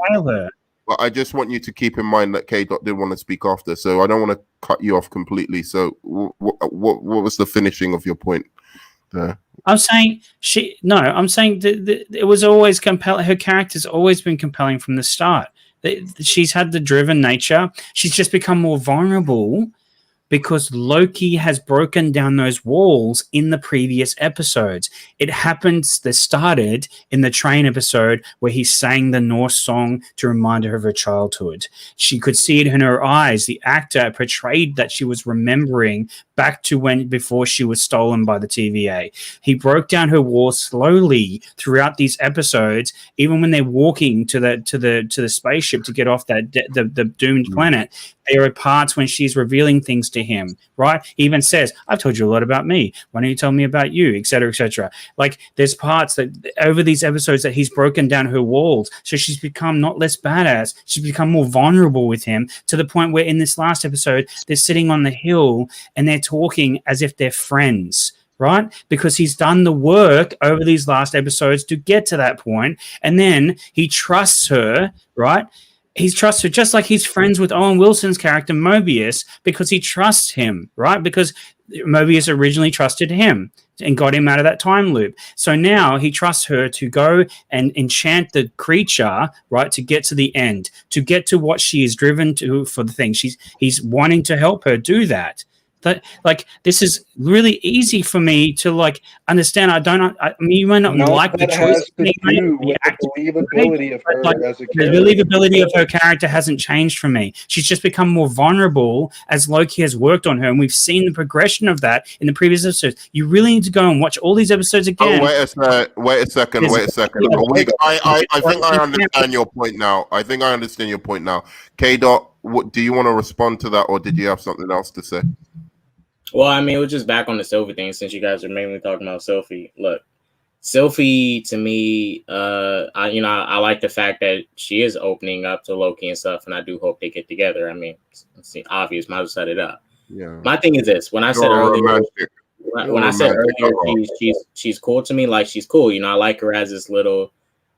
But I just want you to keep in mind that K. Dot did want to speak after, so I don't want to cut you off completely. So, what was the finishing of your point I'm saying I'm saying it was always compelling. Her character's always been compelling from the start. She's had the driven nature. She's just become more vulnerable because Loki has broken down those walls in the previous episodes. It started in the train episode where he sang the Norse song to remind her of her childhood. She could see it in her eyes. The actor portrayed that she was remembering back to before she was stolen by the TVA. He broke down her walls slowly throughout these episodes, even when they're walking to the spaceship to get off the doomed planet. There are parts when she's revealing things to him, right? He even says, I've told you a lot about me. Why don't you tell me about you, et cetera, et cetera. Like, there's parts that over these episodes that he's broken down her walls. So she's become not less badass. She's become more vulnerable with him to the point where in this last episode, they're sitting on the hill and they're talking as if they're friends, right? Because he's done the work over these last episodes to get to that point. And then he trusts her, right? He trusts her just like he's friends with Owen Wilson's character Mobius because he trusts him, right? Because Mobius originally trusted him and got him out of that time loop. So now he trusts her to go and enchant the creature, right, to get to the end, to get to what she is driven to for the thing. He's wanting to help her do that. That, like, this is really easy for me to understand. I mean, you might not like the choice. Has to do with the believability of her as a character. The believability of her character hasn't changed for me. She's just become more vulnerable as Loki has worked on her, and we've seen the progression of that in the previous episodes. You really need to go and watch all these episodes again. Oh, wait a second. I think I understand your point now. K-Dot, what do you want to respond to that, or did you have something else to say? Well, I mean, we're just back on the Sylvie thing since you guys are mainly talking about Sylvie. Look, Sylvie to me, I like the fact that she is opening up to Loki and stuff, and I do hope they get together. I mean, it's obvious, might as well set it up. Yeah. My thing is this: when I said earlier, she's cool to me. Like, she's cool. You know, I like her as this little.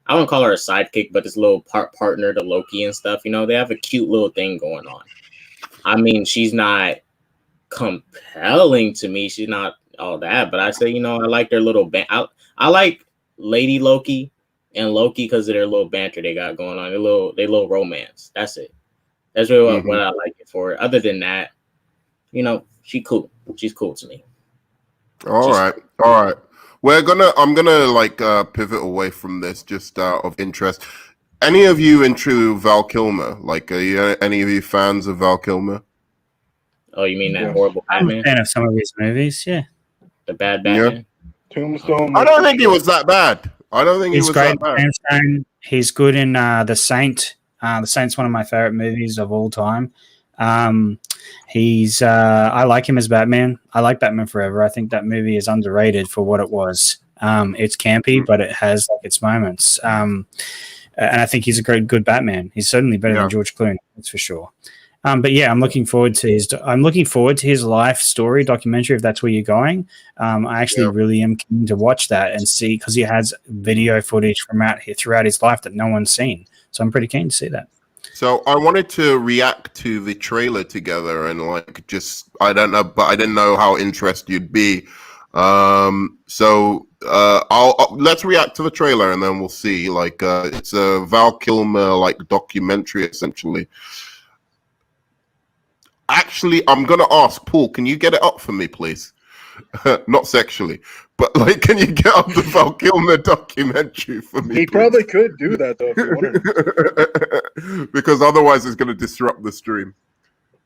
I wouldn't call her a sidekick, but this little partner to Loki and stuff. You know, they have a cute little thing going on. I mean, she's not compelling to me. She's not all that, but I say, you know, I like their little I like Lady Loki and Loki because of their little banter they got going on. Their little romance. That's it. That's really what I like it for. Other than that, you know, she's cool. She's cool to me. All right. I'm gonna pivot away from this just out of interest. Any of you into Val Kilmer? Like, are you, any of you fans of Val Kilmer? Oh, you mean that horrible Batman? I'm a fan of some of his movies, yeah. The bad Batman? Yeah. Tombstone. I don't think he was that bad. He's great. He's good in The Saint. The Saint's one of my favorite movies of all time. I like him as Batman. I like Batman Forever. I think that movie is underrated for what it was. It's campy, but it has its moments. And I think he's a good Batman. He's certainly better than George Clooney, that's for sure. But yeah, I'm looking forward to his life story documentary, if that's where you're going. I actually really am keen to watch that and see, because he has video footage throughout his life that no one's seen. So I'm pretty keen to see that. So I wanted to react to the trailer together, and I don't know, but I didn't know how interested you'd be. Let's react to the trailer and then we'll see. It's a Val Kilmer documentary essentially. Actually, I'm gonna ask Paul, can you get it up for me, please? Not sexually, but can you get up the Val Kilmer documentary for me? He probably could do that though if he wanted. Because otherwise it's gonna disrupt the stream.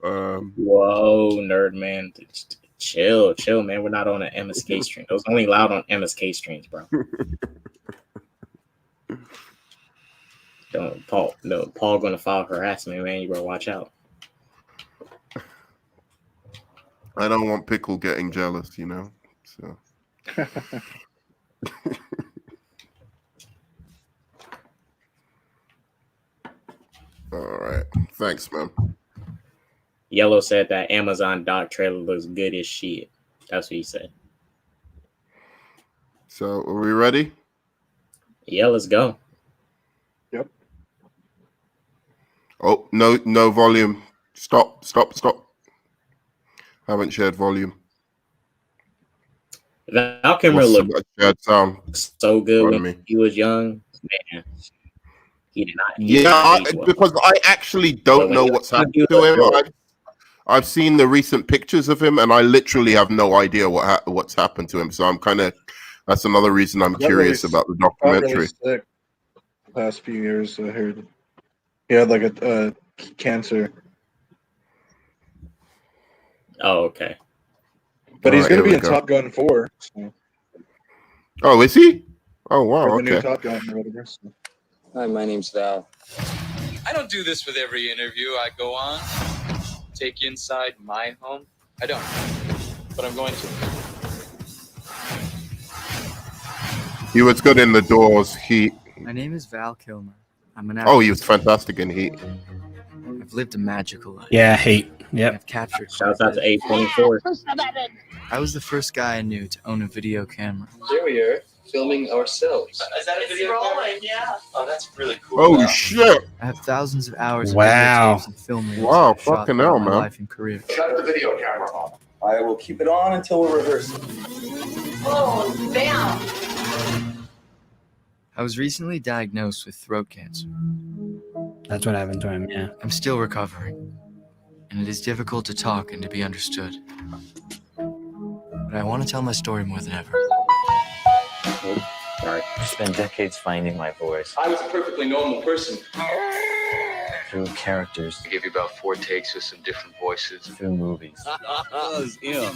Whoa, nerd man. Chill, man. We're not on an MSK stream. Those only allowed on MSK streams, bro. Paul gonna file harassment, man. You better watch out. I don't want Pickle getting jealous, you know. So. All right. Thanks, man. Yellow said that Amazon doc trailer looks good as shit. That's what he said. So, are we ready? Yeah, let's go. Yep. Oh, no volume. Stop. Haven't shared volume. Val Kilmer What's looked that shared sound? so good Pardon when me. he was young. Man, he did not. Age well. Because I actually don't know what's happened to him. I've seen the recent pictures of him, and I literally have no idea what's happened to him. So I'm kind of that's another reason I'm curious about the documentary. Really sick the past few years, I heard he had like a cancer, Oh, okay. but he's going to be here in we go. Top Gun 4. So, Oh, is he? Oh, wow. or the new Okay. Top Gun or whatever. So. Hi, my name's Val. I don't do this with every interview I go on. Take you inside my home. I don't, but I'm going to. He was good in The Doors. My name is Val Kilmer. I'm an Oh, actor. he was fantastic in Heat. I've lived a magical life. Yeah, Heat. Yep. I've captured. Shouts out to A24. I was the first guy I knew to own a video camera. Here we are, filming ourselves. Is that a video rolling? Yeah. Oh, that's really cool. Oh, shit. I have thousands of hours Wow. of videotapes and film reels Wow, I've shot fucking throughout hell, my man. life and career. Shut the video camera off. I will keep it on until we're rehearsing. Oh, damn. I was recently diagnosed with throat cancer. That's what happened to him. Yeah. I'm still recovering, and it is difficult to talk and to be understood. But I want to tell my story more than ever. Sorry. I spent decades finding my voice I was a perfectly normal person. through characters, I gave you about 4 takes with some different voices. through movies. Yeah.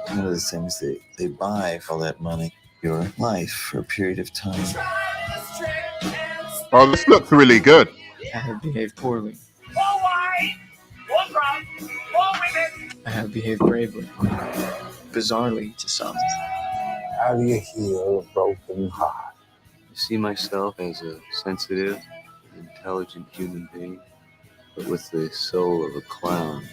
One of the things they buy for all that money, your life for a period of time. Oh, this looks really good. I have behaved poorly. I have behaved bravely. Bizarrely to some. How do you heal a broken heart? I see myself as a sensitive, intelligent human being, but with the soul of a clown.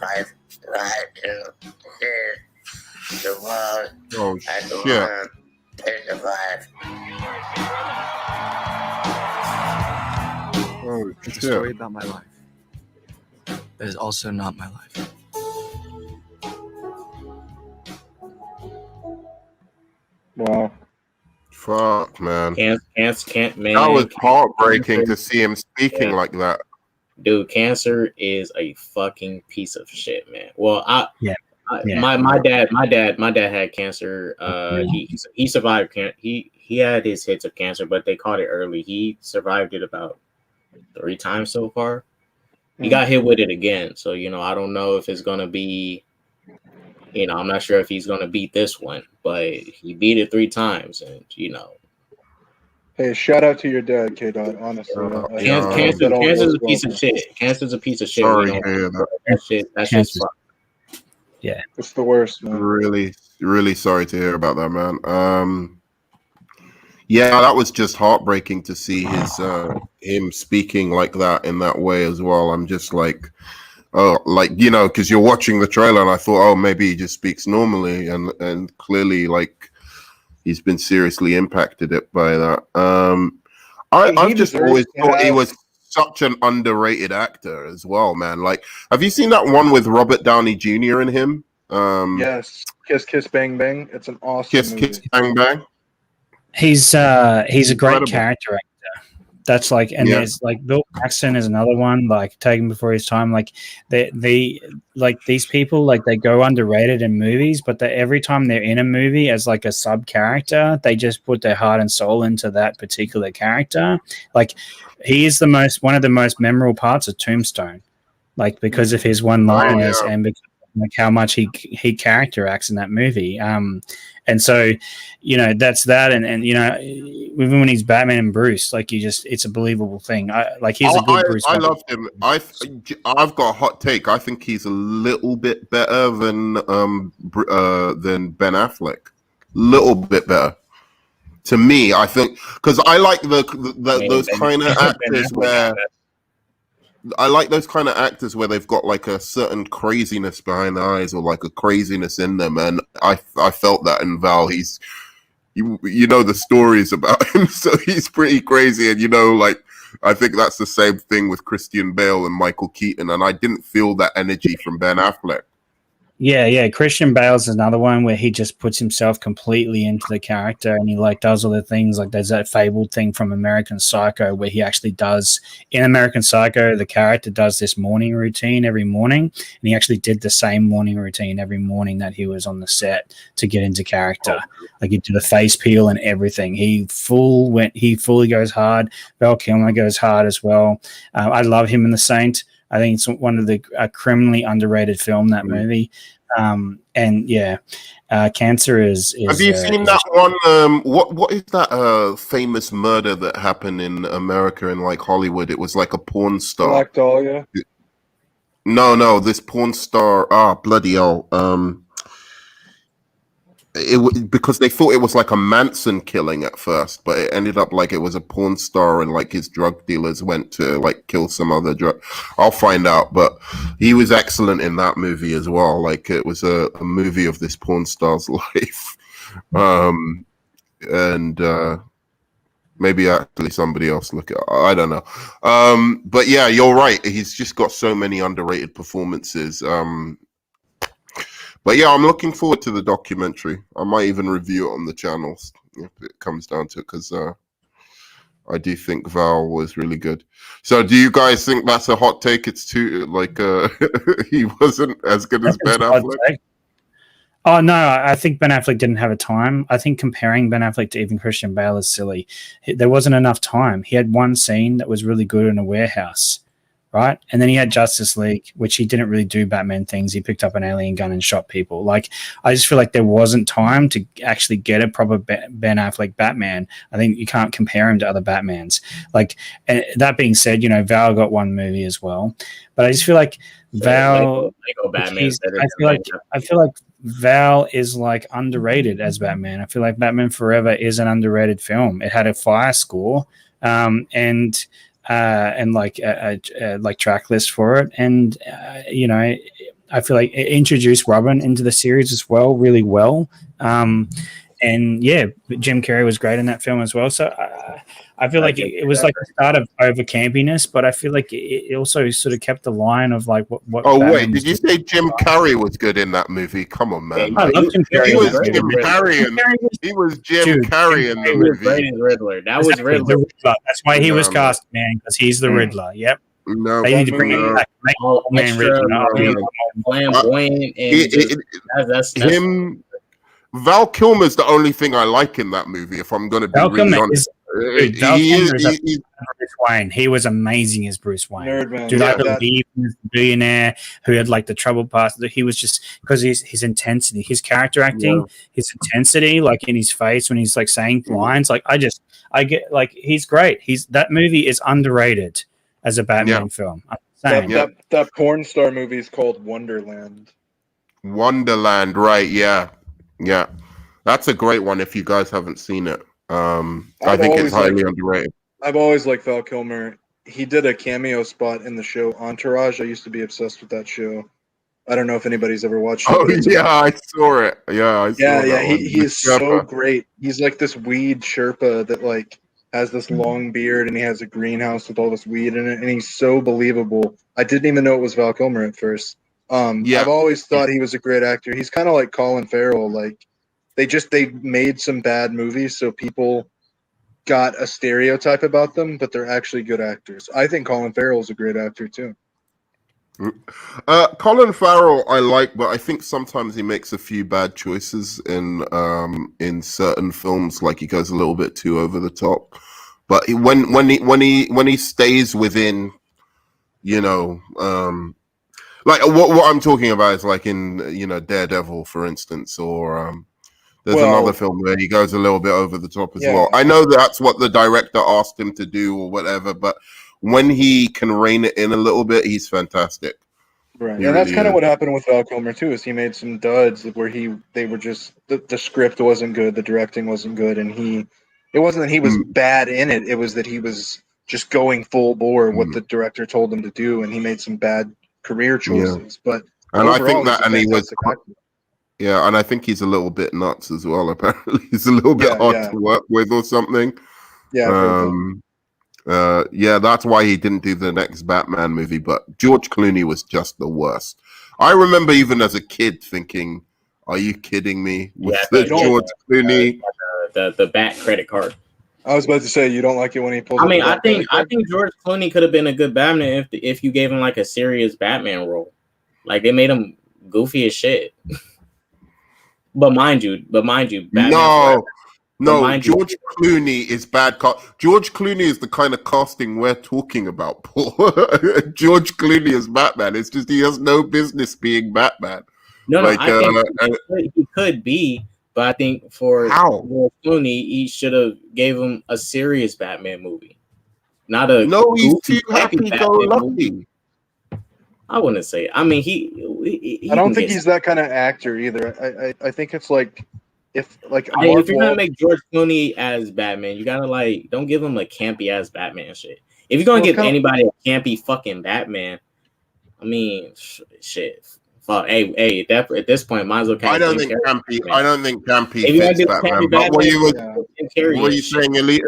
I've tried to hear the world Oh, and the shit. world is alive. Oh, It's a story shit. about my life. That is also not my life. Wow. Fuck, man. Can't, man. That was heartbreaking to see him speaking like that. Dude, cancer is a fucking piece of shit, man. Well, Yeah. My dad had cancer. He survived. He had his hits of cancer, but they caught it early. He survived it about 3 times so far. He got hit with it again, so I don't know if it's gonna be. I'm not sure if he's gonna beat this one, but he beat it 3 times, and Hey, shout out to your dad, K-Dot, honestly. Cancer's a piece of shit. Cancer's a piece of shit. Sorry to hear that. That's just fuck. Yeah. It's the worst, man. Really, really sorry to hear about that, man. Yeah, that was just heartbreaking to see him speaking like that in that way as well. I'm just like, oh, like because you're watching the trailer, and I thought, oh, maybe he just speaks normally, and clearly, like, he's been seriously impacted by that. I've just always thought he was such an underrated actor as well, man. Like, have you seen that one with Robert Downey Jr. in him? Yes, Kiss Kiss Bang Bang. It's an awesome Kiss movie. Kiss Bang Bang. He's a great Incredible. character actor. That's like, and there's like Bill Paxton is another one, like taken before his time. Like they like these people, like they go underrated in movies, but every time they're in a movie as like a sub character, they just put their heart and soul into that particular character. Like he is one of the most memorable parts of Tombstone, like because of his one-liners and because like how much he character acts in that movie. And so, that's that. And even when he's Batman and Bruce, like it's a believable thing. He's a good Bruce. I loved him. I've got a hot take. I think he's a little bit better than Ben Affleck. Little bit better. To me, I think, because I like those kind of actors where I like those kind of actors where they've got like a certain craziness behind the eyes or like a craziness in them, and I felt that in Val. He's the stories about him, so he's pretty crazy, and like I think that's the same thing with Christian Bale and Michael Keaton, and I didn't feel that energy from Ben Affleck. Yeah. Christian Bale's another one where he just puts himself completely into the character, and he like does all the things. Like there's that fabled thing from American Psycho where he actually does in American Psycho, the character does this morning routine every morning, and he actually did the same morning routine every morning that he was on the set to get into character. Like he did a face peel and everything. He fully goes hard. Val Kilmer goes hard as well. I love him in The Saint. I think it's one of the criminally underrated film, that movie. And yeah, Cancer is have you seen that one? What is that famous murder that happened in America in like Hollywood? It was like a porn star. Black Dahlia. No, this porn star. Bloody hell. Because they thought it was like a Manson killing at first, but it ended up like it was a porn star, and like his drug dealers went to like kill some other drug. I'll find out, but he was excellent in that movie as well. Like it was a movie of this porn star's life, and maybe actually somebody else look at. I don't know, but yeah, you're right. He's just got so many underrated performances. But yeah, I'm looking forward to the documentary. I might even review it on the channels if it comes down to it, because I do think Val was really good. So do you guys think that's a hot take? It's too, like, he wasn't as good as Ben Affleck? Oh, no, I think Ben Affleck didn't have a time. I think comparing Ben Affleck to even Christian Bale is silly. There wasn't enough time. He had one scene that was really good in a warehouse. Right. And then he had Justice League, which he didn't really do Batman things. He picked up an alien gun and shot people. Like, I just feel like there wasn't time to actually get a proper Ben Affleck Batman. I think you can't compare him to other Batmans. Like, and that being said, you know, Val got one movie as well. But I just feel like Val, I feel like Val is like underrated as Batman. I feel like Batman Forever is an underrated film. It had a fire score, and like track list for it, and you know, I feel like it introduced Robin into the series as well, really well. And yeah, Jim Carrey was great in that film as well. So I feel like it was like the start of over campiness, but I feel like it also sort of kept the line of like what. Oh wait, did you say Jim Carrey was good in that movie? Come on, man! I love Jim Carrey. He was Jim Carrey, and he was Jim Carrey in the movie. Riddler. That was Riddler. That's why he was cast, man, because he's the Riddler. Yep. No, they need to bring him back. Flamboyant, and that's him. Val Kilmer's the only thing I like in that movie, if I'm going to be really honest. Bruce Wayne. He was amazing as Bruce Wayne. Nerdman. Dude, I believe he was the billionaire who had like the troubled past. He was just, because his intensity, his character acting, his intensity, like in his face when he's like saying lines, like I get like he's great. That movie is underrated as a Batman film. I'm saying. That porn star movie is called Wonderland. Wonderland, right? Yeah. That's a great one if you guys haven't seen it. I think it's highly underrated. I've always liked Val Kilmer. He did a cameo spot in the show Entourage. I used to be obsessed with that show. I don't know if anybody's ever watched it. Oh yeah, I saw it. Yeah, he's so great. He's like this weed Sherpa that like has this long beard, and he has a greenhouse with all this weed in it, and he's so believable. I didn't even know it was Val Kilmer at first. I've always thought he was a great actor. He's kind of like Colin Farrell. Like they made some bad movies, so people got a stereotype about them, but they're actually good actors. I think Colin Farrell is a great actor too. Colin Farrell I like, but I think sometimes he makes a few bad choices in certain films. Like he goes a little bit too over the top. But when he stays within, you know. Like what I'm talking about is like in Daredevil, for instance, or there's another film where he goes a little bit over the top as well. I know that's what the director asked him to do or whatever, but when he can rein it in a little bit, he's fantastic. Right, and that's kind of what happened with Val Kilmer too. Is he made some duds where they were just the script wasn't good, the directing wasn't good, and it wasn't that he was bad in it. It was that he was just going full bore what the director told him to do, and he made some bad career choices, but and I think that, and he was, and I think he's a little bit nuts as well. Apparently, he's a little bit hard to work with or something. That's why he didn't do the next Batman movie. But George Clooney was just the worst. I remember even as a kid thinking, "Are you kidding me?" With the George Clooney, the bat credit card. I was about to say you don't like it when he pulls. I mean, I think George Clooney could have been a good Batman if you gave him like a serious Batman role. Like they made him goofy as shit. but mind you, Batman no, George Clooney is bad. George Clooney is the kind of casting we're talking about, Paul. George Clooney is Batman. It's just he has no business being Batman. No, like, I think he could be, but I think for George Clooney, he should have gave him a serious Batman movie, not a he's too happy-go-lucky. I wouldn't say. I mean, he I don't think he's that kind of actor either. I think it's like if you're gonna make George Clooney as Batman, you gotta like don't give him a campy ass Batman shit. If you're gonna give anybody a campy fucking Batman, I mean, shit. Fuck, hey, at this point, might as well. I don't think campy fits Batman. But what are you saying, Elite?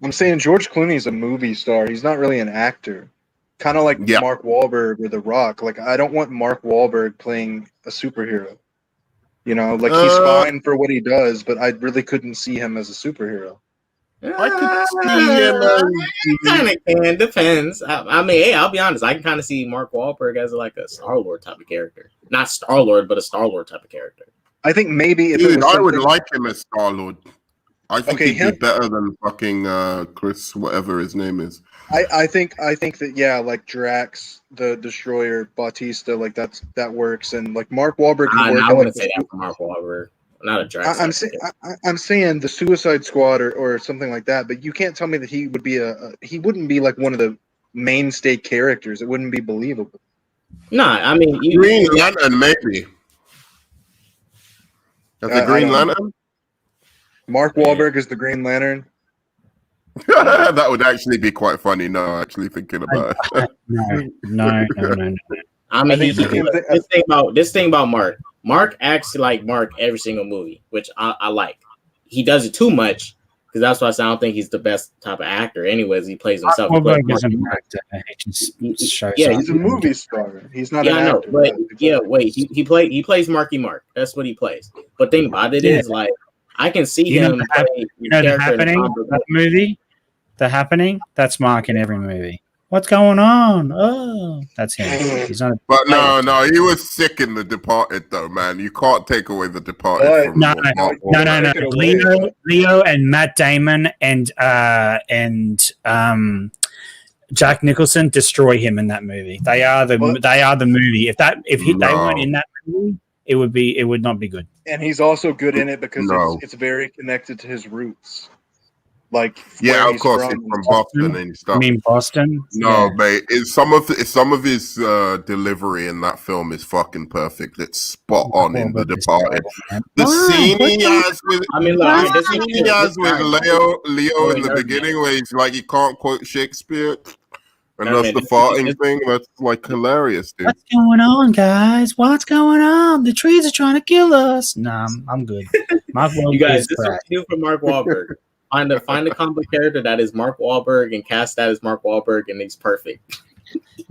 I'm saying George Clooney's a movie star. He's not really an actor. Kind of like Mark Wahlberg or The Rock. Like I don't want Mark Wahlberg playing a superhero. You know, like he's fine for what he does, but I really couldn't see him as a superhero. I could see him. Kind of can depends. I mean, hey, I'll be honest. I can kind of see Mark Wahlberg as like a Star-Lord type of character, not Star-Lord, but a Star-Lord type of character. I think maybe if I would like him as Star-Lord. I think he'd be better than fucking Chris, whatever his name is. I think that like Drax, the Destroyer, Bautista, like that works, and like Mark Wahlberg can work. I wouldn't say that for Mark Wahlberg. Not a Drax. I'm saying the Suicide Squad or something like that, but you can't tell me that he would be he wouldn't be like one of the mainstay characters. It wouldn't be believable. Nah, I mean Green Lantern maybe. As the Green Lantern. Mark Wahlberg is the Green Lantern. That would actually be quite funny. No, actually thinking about it. No. I mean, this thing about Mark. Mark acts like Mark every single movie, which I like. He does it too much because that's why I don't think he's the best type of actor. Anyways, he plays himself. He's a movie star. He's not. I know, but he plays Marky Mark. That's what he plays. But thing about it is like. I can see him. The Happening, that movie? The Happening? That's Mark in every movie. What's going on? Oh, that's him. He's not. But no, he was sick in The Departed, though, man. You can't take away The Departed. No. Leo and Matt Damon and Jack Nicholson destroy him in that movie. They are the movie. They weren't in that movie, it would not be good. And he's also good in it because it's very connected to his roots. Like of course, he's from Boston and stuff. I mean Boston? No, mate. Some of his delivery in that film is fucking perfect. It's spot on in The Departed. The scene he has with Leo in the beginning, where he's like he can't quote Shakespeare. And that's the farting thing. That's like hilarious, dude. What's going on, guys? What's going on? The trees are trying to kill us. Nah, I'm good. Mark Wahlberg, you guys, this is what you do for Mark Wahlberg. Find a comic character that is Mark Wahlberg and cast that as Mark Wahlberg, and he's perfect.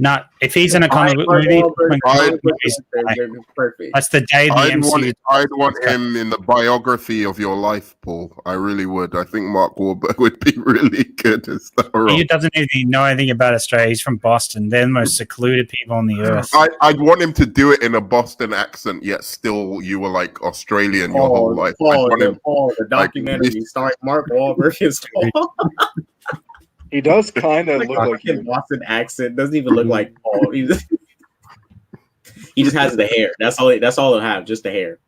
Not if he's in a comic book movie. Perfect. That's the day the MCU. I'd want him in the biography of your life, Paul. I really would. I think Mark Wahlberg would be really good as that role. He doesn't even know anything about Australia. He's from Boston. They're the most secluded people on the earth. I'd want him to do it in a Boston accent, yet still you were like Australian your whole life. The documentary starring Mark Wahlberg is He does kind of look like his Boston accent. Doesn't even look like Paul. He just has the hair. That's all he'll have, just the hair.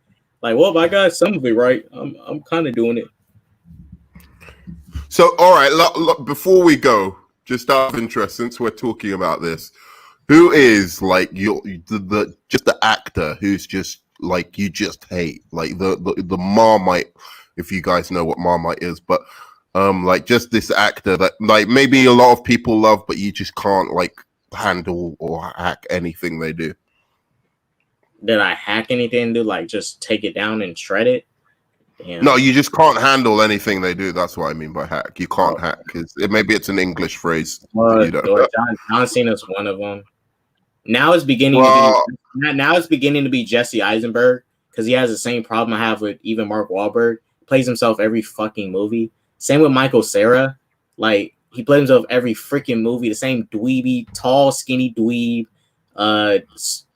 Like, well, I got some of it right. I'm kind of doing it. So, all right. Before we go, just out of interest, since we're talking about this, who is like the actor who's just like you just hate, like the Marmite, if you guys know what Marmite is, but. Like just this actor that like maybe a lot of people love, but you just can't like handle or hack anything they do. Did I hack anything? Do like just take it down and shred it? Damn. No, you just can't handle anything they do. That's what I mean by hack. You can't hack. Maybe it's an English phrase. John Cena's one of them. Now it's beginning Well, to be now it's beginning to be Jesse Eisenberg because he has the same problem I have with even Mark Wahlberg. He plays himself every fucking movie. Same with Michael Cera. Like he plays himself every freaking movie. The same dweeby, tall, skinny dweeb,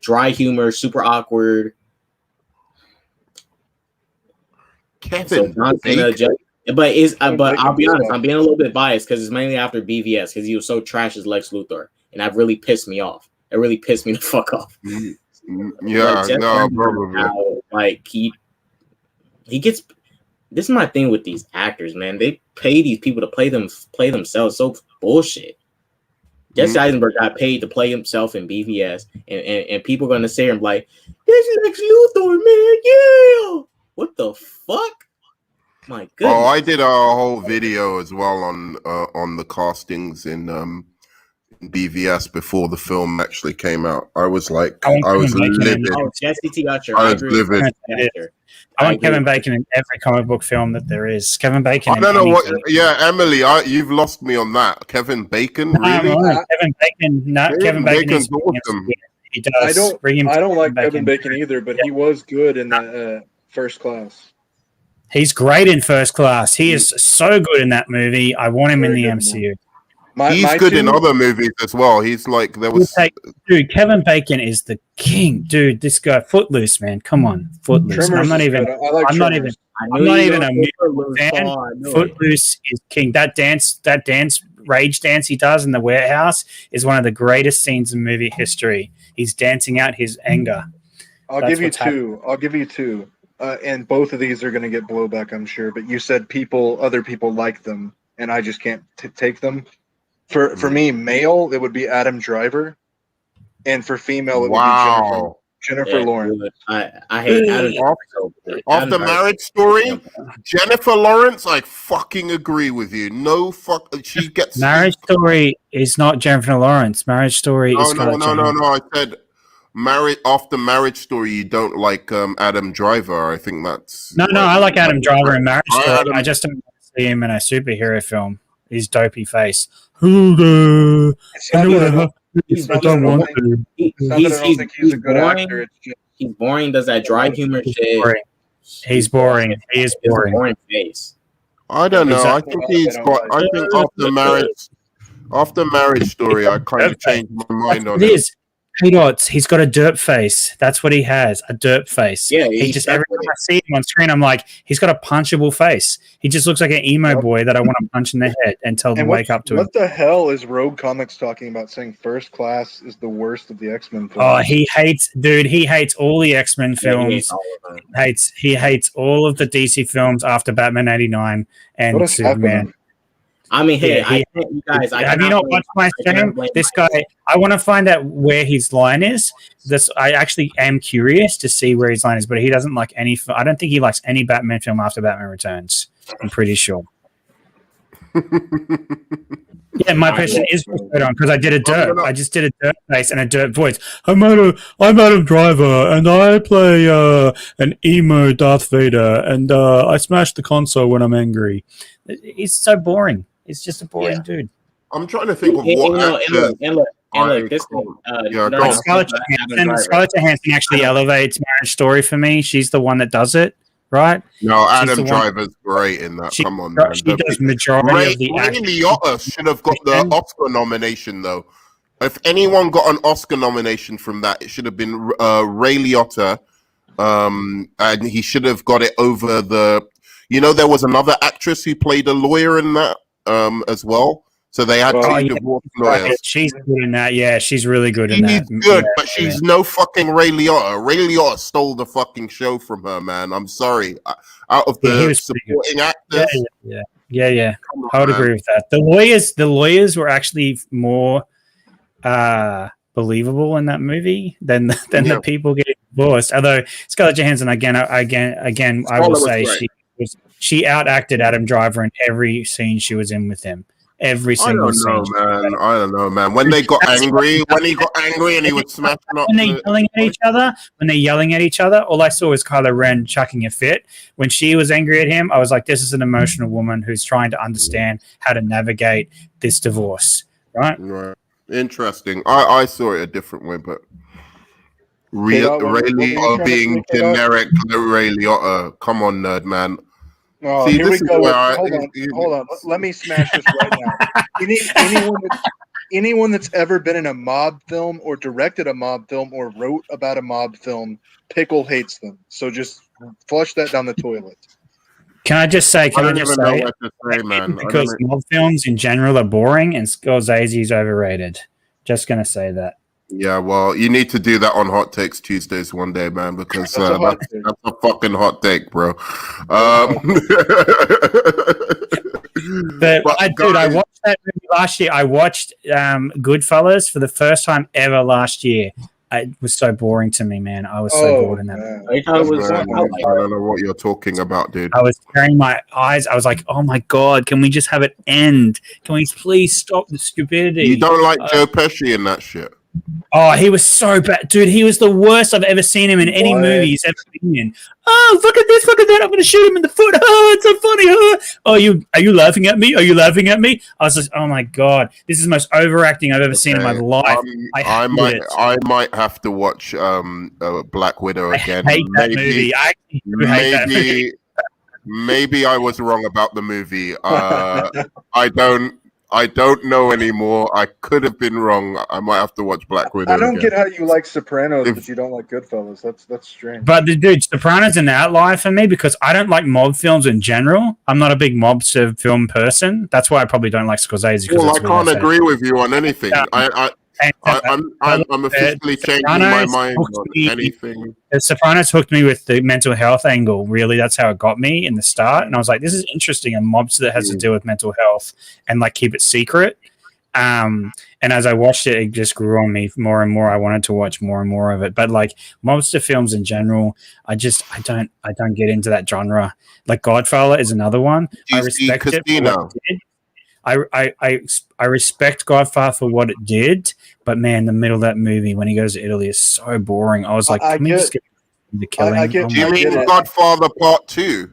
dry humor, super awkward. Kevin John Cena, but I'll be honest, I'm being a little bit biased because it's mainly after BVS because he was so trash as Lex Luthor, and that really pissed me off. It really pissed me the fuck off. Yeah, no, probably. How, like he gets. This is my thing with these actors, man. They pay these people to play themselves. So bullshit. Jesse Eisenberg got paid to play himself in BVS, and people are gonna say him like, "This is Lex Luthor, man, yeah." What the fuck? My goodness. Oh, I did a whole video as well on the castings in BVS before the film actually came out. I was like, I was livid. Oh, Jesse T. Utcher. I was livid. I want Kevin Bacon in every comic book film that there is. Kevin Bacon. I don't know what. Yeah, Emily, you've lost me on that. Kevin Bacon, really? Kevin Bacon. No, Kevin Bacon's awesome. He does. I don't like Kevin Bacon either, but he was good in that First Class. He's great in First Class. He is so good in that movie. I want him in the MCU. He's good in other movies as well. He's like dude. Kevin Bacon is the king, dude. This guy, Footloose, man. Come on, Footloose. I'm not even a fan. Footloose is king. That dance, rage dance he does in the warehouse is one of the greatest scenes in movie history. He's dancing out his anger. I'll give you two. And both of these are going to get blowback, I'm sure. But you said other people like them, and I just can't take them. For me, male, it would be Adam Driver, and for female, it would be Jennifer Lawrence. I hate Adam Off the Marriage Story, Jennifer Lawrence. I fucking agree with you. No fuck, she gets Marriage Story is not Jennifer Lawrence. Marriage Story is no. I said Off the Marriage Story. You don't like Adam Driver. I think that's no. I like Adam Driver in Marriage Story. I just don't see him in a superhero film. His dopey face. He's boring. He's boring. Does that dry humor shit? He's boring. He is boring. Boring face. I don't know. I think he's got. I think after Marriage Story, I kind of changed my mind on it. Hey dots, he's got a derp face. That's what he has, a derp face. Yeah, he just every time I see him on screen, I'm like, he's got a punchable face. He just looks like an emo boy that I want to punch in the head and tell them wake up to him. What the hell is Rogue Comics talking about? Saying First Class is the worst of the X-Men films. Oh, he hates all the X-Men films. He hates all of the DC films after Batman '89 and Superman. I mean, hey, you guys, have you not watched my stream? This guy, I want to find out where his line is. I actually am curious to see where his line is, but he doesn't like any. I don't think he likes any Batman film after Batman Returns. I'm pretty sure. Yeah, my question is right on because I did a derp. I just did a derp face and a derp voice. I'm Adam Driver, and I play an emo Darth Vader, and I smash the console when I'm angry. It's so boring. It's just a boring dude. I'm trying to think of what. Scarlett Johansson actually elevates Marriage Story for me. She's the one that does it, right? No, Adam Driver's great in that. Come on, man. She does majority of the Ray Liotta should have got the Oscar nomination, though. If anyone got an Oscar nomination from that, it should have been Ray Liotta, and he should have got it over the. You know, there was another actress who played a lawyer in that as well. So they had two divorce lawyers. She's good in that. Yeah, she's really good in that. She's good, but she's no fucking Ray Liotta. Ray Liotta stole the fucking show from her, man. I'm sorry. Out of the supporting actors. Yeah. I would agree with that. The lawyers were actually more believable in that movie than the people getting divorced. Although Scarlett Johansson, again, I will say she outacted Adam Driver in every scene she was in with him. Every single scene. I don't know, man. When he got angry and he would smash up. When they're yelling at each other, all I saw was Kylo Ren chucking a fit. When she was angry at him, I was like, this is an emotional woman who's trying to understand how to navigate this divorce, right? Interesting. I saw it a different way, but Ray K-Dot, what were you Liotta trying to being say, K-Dot? generic. Ray Liotta. Come on, nerd man. Oh, See, here we this is go. where I. Hold on. Let me smash this right now. Anyone that's ever been in a mob film or directed a mob film or wrote about a mob film, Pickle hates them. So just flush that down the toilet. Can I just say? I Can I don't just even know say? what to say, man. Because mob films in general are boring, and Scorsese is overrated. Just gonna say that. Yeah, well, you need to do that on Hot Takes Tuesdays one day, man, because that's a fucking hot take, bro. But I watched that movie last year. I watched Goodfellas for the first time ever last year. It was so boring to me, man. I was so bored in that. I don't know what you're talking about, dude. I was tearing my eyes. I was like, "Oh my god, can we just have it end? Can we please stop the stupidity?" You don't like Joe Pesci in that shit. Oh, he was so bad, dude. He was the worst I've ever seen him in any movie he's ever been in. Oh, look at this, look at that! I'm going to shoot him in the foot. Oh, it's so funny. Oh, are you laughing at me? Are you laughing at me? I was just, oh my god, this is the most overacting I've ever seen in my life. I might have to watch Black Widow again. I hate that movie. I actually do hate that movie. Maybe I was wrong about the movie. I don't know anymore. I could have been wrong. I might have to watch Black Widow. I don't again. get how you like Sopranos, but you don't like Goodfellas. That's strange. But dude, Sopranos an outlier for me because I don't like mob films in general. I'm not a big mobster film person. That's why I probably don't like Scorsese. Well, I can't agree with you on anything. I'm officially changing my mind on anything. The Sopranos hooked me with the mental health angle. Really, that's how it got me in the start. And I was like, this is interesting. A mobster that has to deal with mental health and like keep it secret. And as I watched it, it just grew on me more and more. I wanted to watch more and more of it. But like mobster films in general, I don't get into that genre. Like Godfather is another one. I respect it for what it did. I respect Godfather for what it did, but man, the middle of that movie when he goes to Italy is so boring. I was like, can we just get the killing? Do you mean Godfather Part 2?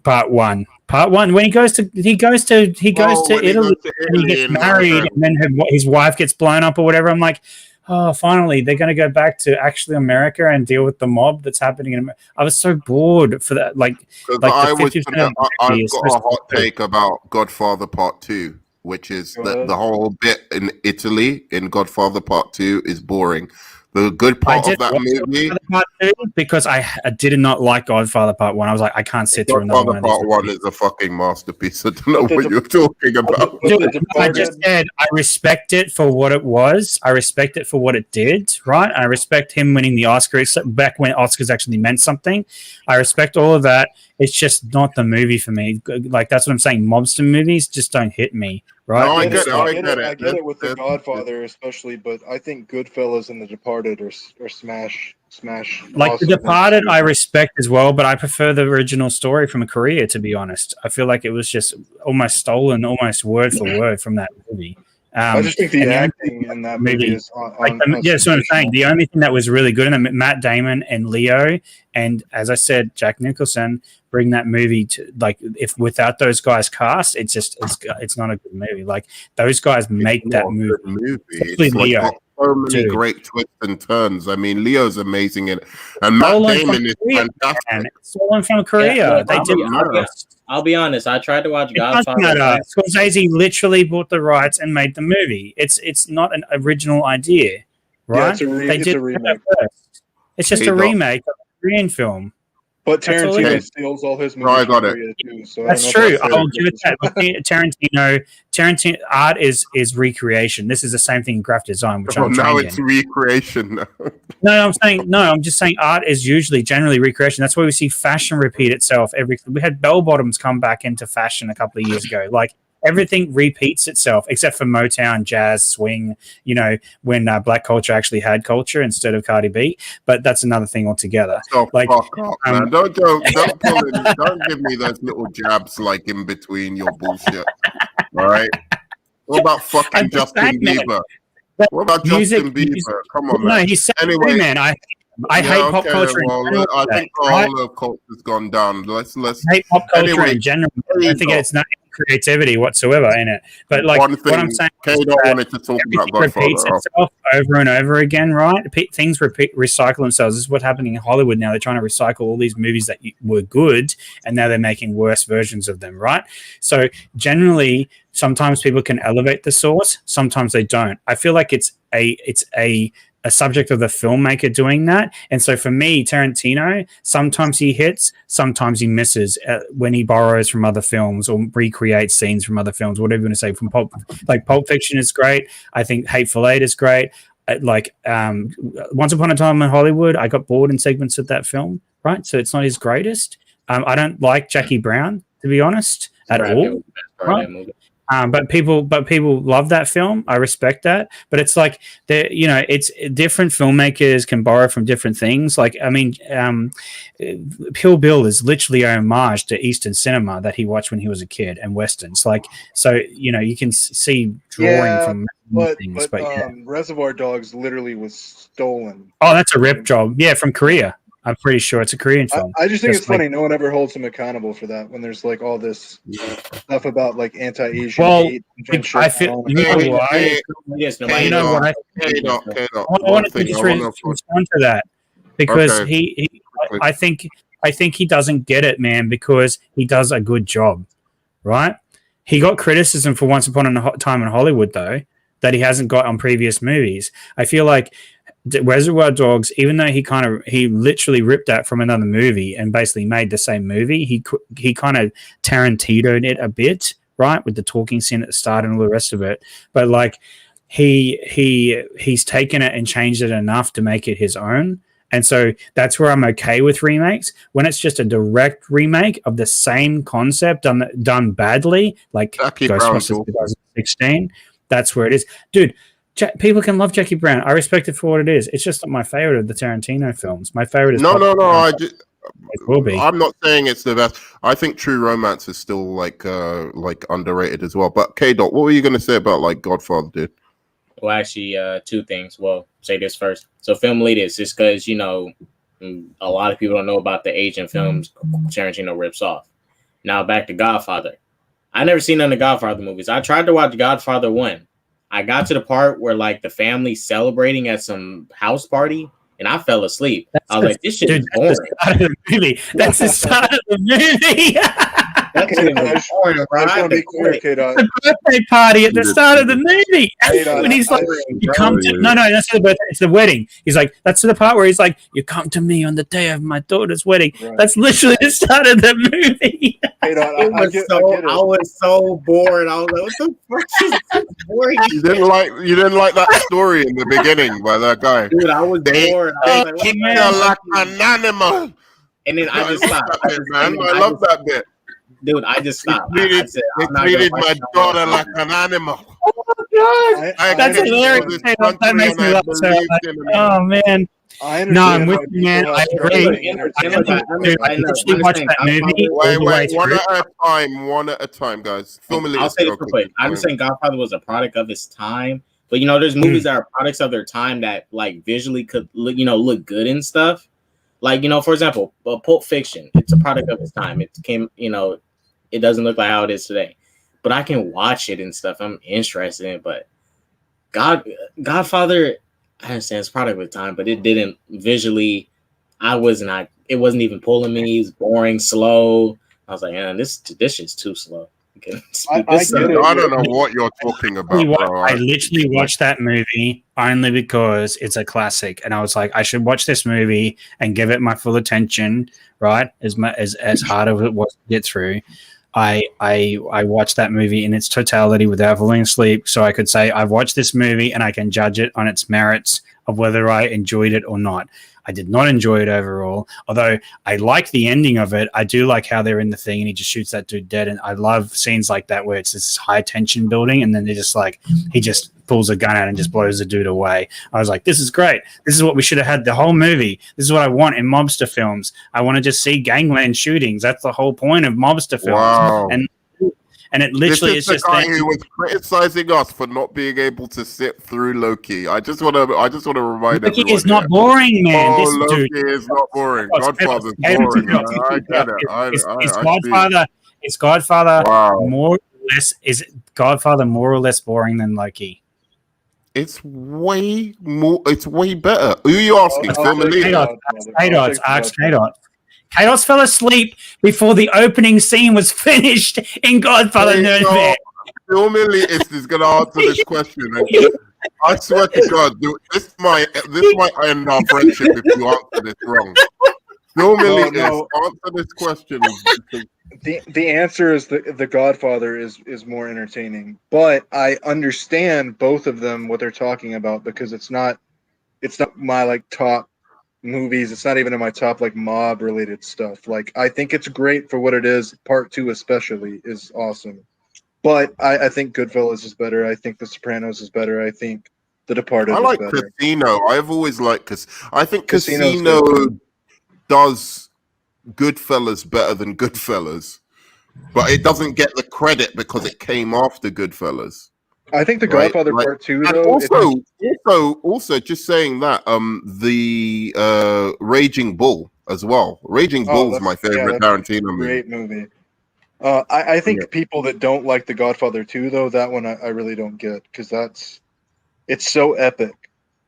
Part 1. Part 1. When he goes to Italy and he gets married, and then his wife gets blown up or whatever. I'm like, oh, finally, they're going to go back to actually America and deal with the mob that's happening in America. I was so bored for that. I've got a hot take about Godfather Part 2, which is that the whole bit in Italy in Godfather Part 2 is boring. The good part of that movie, because I did not like Godfather Part 1. I was like, I can't sit through another one. Part 1 is a fucking masterpiece. I don't know what you're talking about. Dude, I just said I respect it for what it was. I respect it for what it did, right? I respect him winning the Oscar back when Oscars actually meant something. I respect all of that. It's just not the movie for me. Like that's what I'm saying. Mobster movies just don't hit me. Right? No, I get it with The Godfather, especially, but I think Goodfellas and The Departed are smash. Like awesome. The Departed, I respect as well, but I prefer the original story from Korea. To be honest, I feel like it was just almost stolen, almost word for word from that movie. I just think the acting in that movie is that's what I'm saying. The only thing that was really good in it, Matt Damon and Leo, and as I said, Jack Nicholson, bring that movie to like if without those guys cast, it's not a good movie. Like those guys make that movie. It's Leo. Like so many great twists and turns. I mean, Leo's amazing in it, and Matt Damon is fantastic. It's all from Korea. I'll be honest. I tried to watch Godfather. Scorsese literally bought the rights and made the movie. It's not an original idea, right? Yeah, it's a remake. It's just a remake of a Korean film. But Tarantino steals all his movies. I got it. Too, so that's true. I'll give it that. Tarantino art is recreation. This is the same thing in graphic design, which I'm now it's recreation. I'm just saying art is generally recreation. That's why we see fashion repeat itself. We had bell bottoms come back into fashion a couple of years ago. Like everything repeats itself except for Motown, jazz, swing, when black culture actually had culture instead of Cardi B. But that's another thing altogether. Fuck up, man. Don't give me those little jabs like in between your bullshit. All right? What about fucking Justin Bieber? What about Justin Bieber? Come on, man. No, he's anyway, man. I hate pop culture. I think the whole culture's gone down. Let's I hate pop culture in general. I think it's not creativity whatsoever in it. But like One thing, what I'm saying, Kay don't wanted to talk about repeats Godfather. itself over and over again, right? Things recycle themselves. This is what's happening in Hollywood now. They're trying to recycle all these movies that were good, and now they're making worse versions of them, right? So generally, sometimes people can elevate the source, sometimes they don't. I feel like it's a subject of the filmmaker doing that. And so for me, Tarantino, sometimes he hits, sometimes he misses when he borrows from other films or recreates scenes from other films, whatever you want to say. From Pulp Fiction is great. I think Hateful Eight is great. Once Upon a Time in Hollywood, I got bored in segments of that film, right? So it's not his greatest. I don't like Jackie Brown, to be honest, at all. Right? But people love that film. I respect that. But it's like it's different filmmakers can borrow from different things. Like, I mean, Kill Bill is literally a homage to Eastern cinema that he watched when he was a kid and Westerns. Like, so you can see drawing from things. But Reservoir Dogs literally was stolen. Oh, that's a rip job. Yeah, from Korea. I'm pretty sure it's a Korean film. I just think it's funny. No one ever holds him accountable for that when there's like all this stuff about like anti-Asian hate. I feel. I want to just respond to that because I think he doesn't get it, man, because he does a good job, right? He got criticism for Once Upon a Time in Hollywood, though, that he hasn't got on previous movies. I feel like Reservoir Dogs, even though he literally ripped that from another movie and basically made the same movie, he kind of Tarantino'd it a bit, right, with the talking scene at the start and all the rest of it. But like he's taken it and changed it enough to make it his own. And so that's where I'm okay with remakes. When it's just a direct remake of the same concept done badly, like Ghostbusters 2016, that's where it is, dude. People can love Jackie Brown. I respect it for what it is. It's just not my favorite of the Tarantino films. My favorite is no. I'm not saying it's the best. I think True Romance is still like underrated as well. But K-Dot, what were you going to say about like Godfather, dude? Well, actually, two things. Well, say this first. So, film elitist is because a lot of people don't know about the Asian films Tarantino rips off. Now back to Godfather. I never seen none of the Godfather movies. I tried to watch Godfather 1. I got to the part where like the family celebrating at some house party, and I fell asleep. I was like, "This shit is boring." That's the start of the movie. That's the birthday party at the start of the movie. When he's like, "You come to that's the birthday. It's the wedding." He's like, "That's the part where he's like, you come to me on the day of my daughter's wedding." Right. That's literally the start of the movie. I was so bored. I was like, "What the fuck is this boring?" You didn't like that story in the beginning by that guy. Dude, I was bored. I was like, like an animal. And then I just stopped. I love that bit. Dude, I just stopped. They treated my daughter like an animal. Oh my god, that's hilarious. That makes me laugh so much. Oh man. I'm with you, man. I agree. I literally watched that movie. Wait, one at a time, guys. I'll say this real quick. I'm just saying Godfather was a product of its time, but there's movies that are products of their time that like visually could look good and stuff. Like for example, Pulp Fiction. It's a product of its time. It came, it doesn't look like how it is today, but I can watch it and stuff. I'm interested in it, but Godfather. I understand it's product of the time, but it didn't visually. It wasn't even pulling me. It was boring, slow. I was like, man, this shit's too slow. I don't know what you're talking about, bro. I literally watched that movie only because it's a classic, and I was like, I should watch this movie and give it my full attention, right? As hard as it was to get through. I watched that movie in its totality without falling asleep, so I could say I've watched this movie and I can judge it on its merits of whether I enjoyed it or not. I did not enjoy it overall, although I like the ending of it. I do like how they're in the thing and he just shoots that dude dead, and I love scenes like that where it's this high tension building and then they're just like, he just pulls a gun out and just blows the dude away. I was like, this is great. This is what we should have had the whole movie. This is what I want in mobster films. I want to just see gangland shootings. That's the whole point of mobster films. Wow. And it literally is just the guy who was criticizing us for not being able to sit through Loki. I just want to remind everyone. Loki is not boring, man. Loki is not boring. Godfather's boring. I get it. Godfather. Is Godfather Wow. more or less? Is Godfather more or less boring than Loki? It's way more. It's way better. Who are you asking? I'll Film take Elite? K-Dots, ask K-Dots. K-Dots fell asleep before the opening scene was finished in Godfather. Film Elite is going to answer this question. And I swear to God, this might end our friendship if you answer this wrong. Film Elite answer this question. The answer is the Godfather is more entertaining, but I understand both of them what they're talking about because it's not my like top movies. It's not even in my top like mob related stuff. Like I think it's great for what it is. Part 2 especially is awesome, but I think Goodfellas is better. I think The Sopranos is better. I think The Departed I like is better. Casino. I've always liked because I think Casino's Casino good. does Goodfellas better than Goodfellas, but it doesn't get the credit because it came after Goodfellas. I think The Right, Godfather like- Part 2 And though. also, just saying that, the Raging Bull as well. Raging Bull's that's- my favorite that's Tarantino movie. Great movie. I think people that don't like The Godfather 2 though, that one I really don't get because it's so epic.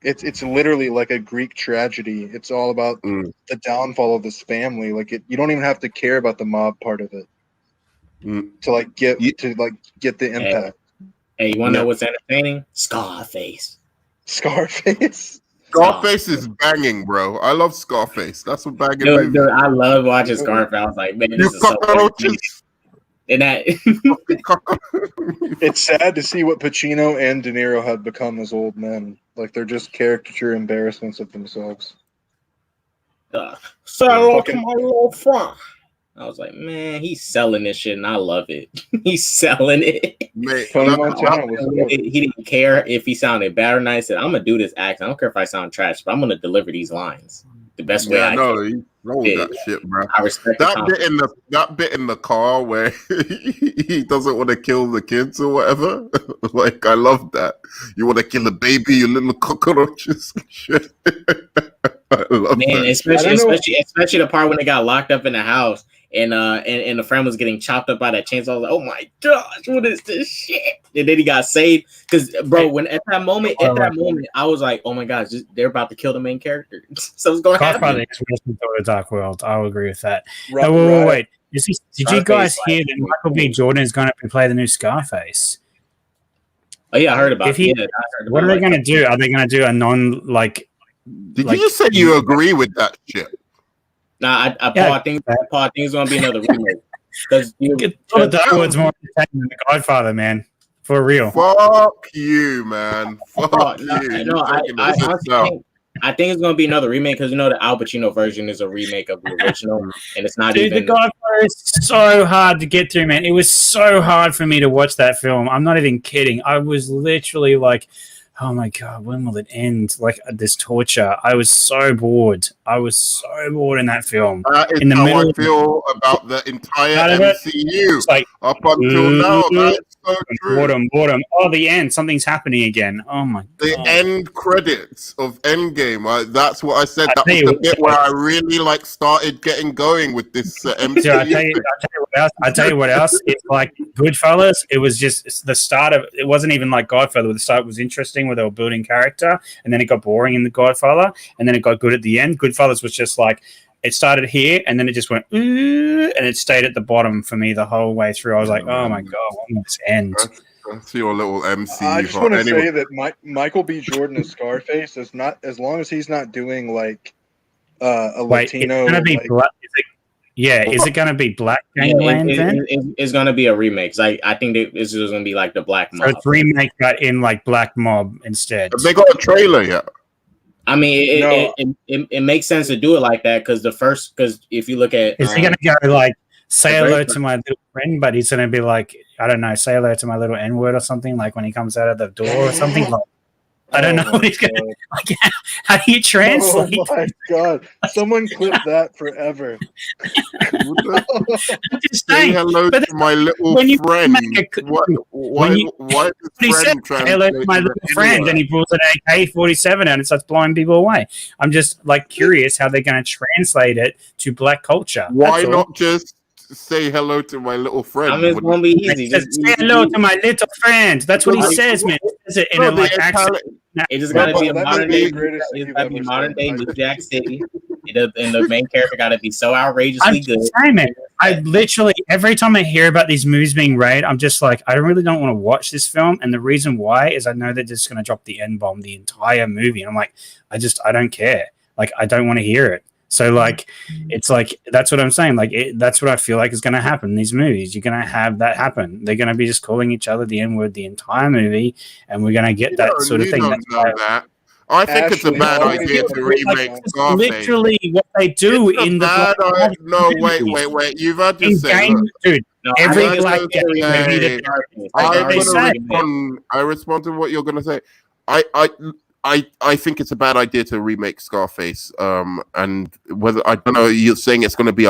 It's literally like a Greek tragedy. It's all about the downfall of this family. Like you don't even have to care about the mob part of it to like get the impact. Hey, you want to know what's entertaining? Scarface. Scarface. Scarface is banging, bro. I love Scarface. That's a banging Dude, movie. I love watching Scarface. I was like, man, this is so cockroaches. And that It's sad to see what Pacino and De Niro have become as old men. Like they're just caricature embarrassments of themselves. say hello to my little friend. I was like, man, he's selling this shit, and I love it. He's selling it. Mate, Tony Montana was he didn't care if he sounded bad or nice. He said, I'm gonna do this act. I don't care if I sound trash, but I'm gonna deliver these lines the best way I can. He rolled that shit, bro. I respect that bit in the car where he doesn't want to kill the kids or whatever. Like, I love that. You want to kill a baby, you little cockroaches and shit. I love Man, that. especially the part when they got locked up in the house and the friend was getting chopped up by that chainsaw. I was like, oh my gosh, what is this shit? And then he got saved because, bro, when at that moment, I was like, oh my gosh, they're about to kill the main character. So it's going to happen. Godfather is worse than Thor: Dark World. I will agree with that. Wait. Did you guys hear that Michael B. Jordan is going to play the new Scarface? Oh yeah, I heard about it. What are they going to do? Are they going to do a non like? Did you just say you agree with that shit? Nah, I think it's going to be another remake. Because Dark World's more entertaining than the Godfather, man. For real. Fuck you, man. Fuck you. No, I honestly think it's going to be another remake because the Al Pacino version is a remake of the original, and it's not even. The Godfather is so hard to get through, man. It was so hard for me to watch that film. I'm not even kidding. I was literally like, oh my God, when will it end? Like this torture. I was so bored. In that film. That is in the how middle I feel about the entire of it. MCU. It's like, up until now, that's so true. Boredom. Oh, the end. Something's happening again. Oh my God. The end credits of Endgame. That's what I said. That was you the bit where I really started getting going with this MCU. Dude, I tell you what else. It's like Goodfellas. It was just the start of. It wasn't even like Godfather. The start was interesting where they were building character, and then it got boring in the Godfather, and then it got good at the end. Goodfellas was just like it started here, and then it just went, and it stayed at the bottom for me the whole way through. I was like, oh my God, when will this end? That's your little MCU. I just want to say that Michael B. Jordan as Scarface is not, as long as he's not doing like a Latino. It's gonna be black. Is it going to be Black Gangland then? It's going to be a remake. I think it's just going to be like the Black Mob. So it's remake that in like Black Mob instead. Have they got a trailer yet? I mean, it makes sense to do it like that because if you look at, is he going to go like say hello to my little friend, but he's going to be like, I don't know, say hello to my little N word or something, like when he comes out of the door or something like. I don't know what he's going to like. How do you translate? Oh my God! Someone clip that forever. I'm just Say saying, hello to my little friend. Why he said hello to my little friend, and he pulls an AK-47 out and starts blowing people away. I'm just like curious how they're going to translate it to black culture. Why not just say hello to my little friend. I mean, it's gonna be easy. He says, say hello to my little friend. That's what he says, man. He says it in a like accent. It just gotta be a that modern might be day. the greatest It's you've gotta be ever modern said. day New Jack City. And the main character gotta be so outrageously good. Saying, man, I literally every time I hear about these movies being raid, I'm just like, I really don't want to watch this film. And the reason why is I know they're just gonna drop the N-bomb the entire movie. And I'm like, I don't care. Like, I don't want to hear it. So like, it's like that's what I'm saying. Like that's what I feel like is going to happen in these movies. You're going to have that happen. They're going to be just calling each other the N-word the entire movie, and we're going to get that sort of thing. Don't know that. I think it's a bad idea to remake Scarface. Literally, what they do it's in the no, wait. You've had to say, look, dude. No, every I black just guy say- I respond to what you're going to say. I think it's a bad idea to remake Scarface. And whether I don't know, you're saying it's going to be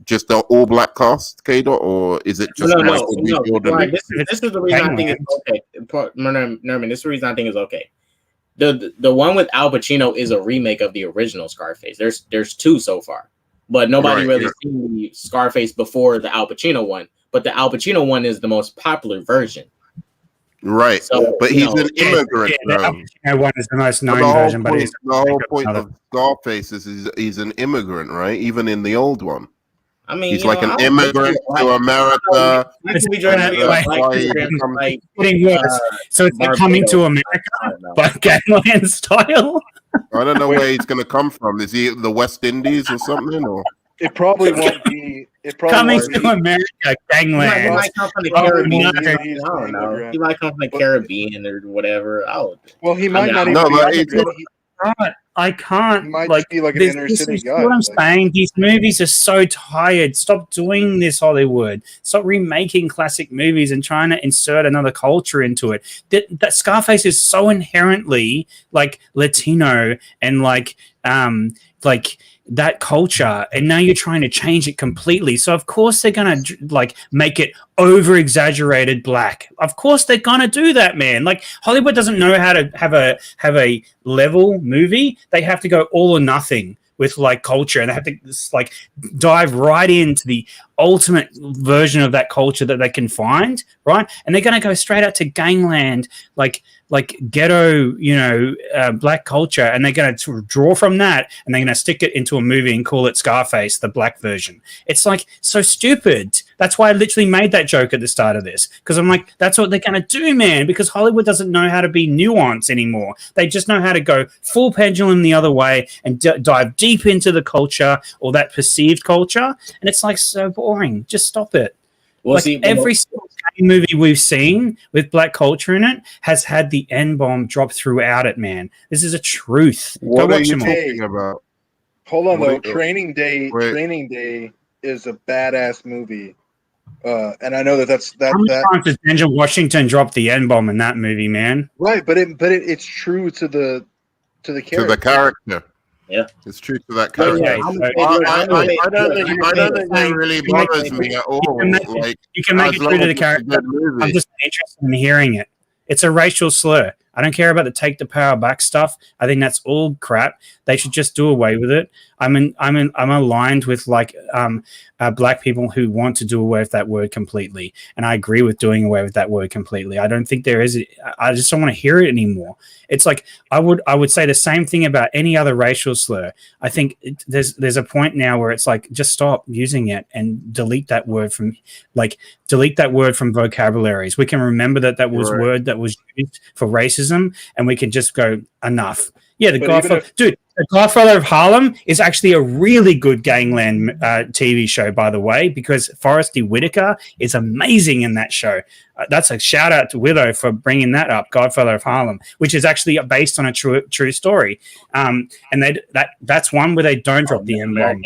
just an all black cast, K-Dot, or is it just Michael B. Jordan? Right, this is the reason I think it's okay. Nerman, this is the reason I think it's okay. The one with Al Pacino is a remake of the original Scarface. There's two so far, but nobody really seen the Scarface before the Al Pacino one. But the Al Pacino one is the most popular version. Right, so, but he's an immigrant. The one is the most known version, but the whole point of Scarface is he's an immigrant, right? Even in the old one, I mean, he's like an immigrant to America. Getting worse. So it's like coming to America, but gangland style. I don't know where he's going to come from. Is he the West Indies or something? Or it probably won't be. Coming to America, gangland. He might come from the Caribbean. I don't know. He might come from the Caribbean or whatever. Well, he might not even. I can't. He might be like an inner city guy. What I'm saying, these movies are so tired. Stop doing this, Hollywood. Stop remaking classic movies and trying to insert another culture into it. That Scarface is so inherently like Latino and like that culture, and now you're trying to change it completely. So of course they're gonna like make it over exaggerated black. Of course they're gonna do that, man. Like Hollywood doesn't know how to have a level movie. They have to go all or nothing with like culture, and they have to just, like dive right into the ultimate version of that culture that they can find, right? And they're gonna go straight out to gangland, like ghetto, black culture, and they're going to draw from that, and they're going to stick it into a movie and call it Scarface, the black version. It's like so stupid. That's why I literally made that joke at the start of this, because I'm like, that's what they're going to do, man, because Hollywood doesn't know how to be nuanced anymore. They just know how to go full pendulum the other way and dive deep into the culture or that perceived culture, and it's like so boring. Just stop it. Well, every single movie we've seen with black culture in it has had the N-bomb drop throughout it, man. This is a truth. What are you talking about? Hold on, though. Training Day is a badass movie. And I know that's How many times did Denzel Washington drop the N-bomb in that movie, man? Right, but it's true to the character. To the character. Yeah, it's true to that character. I don't think it really bothers me at all. You can make it true to the character. I'm just interested in hearing it. It's a racial slur. I don't care about the take the power back stuff. I think that's all crap. They should just do away with it. I'm aligned with black people who want to do away with that word completely, and I agree with doing away with that word completely. I don't think there is. I just don't want to hear it anymore. It's like I would say the same thing about any other racial slur. I think there's a point now where it's like just stop using it and delete that word from vocabularies. We can remember that was a word that was used for racism, and we can just go enough. Yeah, The Godfather of Harlem is actually a really good gangland TV show, by the way, because Forrest Whitaker is amazing in that show. That's a shout out to Widow for bringing that up, Godfather of Harlem, which is actually based on a true story. And that's one where they don't drop the M-bomb.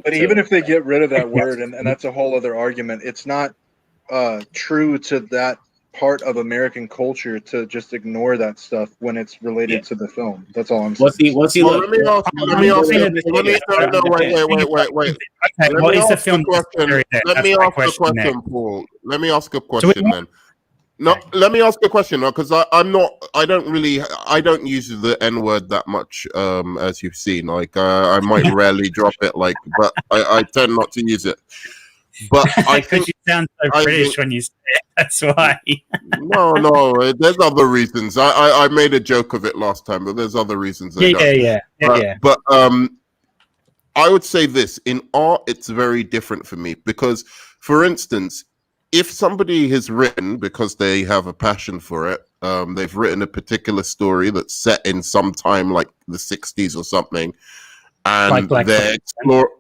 But even if they get rid of that word, and that's a whole other argument, it's not true to that part of American culture to just ignore that stuff when it's related to the film. That's all I'm saying. Let me ask a question, Paul. Let me ask a question, man. No, let me ask you a question because I don't use the N word that much as you've seen. Like I might rarely drop it, but I tend not to use it. But I think you sound so British when you say it. That's why. no, there's other reasons. I made a joke of it last time, but there's other reasons. Yeah. But I would say this in art, it's very different for me because, for instance, if somebody has written because they have a passion for it, they've written a particular story that's set in some time like the 60s or something, and like they explore.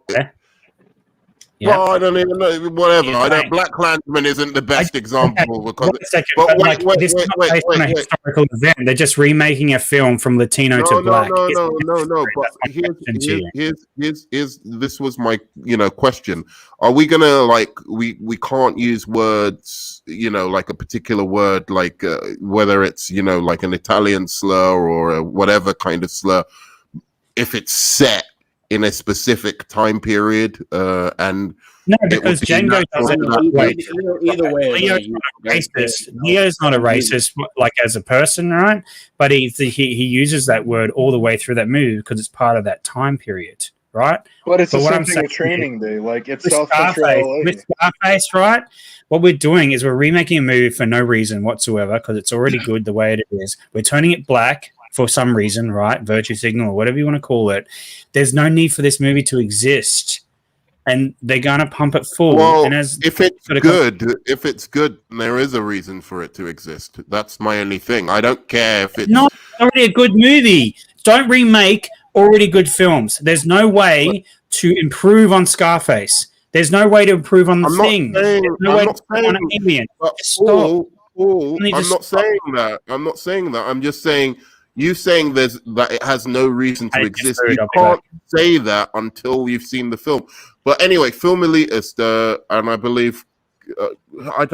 Yeah. Well, I don't even know. Whatever. Yeah, I don't. Black Klansman isn't the best example because. Wait a second, but this is not based on a historical event. They're just remaking a film from Latino to black. No. But here's this was my question. Are we gonna we can't use words like a particular word like whether it's like an Italian slur or whatever kind of slur if it's set in a specific time period, and no, because Django doesn't. Either way, Leo's not a racist, like as a person, right? But he uses that word all the way through that movie because it's part of that time period, right? But it's the same thing with Training Day. Like it's South Central LA. With Scarface, right? What we're doing is we're remaking a movie for no reason whatsoever because it's already good the way it is. We're turning it black for some reason, right? Virtue signal or whatever you want to call it. There's no need for this movie to exist, and they're gonna pump it full. Well, and if it's good, there is a reason for it to exist. That's my only thing. I don't care if it's not already a good movie. Don't remake already good films. There's no way to improve on Scarface. There's no way to improve on The Thing. There's no way to improve on Alien. I'm not saying that. I'm just saying. You saying that it has no reason to exist. You can't say that until you've seen the film. But anyway, Film Elitist, and I believe I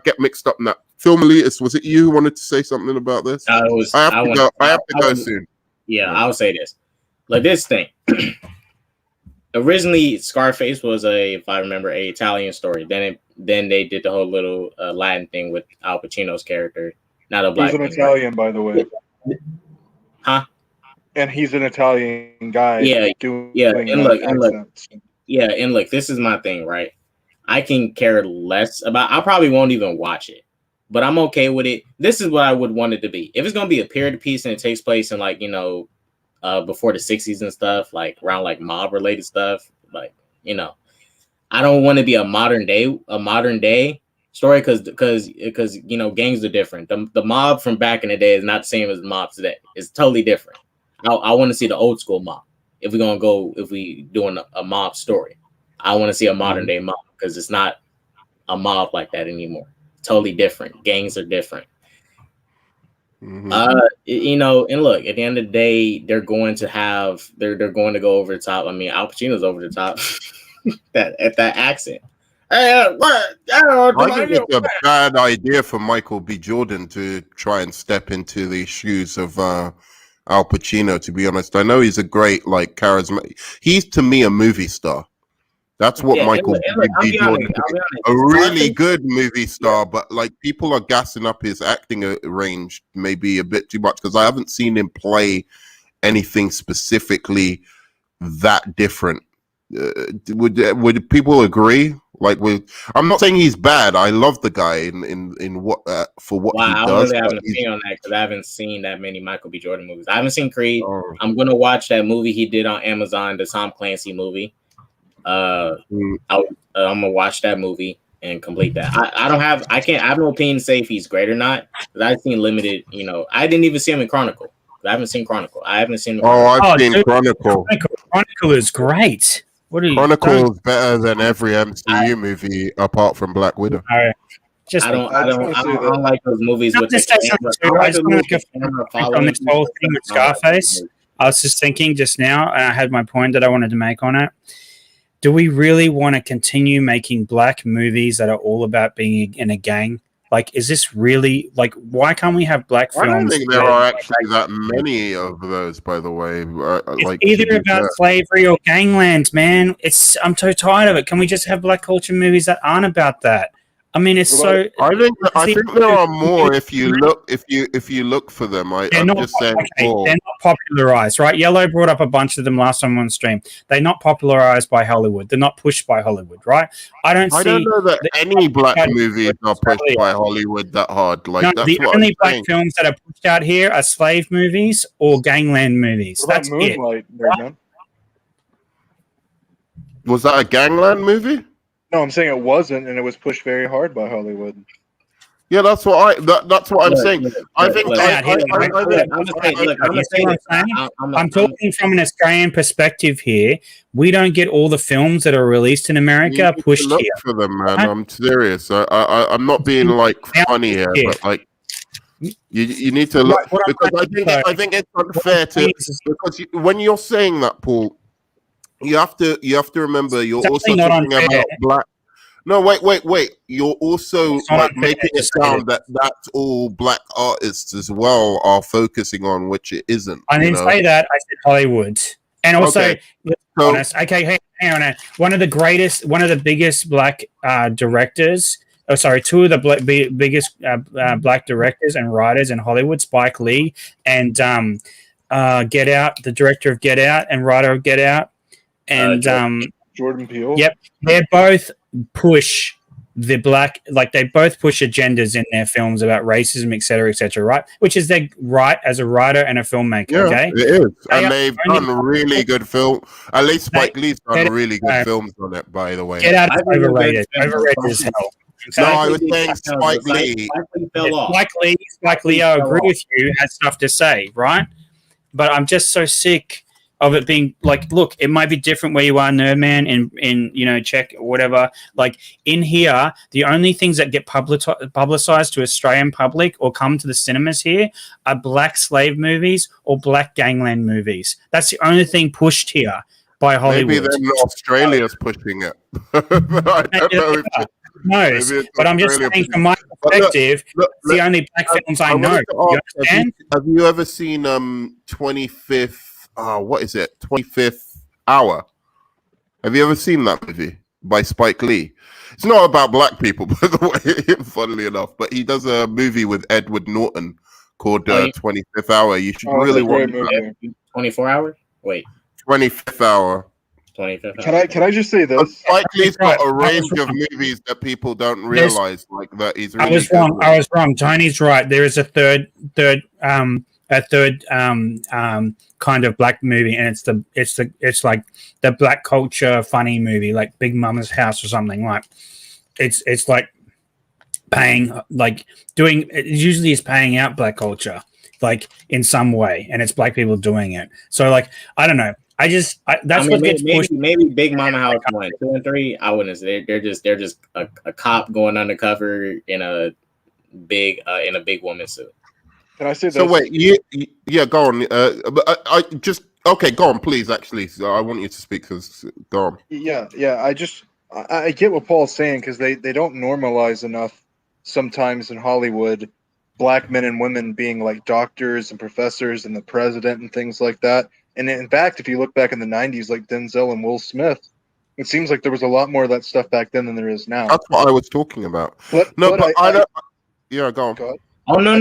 get mixed up in that. Film Elitist, was it you who wanted to say something about this? I have to go soon. Yeah, I'll say this. Like this thing. Originally, Scarface was if I remember, an Italian story. Then they did the whole little Latin thing with Al Pacino's character, not a black. He's an Italian, by the way. Huh? And he's an Italian guy. Yeah. And look, this is my thing, right? I can care less about. I probably won't even watch it, but I'm okay with it. This is what I would want it to be. If it's gonna be a period piece and it takes place in before the 60s and stuff, like around like mob related stuff, I don't want to be a modern day story because gangs are different. The mob from back in the day is not the same as the mob today. It's totally different. I want to see the old school mob. If we doing a mob story, I want to see a modern day mob because it's not a mob like that anymore. It's totally different. Gangs are different. Mm-hmm. And look, at the end of the day, they're going to go over the top. I mean, Al Pacino's over the top at that accent. I think it's a bad idea for Michael B. Jordan to try and step into the shoes of Al Pacino. To be honest, I know he's a great charismatic. He's to me a movie star. That's what Michael B. Jordan is. A really good movie star, but people are gassing up his acting range maybe a bit too much because I haven't seen him play anything specifically that different. Would people agree? I'm not saying he's bad. I love the guy in what for what he does. I really have an opinion on that because I haven't seen that many Michael B. Jordan movies. I haven't seen Creed. I'm gonna watch that movie he did on Amazon, the Tom Clancy movie. I'm gonna watch that movie and complete that. I have no opinion to say if he's great or not because I've seen limited. I didn't even see him in Chronicle. I haven't seen Chronicle. I've seen Chronicle. Chronicle is great. Chronicle is better than every MCU movie apart from Black Widow. I don't like those movies with the camera. I just want to on this whole thing with Scarface. I was just thinking just now, and I had my point that I wanted to make on it. Do we really want to continue making black movies that are all about being in a gang? Is this really why can't we have black films? I don't think there are actually that many of those, by the way. It's either about slavery or gangland, man. I'm so tired of it. Can we just have black culture movies that aren't about that? I mean, it's so. I think there are more if you look for them. I'm just saying. They're not popularized, right? Yellow brought up a bunch of them last time on stream. They're not popularized by Hollywood. They're not pushed by Hollywood, right? I don't know that any black movies are pushed by Hollywood that hard. Like, no, that's the what only I'm black saying. films that are pushed out here are slave movies or gangland movies. What about That's Moonlight, Birdman? Was that a gangland movie? No, I'm saying it wasn't, and it was pushed very hard by Hollywood. Yeah, that's what I'm saying. I'm talking from an Australian perspective here. We don't get all the films that are released in America pushed look here. for them, man. I'm serious. I'm not being like funny here, but like you need to look because I think it's unfair to because when you're saying that, Paul, you have to remember you're also talking about black. No, wait. You're also like making it sound that that's all black artists as well are focusing on, which it isn't. I didn't say that. I said Hollywood. And also, let's be honest. Okay, hang on. One of the biggest black directors. Oh, sorry, two of the biggest black directors and writers in Hollywood, Spike Lee and Get Out, the director of Get Out and writer of Get Out, and Jordan Peele. Yep, they're both push the black, like they both push agendas in their films about racism, etc., right? Which is their right as a writer and a filmmaker. Yeah, okay, it is, and they've done really good film. At least Spike Lee's done really good films on it. By the way, Get Out is overrated. Overrated as hell. No, I was saying Spike Lee. Spike Lee, I agree with you, has stuff to say, right? But I'm just so sick of it being like, look, it might be different where you are, Nerdman, in Czech or whatever. Like in here, the only things that get publicized to Australian public or come to the cinemas here are black slave movies or black gangland movies. That's the only thing pushed here by Hollywood. Maybe then Australia's pushing it. I don't know. Knows, but I'm just saying from my perspective, it's the only black films I know. You understand? Have you ever seen 25th? What is it? 25th Hour. Have you ever seen that movie by Spike Lee? It's not about black people, by the way, funnily enough, but he does a movie with Edward Norton called 25th Hour. You should really watch that. 24 hours? Wait. 25th Hour. 25th Hour. Can I just say this? Spike Lee's got a range of movies that people don't realize, like that. He's really I was wrong. Tony's right. There is a third kind of black movie, and it's like the black culture funny movie, like Big Mama's House or something. Like it's like paying, like doing. It usually is paying out black culture, like in some way, and it's black people doing it. So like I don't know. What gets pushed. Maybe Big Mama House 1, 2, and 3. I wouldn't say they're just a cop going undercover in a big woman suit. Can I say this? So wait, yeah, go on. But I just go on, please. Actually, so I want you to speak. Because go on. Yeah. I get what Paul's saying because they don't normalize enough sometimes in Hollywood, black men and women being like doctors and professors and the president and things like that. And in fact, if you look back in the 90s, like Denzel and Will Smith, it seems like there was a lot more of that stuff back then than there is now. That's what I was talking about. But I don't. Yeah, go on. Go ahead. Oh no!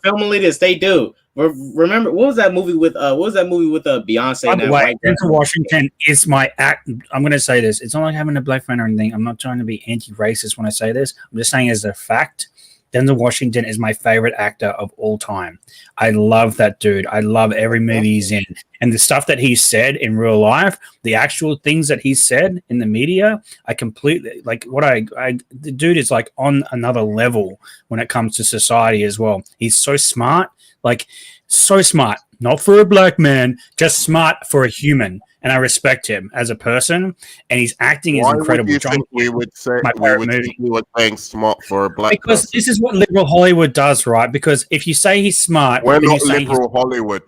Film elitists, they do. Remember what was that movie with Beyonce? By the way, Denzel Washington is my act. I'm going to say this. It's not like having a black friend or anything. I'm not trying to be anti-racist when I say this. I'm just saying as a fact. Denzel Washington is my favorite actor of all time. I love that dude. I love every movie he's in. And the stuff that he said in real life, the actual things that he said in the media, I completely like the dude is like on another level when it comes to society as well. He's so smart, like so smart, not for a black man, just smart for a human. And I respect him as a person, and his acting is incredible. Why would you think we would say we were saying smart for a black because person? This is what liberal Hollywood does, right? Because if you say he's smart, we're not liberal Hollywood.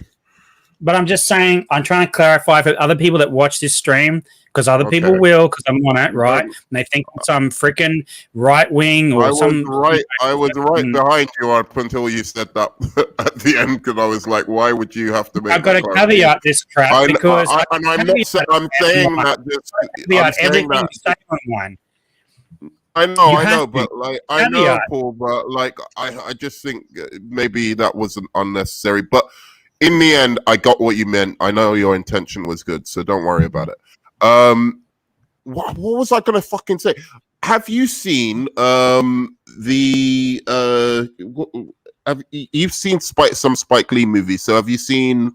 But I'm just saying, I'm trying to clarify for other people that watch this stream, because other people will, because I'm on it, right? And they think I'm some freaking right wing or I was right behind you up until you said that at the end, because I was like, why would you have to make? I've got to caveat this crap because I'm saying that. Caveat everything you say online. I know, You I have know, to. but like I know, Caveat. Paul, but like I just think maybe that wasn't unnecessary. But in the end, I got what you meant. I know your intention was good, so don't worry about it. What was I gonna fucking say? Have you seen the you've seen some Spike Lee movies? So have you seen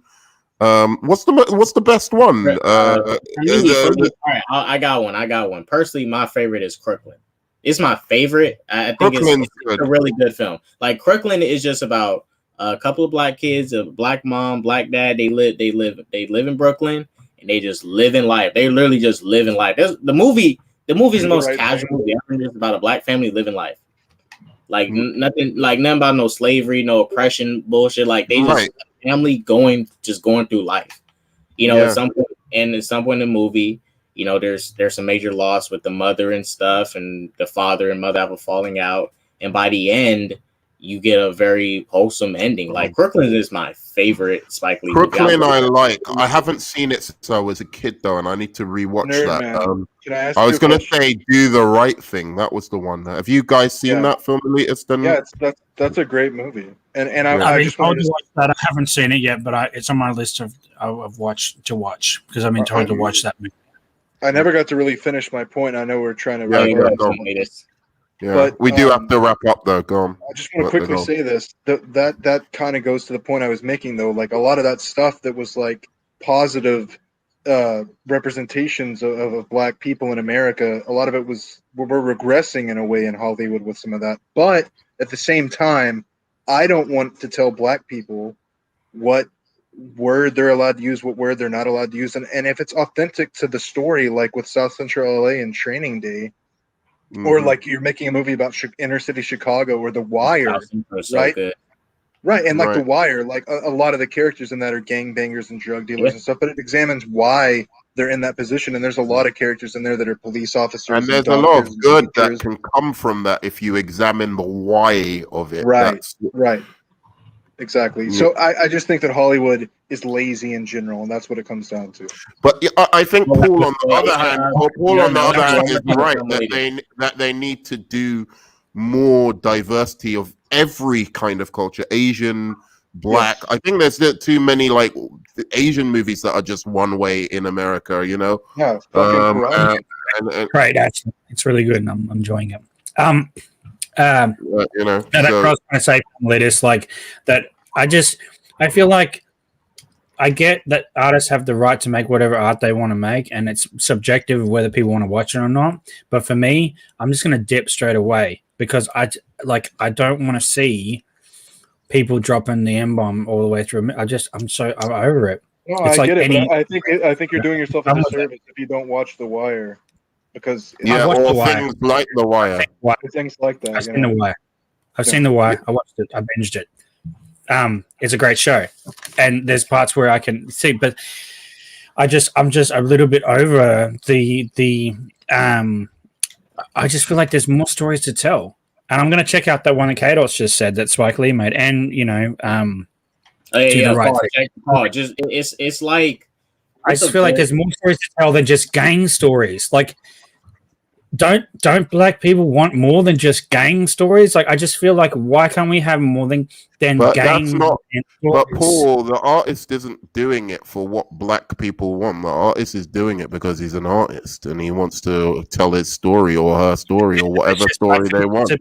what's the best one? All right, I got one. I got one. Personally, my favorite is Crooklyn. It's my favorite. I think Crooklyn's it's a really good film. Like Crooklyn is just about a couple of black kids, a black mom, black dad. They live in Brooklyn, and they just live in life. They literally just live in life. The movie is the most casual movie ever. It's about a black family living life. Like nothing about no slavery, no oppression bullshit. Like they just family going through life. At some point in the movie, there's some major loss with the mother and stuff, and the father and mother have a falling out. And by the end, you get a very wholesome ending. Like Crooklyn is my favorite Spike Lee Crooklyn, movie. I haven't seen it since I was a kid though, and I need to rewatch that. Can I ask I you was a gonna question? say Do the Right Thing. That was the one. Have you guys seen that film, Elias? Yeah, that's a great movie. And I've I been just told wanted to to watch that. I haven't seen it yet, but it's on my list of watch because I've been told to watch that movie. I never got to really finish my point. I know we're trying to but we do have to wrap up though. Go on. I just want to quickly say this. That kind of goes to the point I was making though. Like a lot of that stuff that was like positive representations of black people in America, a lot of it we're regressing in a way in Hollywood with some of that. But at the same time, I don't want to tell black people what word they're allowed to use, what word they're not allowed to use. And if it's authentic to the story, like with South Central LA and Training Day, or like you're making a movie about inner city Chicago or The Wire, right? Right, and like The Wire, like a lot of the characters in that are gangbangers and drug dealers and stuff, but it examines why they're in that position. And there's a lot of characters in there that are police officers. And there's a lot of good that can come from that if you examine the why of it. Right, right. Exactly. Yeah. So I just think that Hollywood is lazy in general, and that's what it comes down to. But I think Paul, on the other hand, is right that they need to do more diversity of every kind of culture, Asian, Black. Yes. I think there's too many like Asian movies that are just one way in America. Yeah, right. Actually, it's really good, and I'm enjoying it. And that's what I was going to say, Lettuce, like that. I feel like I get that artists have the right to make whatever art they want to make, and it's subjective of whether people want to watch it or not. But for me, I'm just going to dip straight away because I don't want to see people dropping the M-bomb all the way through. I'm over it. No, I get it. But I think you're doing yourself a disservice if you don't watch The Wire. Because things like The Wire. Things like that. I've seen The Wire. I've seen The Wire. I watched it. I binged it. It's a great show, and there's parts where I can see, but I'm just a little bit over the. I just feel like there's more stories to tell, and I'm going to check out that one that Kados just said that Spike Lee made, and it's like I just feel like there's more stories to tell than just gang stories. Like, don't black people want more than just gang stories? Like, I just feel like why can't we have more than gang? But Paul, the artist isn't doing it for what black people want. The artist is doing it because he's an artist and he wants to tell his story or her story or whatever story they want.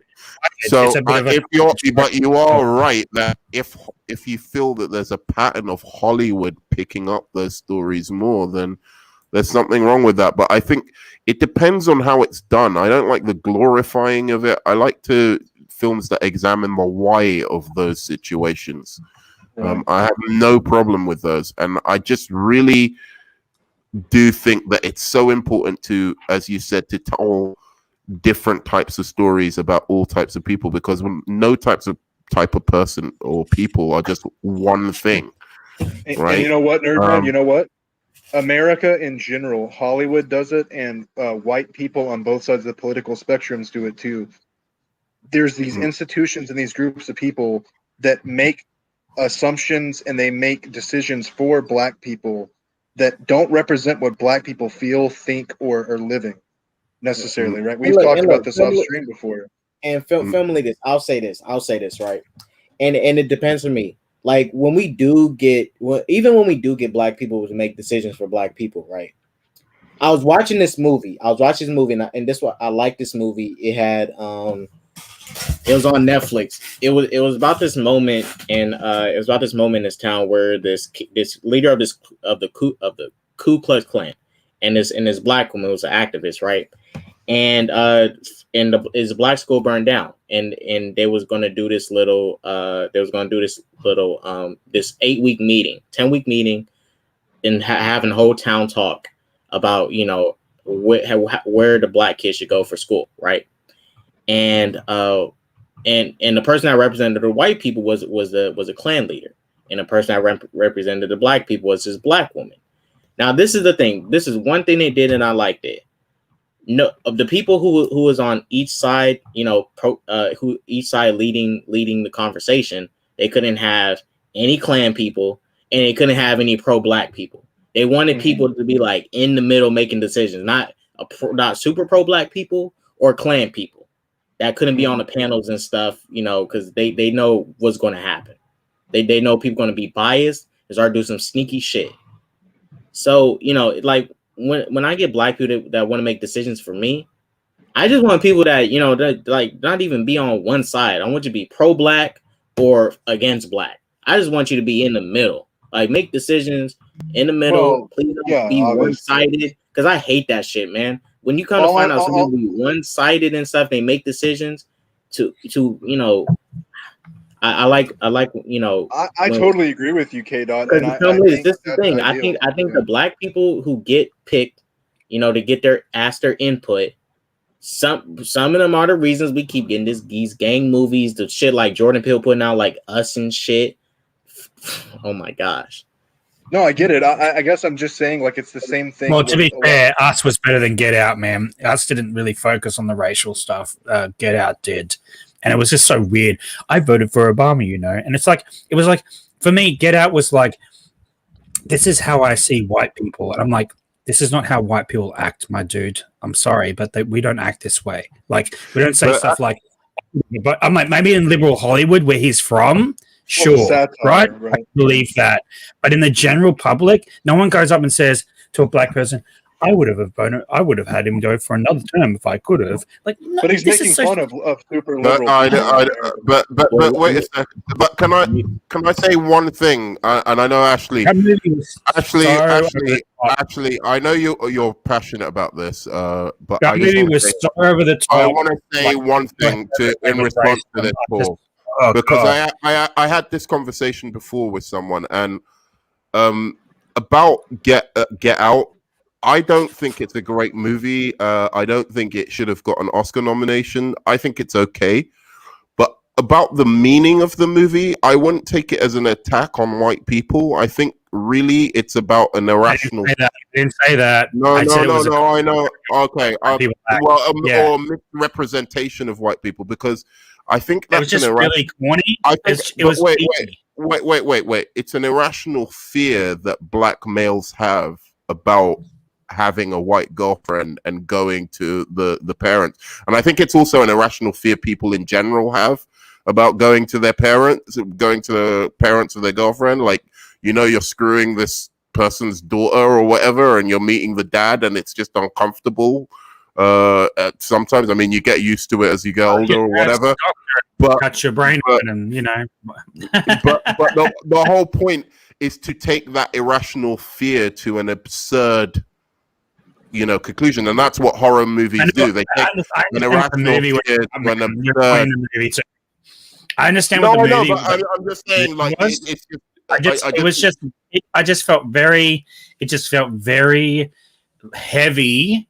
So, you are right that if you feel that there's a pattern of Hollywood picking up those stories more, then there's something wrong with that. But I think it depends on how it's done. I don't like the glorifying of it. I like films that examine the why of those situations. I have no problem with those. And I just really do think that it's so important to, as you said, to tell different types of stories about all types of people, because no type of person or people are just one thing. Right? And you know what, Nerdman? You know what? America in general, Hollywood does it, and white people on both sides of the political spectrums do it too. There's these institutions and these groups of people that make assumptions and they make decisions for black people that don't represent what black people feel, think, or are living. necessarily, right? And We've look, talked and about look, this off stream before. and filming this, I'll say this, right? And it depends on me. Like when we do get, even when we do get black people to make decisions for black people, right? I was watching this movie, and this what I like this movie. It had it was on Netflix. It was about this moment, and it was about this moment in this town where this leader of the Ku Klux Klan, and this black woman was an activist, right? And his black school burned down, and they was gonna do this little this 8-week meeting, 10-week meeting, and having whole town talk about where the black kids should go for school, right? And the person that represented the white people was a Klan leader, and the person that represented the black people was this black woman. Now, this is the thing. This is one thing they did, and I liked it. No, of the people who was on each side, who each side leading the conversation, they couldn't have any Klan people, and they couldn't have any pro-black people. They wanted people to be like in the middle making decisions, not super pro-black people or Klan people that couldn't be on the panels and stuff, because they know what's going to happen. They know people going to be biased and start doing some sneaky shit. So, like when I get black people that want to make decisions for me, I just want people that, that like not even be on one side. I want you to be pro-black or against black. I just want you to be in the middle. Like make decisions in the middle. Well, please don't be one-sided, because I hate that shit, man. When you come to find out something be one-sided and stuff, they make decisions to I like I totally agree with you, K Dot. Because this is the thing. I think the black people who get picked, to get their input. Some of them are the reasons we keep getting these gang movies, the shit like Jordan Peele putting out like Us and shit. Oh my gosh. No, I get it. I guess I'm just saying like it's the same thing. Well, to be fair, Us was better than Get Out, man. Us didn't really focus on the racial stuff. Get Out did. And it was just so weird. I voted for Obama, and it was like, for me, Get Out was like, this is how I see white people. And I'm like, this is not how white people act, my dude. I'm sorry, but we don't act this way. Like, we don't say stuff like, but I'm like, maybe in liberal Hollywood where he's from, sure, satire, right? I believe that. But in the general public, no one goes up and says to a black person, I would have had him go for another term if I could have. Like, no, but he's making fun of super liberal. But wait a second. But can I say one thing? And I know Ashley. Ashley, I know you're passionate about this. But that movie was so over the top. I want to say one thing in response to this, Paul, because I had this conversation before with someone, and about Get Out. I don't think it's a great movie. I don't think it should have got an Oscar nomination. I think it's okay. But about the meaning of the movie, I wouldn't take it as an attack on white people. I think really it's about an irrational... I didn't say that. No, I know. Okay. Or misrepresentation of white people, because I think that's it was just really corny. Wait. It's an irrational fear that black males have about having a white girlfriend and going to the parents. And I think it's also an irrational fear people in general have about going to the parents of their girlfriend. Like, you're screwing this person's daughter or whatever, and you're meeting the dad, and it's just uncomfortable. Sometimes, I mean, you get used to it as you get older or whatever. But cut your brain open, but the whole point is to take that irrational fear to an absurd conclusion, and that's what horror movies do. They take an irrational fear to an absurd. I understand what the movie. But I'm just saying, like, I just felt very heavy,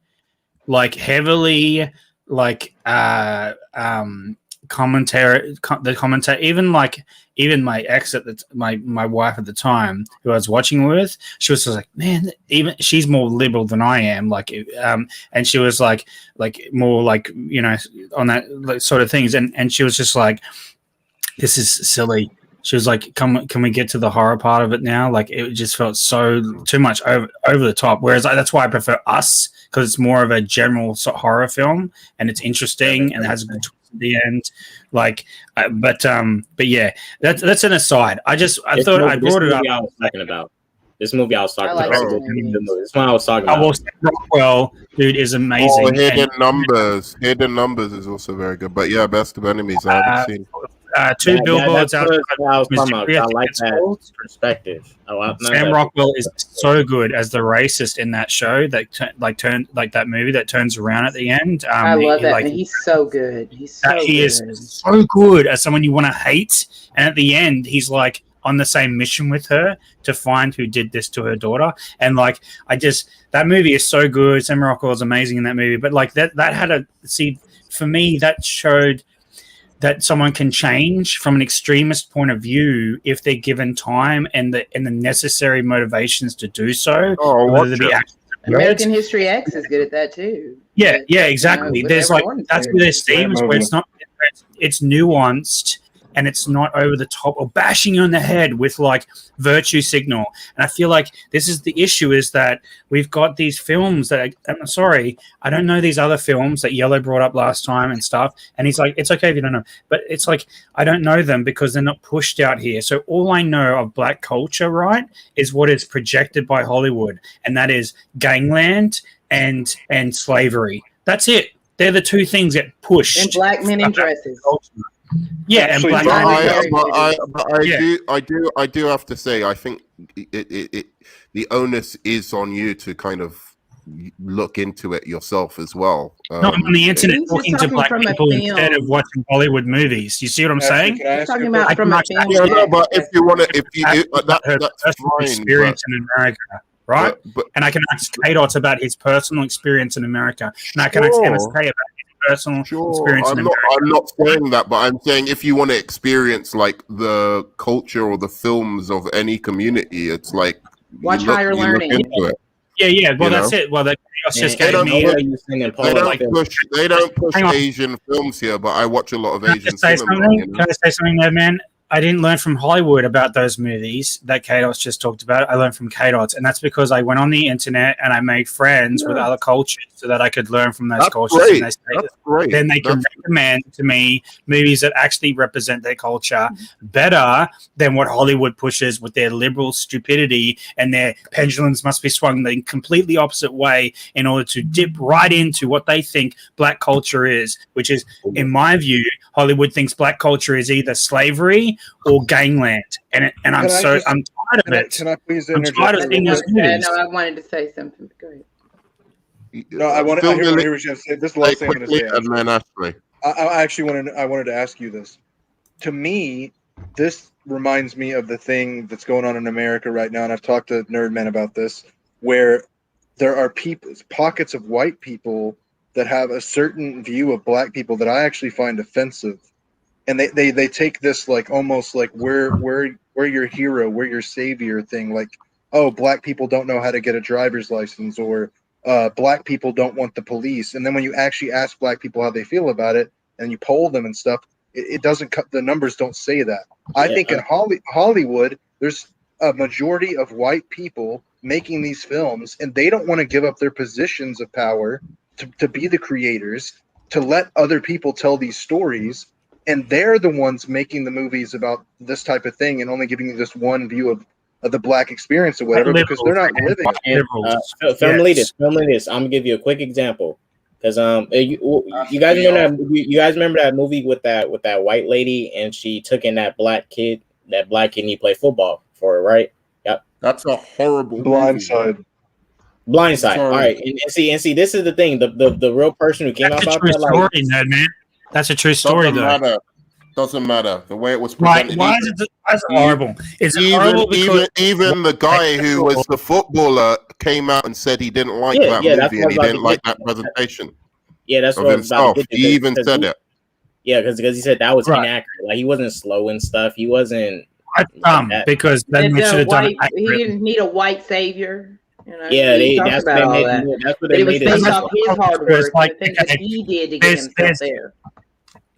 like heavily, like commentary. The commentary, even my ex my wife at the time, who I was watching with, she was just like, man, even she's more liberal than I am, and she was like more like on that sort of things, and she was just like, this is silly. She was like, can we get to the horror part of it now? Like, it just felt so too much over the top. Whereas that's why I prefer Us, because it's more of a general horror film and it's interesting and it has a good twist at the end. Like, but yeah, that's an aside. I thought I brought it up. I was talking about. This movie I was talking about. This one I was talking about. Well, Sam Rockwell, dude, is amazing. Oh, Hidden Numbers. Hidden Numbers is also very good. But yeah, Best of Enemies I haven't seen. Two billboards out. I was talking about. I like that perspective. Sam Rockwell is so good as the racist in that show that that movie that turns around at the end. I love that. He's so good. He is so good as someone you want to hate, and at the end, he's like on the same mission with her to find who did this to her daughter. And like, that movie is so good. Sam Rockwell is amazing in that movie. But like that had for me, that showed that someone can change from an extremist point of view if they're given time and the necessary motivations to do so. American History X is good at that too. Yeah, exactly. There's like, that's where there's themes where it's nuanced and it's not over the top or bashing you on the head with like virtue signal. And I feel like this is the issue, is that we've got these films that I'm sorry, I don't know these other films that Yellow brought up last time and stuff. And he's like, it's okay if you don't know, but it's like, I don't know them because they're not pushed out here. So all I know of black culture, right, is what is projected by Hollywood. And that is gangland and slavery. That's it. They're the two things that pushed. And black men in dresses. Yeah, and black I do have to say, I think the onus is on you to kind of look into it yourself as well. Not on the internet talking to black people instead of watching Bollywood movies. You see what I'm saying? Talking about from a film. Yeah, but if you want to, that's fine, experience in America. Right? And I can ask K-Dots about his personal experience in America. And I can ask MSK about his personal experience in America. I'm not saying that, but I'm saying if you want to experience like the culture or the films of any community, it's like watch Higher Learning. Yeah. Well, that's it. Well, they don't push Asian films here, but I watch a lot of Asian cinema. Can I say something there, man? I didn't learn from Hollywood about those movies that K-Dots just talked about. I learned from K-Dots, and that's because I went on the internet and I made friends with other cultures so that I could learn from those cultures. Great. That's great. Then they can recommend to me movies that actually represent their culture better than what Hollywood pushes with their liberal stupidity, and their pendulums must be swung the completely opposite way in order to dip right into what they think black culture is, which is, in my view, Hollywood thinks black culture is either slavery or gangland, and I'm tired of it. Can I please interject? I'm tired of seeing those movies. No, I wanted to say something. Go ahead. No, I want to hear what he was going to say. This is the last thing I'm going to say. And then Ashley. I wanted to ask you this. To me, this reminds me of the thing that's going on in America right now, and I've talked to Nerdmen about this, where there are pockets of white people that have a certain view of black people that I actually find offensive. And they take this like almost like we're your hero, we're your savior thing. Like, oh, black people don't know how to get a driver's license, or black people don't want the police. And then when you actually ask black people how they feel about it and you poll them and stuff, it doesn't cut. The numbers don't say that. I think in Hollywood, there's a majority of white people making these films, and they don't want to give up their positions of power to be the creators, to let other people tell these stories. And they're the ones making the movies about this type of thing and only giving you this one view of the black experience or whatever, because they're not living. Film leaders. I'm gonna give you a quick example, because you guys remember that movie with that white lady, and she took in that black kid, and he played football for her, right? Yep. That's a horrible Blindside. All right, and see, this is the thing. The real person who came out about that, story, man. That's a true story, Doesn't matter the way it was presented. Why is it horrible? Is it horrible because even the guy who was the footballer came out and said he didn't like that movie and he didn't like that presentation. Yeah, that's what himself. He even said it. Yeah, because he said that was inaccurate. Like, he wasn't slow and stuff. He wasn't. Because then we should have done it. He didn't need a white savior. You know, that's what they made it. Based off his hard work, the things that he did to get himself there.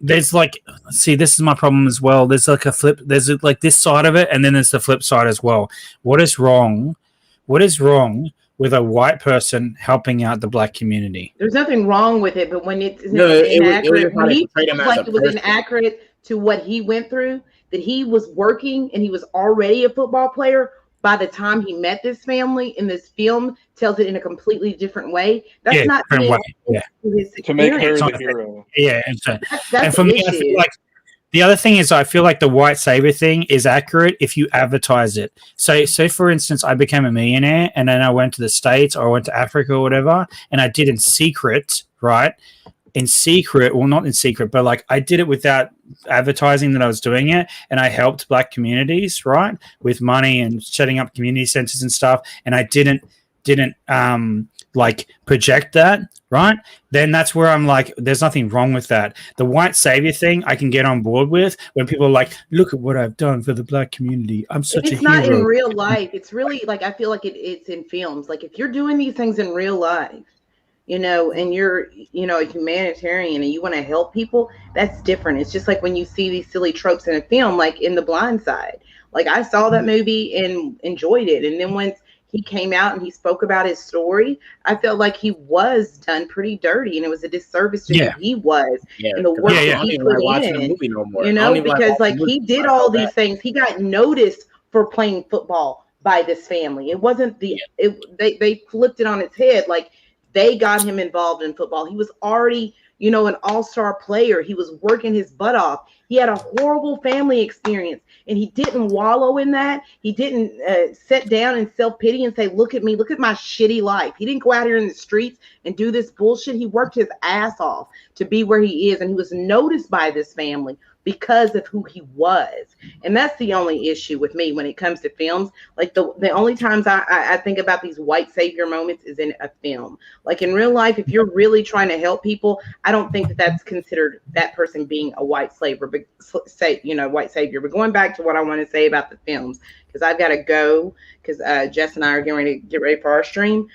there's like, see, this is my problem as well. There's like a flip. There's like this side of it, and then there's the flip side as well. What is wrong? What is wrong with a white person helping out the black community? There's nothing wrong with it, but when it's it inaccurate, was when he portrayed him feels as like a it was person. inaccurate to what he went through, that he was working and he was already a football player by the time he met this family, and this film tells it in a completely different way. That's not different way. Yeah. To make her experience. the hero. Yeah, and so, That's and for the me, I feel issue. like the other thing is I feel like the white savior thing is accurate if you advertise it. So for instance, I became a millionaire and then I went to the States or I went to Africa or whatever, and I did in secret, right? In secret, well, not in secret, but like I did it without advertising that I was doing it, and I helped black communities, right, with money and setting up community centers and stuff, and I didn't like project that, right? Then that's where I'm like, there's nothing wrong with that. The white savior thing I can get on board with when people are like, look at what I've done for the black community. I'm such a hero. It's not in real life. It's really like, I feel like it's in films. Like if you're doing these things in real life, you know, and you're, you know, a humanitarian and you want to help people, that's different. It's just like when you see these silly tropes in a film, like in The Blind Side. Like I saw that movie and enjoyed it. And then once he came out and he spoke about his story, I felt like he was done pretty dirty, and it was a disservice to who he was and the work that he put in. You know, because like he did all these things. He got noticed for playing football by this family. It wasn't they flipped it on its head. Like they got him involved in football. He was already, you know, an all-star player. He was working his butt off. He had a horrible family experience, and he didn't wallow in that. He didn't sit down and self-pity and say, look at me, look at my shitty life. He didn't go out here in the streets and do this bullshit. He worked his ass off to be where he is, and he was noticed by this family because of who he was. And that's the only issue with me when it comes to films. Like the only times I think about these white savior moments is in a film. Like in real life, if you're really trying to help people, I don't think that that's considered that person being a white slaver, but white savior. But going back to what I want to say about the films, because I've got to go, because Jess and I are getting ready for our stream.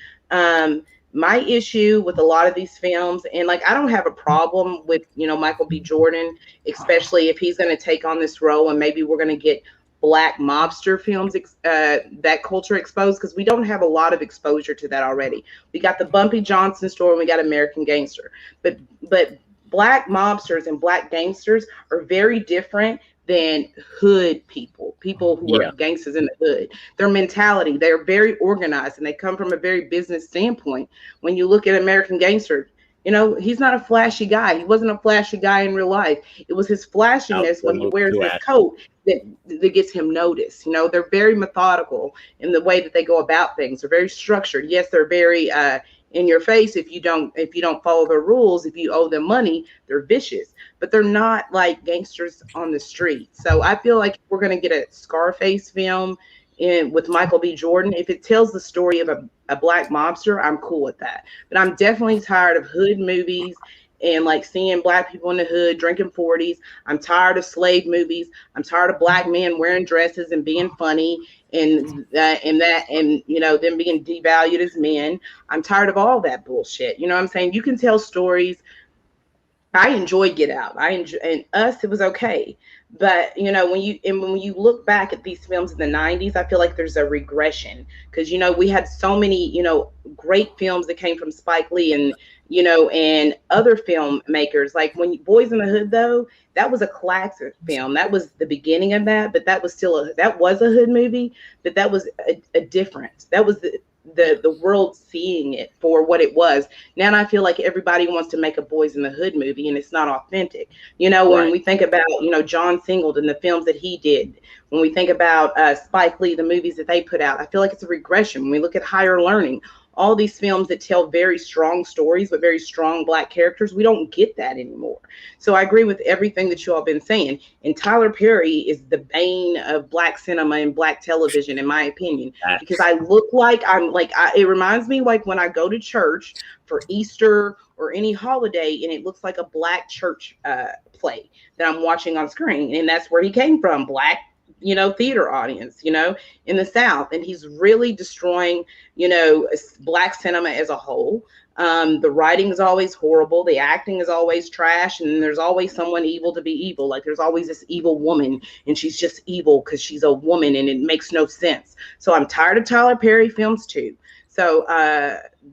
My issue with a lot of these films, and like I don't have a problem with, you know, Michael B. Jordan, especially if he's going to take on this role, and maybe we're going to get black mobster films, that culture exposed, because we don't have a lot of exposure to that already. We got the Bumpy Johnson story, and we got American Gangster, but black mobsters and black gangsters are very different than hood people who are gangsters in the hood. Their mentality, they're very organized, and they come from a very business standpoint. When you look at American Gangster, you know, he's not a flashy guy. He wasn't a flashy guy in real life. It was his flashiness when he wears his coat that gets him noticed. You know, they're very methodical in the way that they go about things. They're very structured. Yes, they're very in your face if you don't follow the rules. If you owe them money, they're vicious, but they're not like gangsters on the street. So I feel like we're going to get a Scarface film with Michael B. Jordan. If it tells the story of a black mobster, I'm cool with that. But I'm definitely tired of hood movies and like seeing black people in the hood drinking 40s. I'm tired of slave movies. I'm tired of black men wearing dresses and being funny and you know, them being devalued as men. I'm tired of all that bullshit. You know what I'm saying? You can tell stories. I enjoyed Get Out. And Us, it was okay. But you know, when you look back at these films in the 90s, I feel like there's a regression, because you know, we had so many, you know, great films that came from Spike Lee and, you know, and other filmmakers. Like when Boys in the Hood, though, that was a classic film. That was the beginning of that, but that was still that was a hood movie, but that was a difference. That was the world seeing it for what it was. Now I feel like everybody wants to make a Boys in the Hood movie, and it's not authentic. You know, when we think about, you know, John Singleton, the films that he did, when we think about Spike Lee, the movies that they put out, I feel like it's a regression. When we look at Higher Learning, all these films that tell very strong stories but very strong black characters, we don't get that anymore. So I agree with everything that you all been saying. And Tyler Perry is the bane of black cinema and black television, in my opinion, because I look like it reminds me like when I go to church for Easter or any holiday, and it looks like a black church play that I'm watching on screen. And that's where he came from, black, you know, theater audience, you know, in the South. And he's really destroying, you know, black cinema as a whole. The writing is always horrible. The acting is always trash. And there's always someone evil to be evil. Like there's always this evil woman and she's just evil because she's a woman and it makes no sense. So I'm tired of Tyler Perry films too. So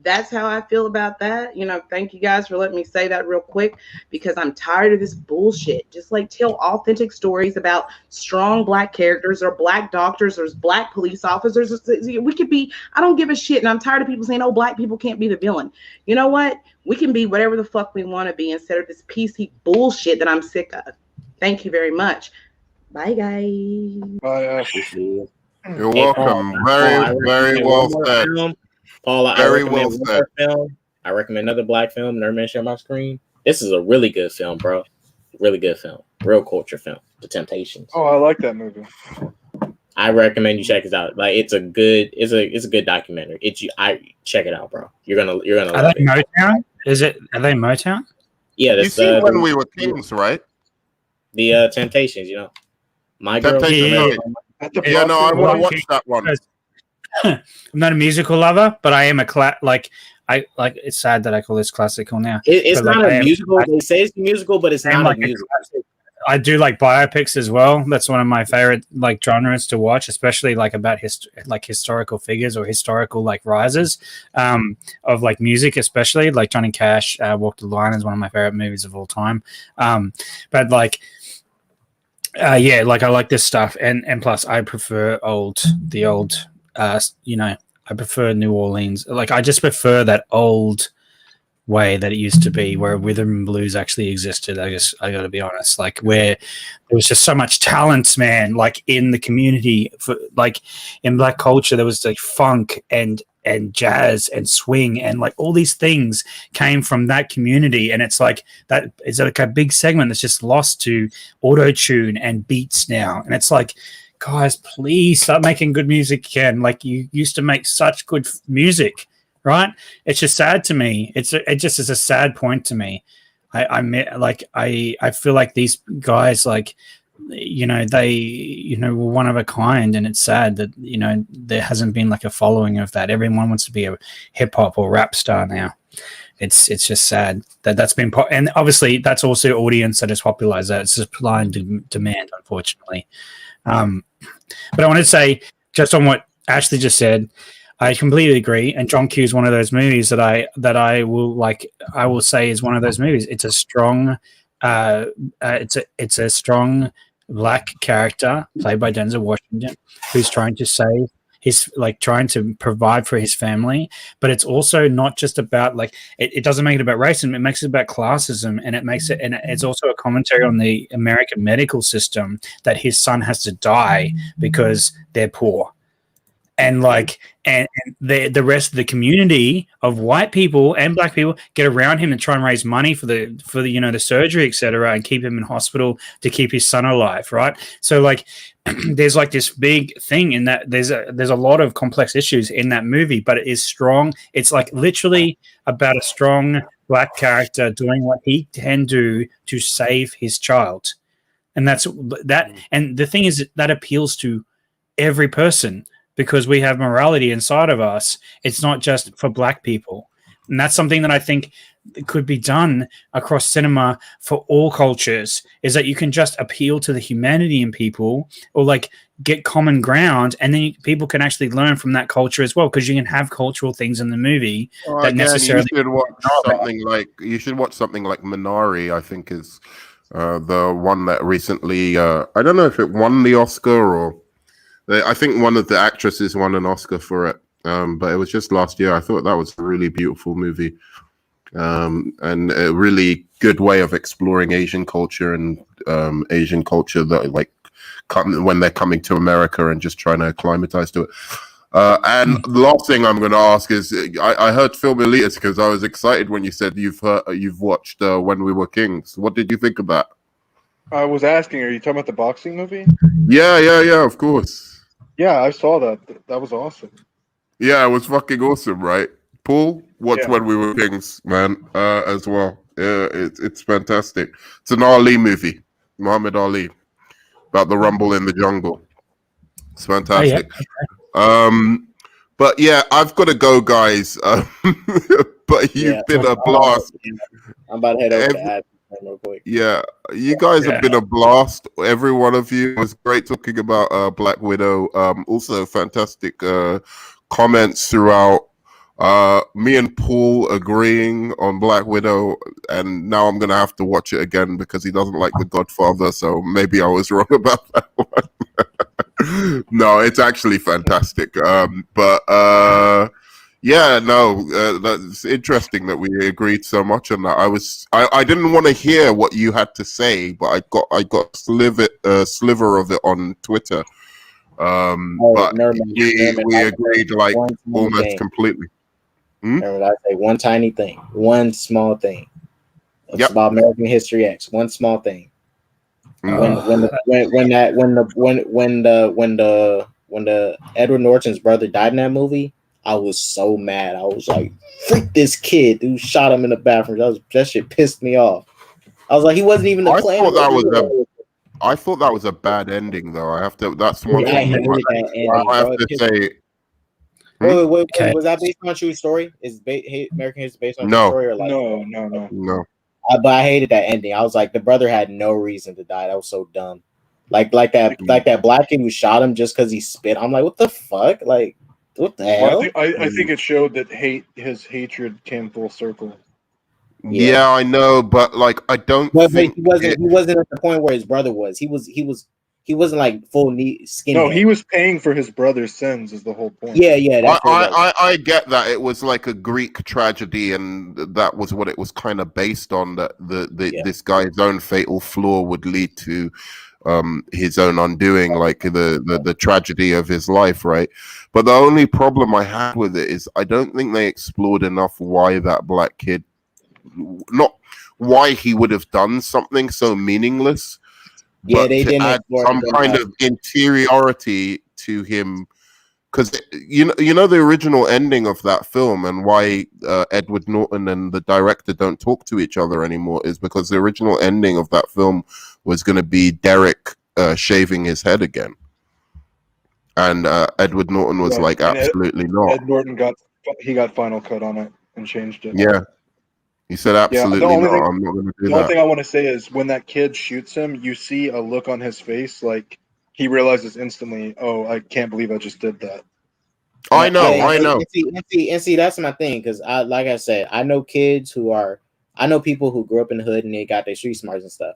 that's how I feel about that. You know, thank you guys for letting me say that real quick because I'm tired of this bullshit. Just like tell authentic stories about strong Black characters or Black doctors or Black police officers. We could be, I don't give a shit. And I'm tired of people saying, oh, Black people can't be the villain. You know what? We can be whatever the fuck we want to be instead of this PC bullshit that I'm sick of. Thank you very much. Bye, guys. Bye. You're welcome. Very well said. Paul, Very well said. I recommend another Black film, Never Been Shared My Screen. This is a really good film, bro. Really good film. Real culture film. The Temptations. Oh, I like that movie. I recommend you check it out. Like it's a good documentary. I check it out, bro. You're gonna Are love they it. Motown? Are they Motown? Yeah, You seen When We Were Kings, right? The Temptations, you know. My girl. Temptations. Yeah, no, I want to watch that one. I'm not a musical lover, but I am it's sad that I call this classical now. It's but not a musical. They say it's a musical, but it's not a musical. I do like biopics as well. That's one of my favorite like genres to watch, especially like about historical figures or historical like rises of like music, especially like Johnny Cash. Walk the Line is one of my favorite movies of all time. But like. Yeah, like I like this stuff, and plus I prefer the old. I prefer New Orleans. Like I just prefer that old way that it used to be, where rhythm and blues actually existed. I guess I got to be honest, like where there was just so much talent, man. Like in the community, for like in Black culture, there was like funk and jazz and swing and like all these things came from that community, and it's like that is like a big segment that's just lost to auto-tune and beats now. And it's like, guys, please start making good music again. Like you used to make such good music, right? It's just sad to me. It just is a sad point to me. I feel like these guys, like, you know, they, were one of a kind, and it's sad that, there hasn't been like a following of that. Everyone wants to be a hip hop or rap star now. It's just sad that that's been, and obviously that's also audience that has popularized that. It's supply and demand, unfortunately. But I want to say, just on what Ashley just said, I completely agree. And John Q is one of those movies that I will say is one of those movies. It's a strong, it's a strong Black character played by Denzel Washington, who's trying to save trying to provide for his family. But it's also not just about it doesn't make it about racism. It makes it about classism, and it's also a commentary on the American medical system, that his son has to die because they're poor. And the rest of the community of white people and Black people get around him and try and raise money for the surgery, etc., and keep him in hospital to keep his son alive, right? So there's this big thing in that there's a lot of complex issues in that movie, but it is strong. It's literally about a strong Black character doing what he can do to save his child, and that's that. And the thing is that appeals to every person, because we have morality inside of us. It's not just for Black people. And that's something that I think could be done across cinema for all cultures, is that you can just appeal to the humanity in people, or get common ground, and then people can actually learn from that culture as well, because you can have cultural things in the movie that necessarily... You should watch something like Minari, I think is the one that recently... I don't know if it won the Oscar or... I think one of the actresses won an Oscar for it, but it was just last year. I thought that was a really beautiful movie, and a really good way of exploring Asian culture and Asian culture that when they're coming to America and just trying to acclimatize to it. And the last thing I'm going to ask is, I heard Film Elites because I was excited when you said you've watched When We Were Kings. What did you think of that? I was asking, are you talking about the boxing movie? Yeah, of course. Yeah, I saw that. That was awesome. Yeah, it was fucking awesome, right? Paul, watch When We Were Kings, man, as well. Yeah, it's fantastic. It's an Ali movie, Muhammad Ali, about the rumble in the jungle. It's fantastic. But yeah, I've got to go, guys. But you've been a blast. I'm about to head over to Ad real quick. Yeah, you guys have been a blast. Every one of you. It was great talking about Black Widow. Also, fantastic comments throughout. Me and Paul agreeing on Black Widow, and now I'm gonna have to watch it again because he doesn't like The Godfather. So maybe I was wrong about that one. No, it's actually fantastic. Yeah, no, that's interesting that we agreed so much on that. I didn't want to hear what you had to say, but I got a sliver of it on Twitter. But we agreed like almost completely. Remember, I say one tiny thing, one small thing. It's about American History X. One small thing. When Edward Norton's brother died in that movie, I was so mad. I was like, "Freak this kid who shot him in the bathroom." That shit pissed me off. I was like, he wasn't even the plan. I thought that was a bad ending, though. I have to. That's one thing I have to say. Wait, was that based on a true story? Is American History based on a true story or like no? But I hated that ending. I was like, the brother had no reason to die. That was so dumb. Like that black kid who shot him just because he spit. I'm like, what the fuck? Like, what the hell? Well, I think it showed that his hatred came full circle. Yeah, I know, but like, I don't. But he wasn't at the point where his brother was. He wasn't like full skin. No, he was paying for his brother's sins. Is the whole point? Yeah. I get that it was like a Greek tragedy, and that was what it was kind of based on. That this guy's own fatal flaw would lead to his own undoing, like the tragedy of his life, right? But the only problem I had with it is I don't think they explored enough why that black kid, not why he would have done something so meaningless. Yeah, they didn't add some kind of interiority to him, because you know the original ending of that film and why Edward Norton and the director don't talk to each other anymore is because the original ending of that film was going to be Derek shaving his head again, and Edward Norton was like, absolutely not. Ed Norton got final cut on it and changed it. Yeah. He said, absolutely I'm not going to do that. The only thing I want to say is when that kid shoots him, you see a look on his face like he realizes instantly, oh, I can't believe I just did that. I know. And see, that's my thing, because like I said, I know people who grew up in the hood and they got their street smarts and stuff.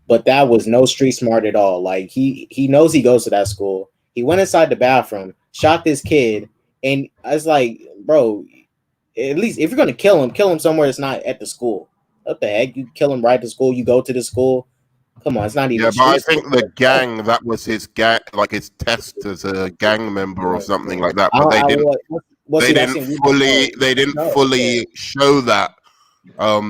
But that was no street smart at all. Like he knows he goes to that school. He went inside the bathroom, shot this kid, and I was like, bro, at least if you're gonna kill him somewhere that's not at the school. What the heck? You kill him right at the school, you go to the school. Come on, it's not even. Yeah, but I think the gang, that was his gang, like his test as a gang member or something like that. But they didn't fully show that,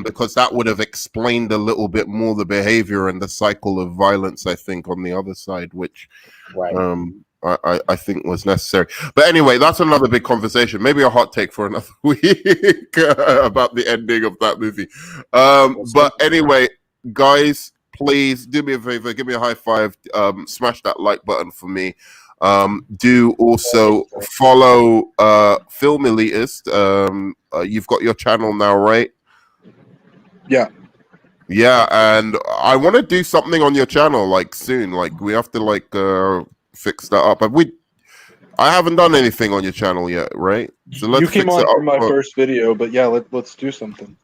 because that would have explained a little bit more the behavior and the cycle of violence, I think, on the other side, which I think was necessary. But anyway, that's another big conversation. Maybe a hot take for another week about the ending of that movie. But anyway, guys, please do me a favor, give me a high five, smash that like button for me. Do also follow Film Elitist. You've got your channel now, right? Yeah, and I want to do something on your channel like soon. Like we have to like fix that up. I haven't done anything on your channel yet, right? So let's. You came on for my first video, but yeah, let's do something.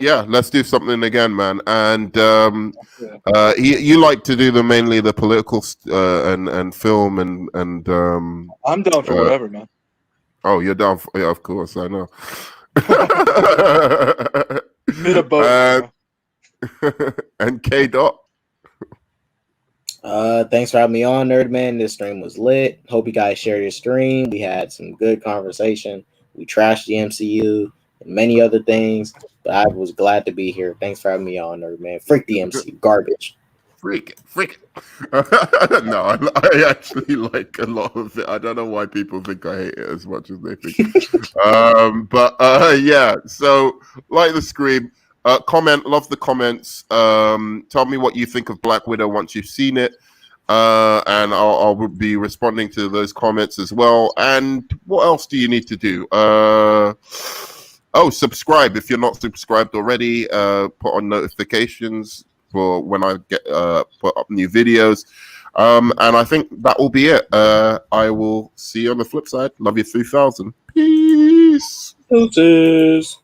Yeah, let's do something again, man. And you like to do mainly the political and film and I'm down for whatever, man. Oh, you're down for, yeah, of course, I know. Bit of both. And K Dot. Thanks for having me on, Nerdman. This stream was lit. Hope you guys shared your stream. We had some good conversation. We trashed the MCU and many other things, but I was glad to be here. Thanks for having me on, Nerdman. Freak the MCU. Garbage. Freak it. No, I actually like a lot of it. I don't know why people think I hate it as much as they think. Yeah, so like the stream. Comment, love the comments. Tell me what you think of Black Widow once you've seen it. And I'll be responding to those comments as well. And what else do you need to do? Subscribe if you're not subscribed already. Put on notifications for when I get put up new videos. And I think that will be it. I will see you on the flip side. Love you 3000. Peace. Deuces.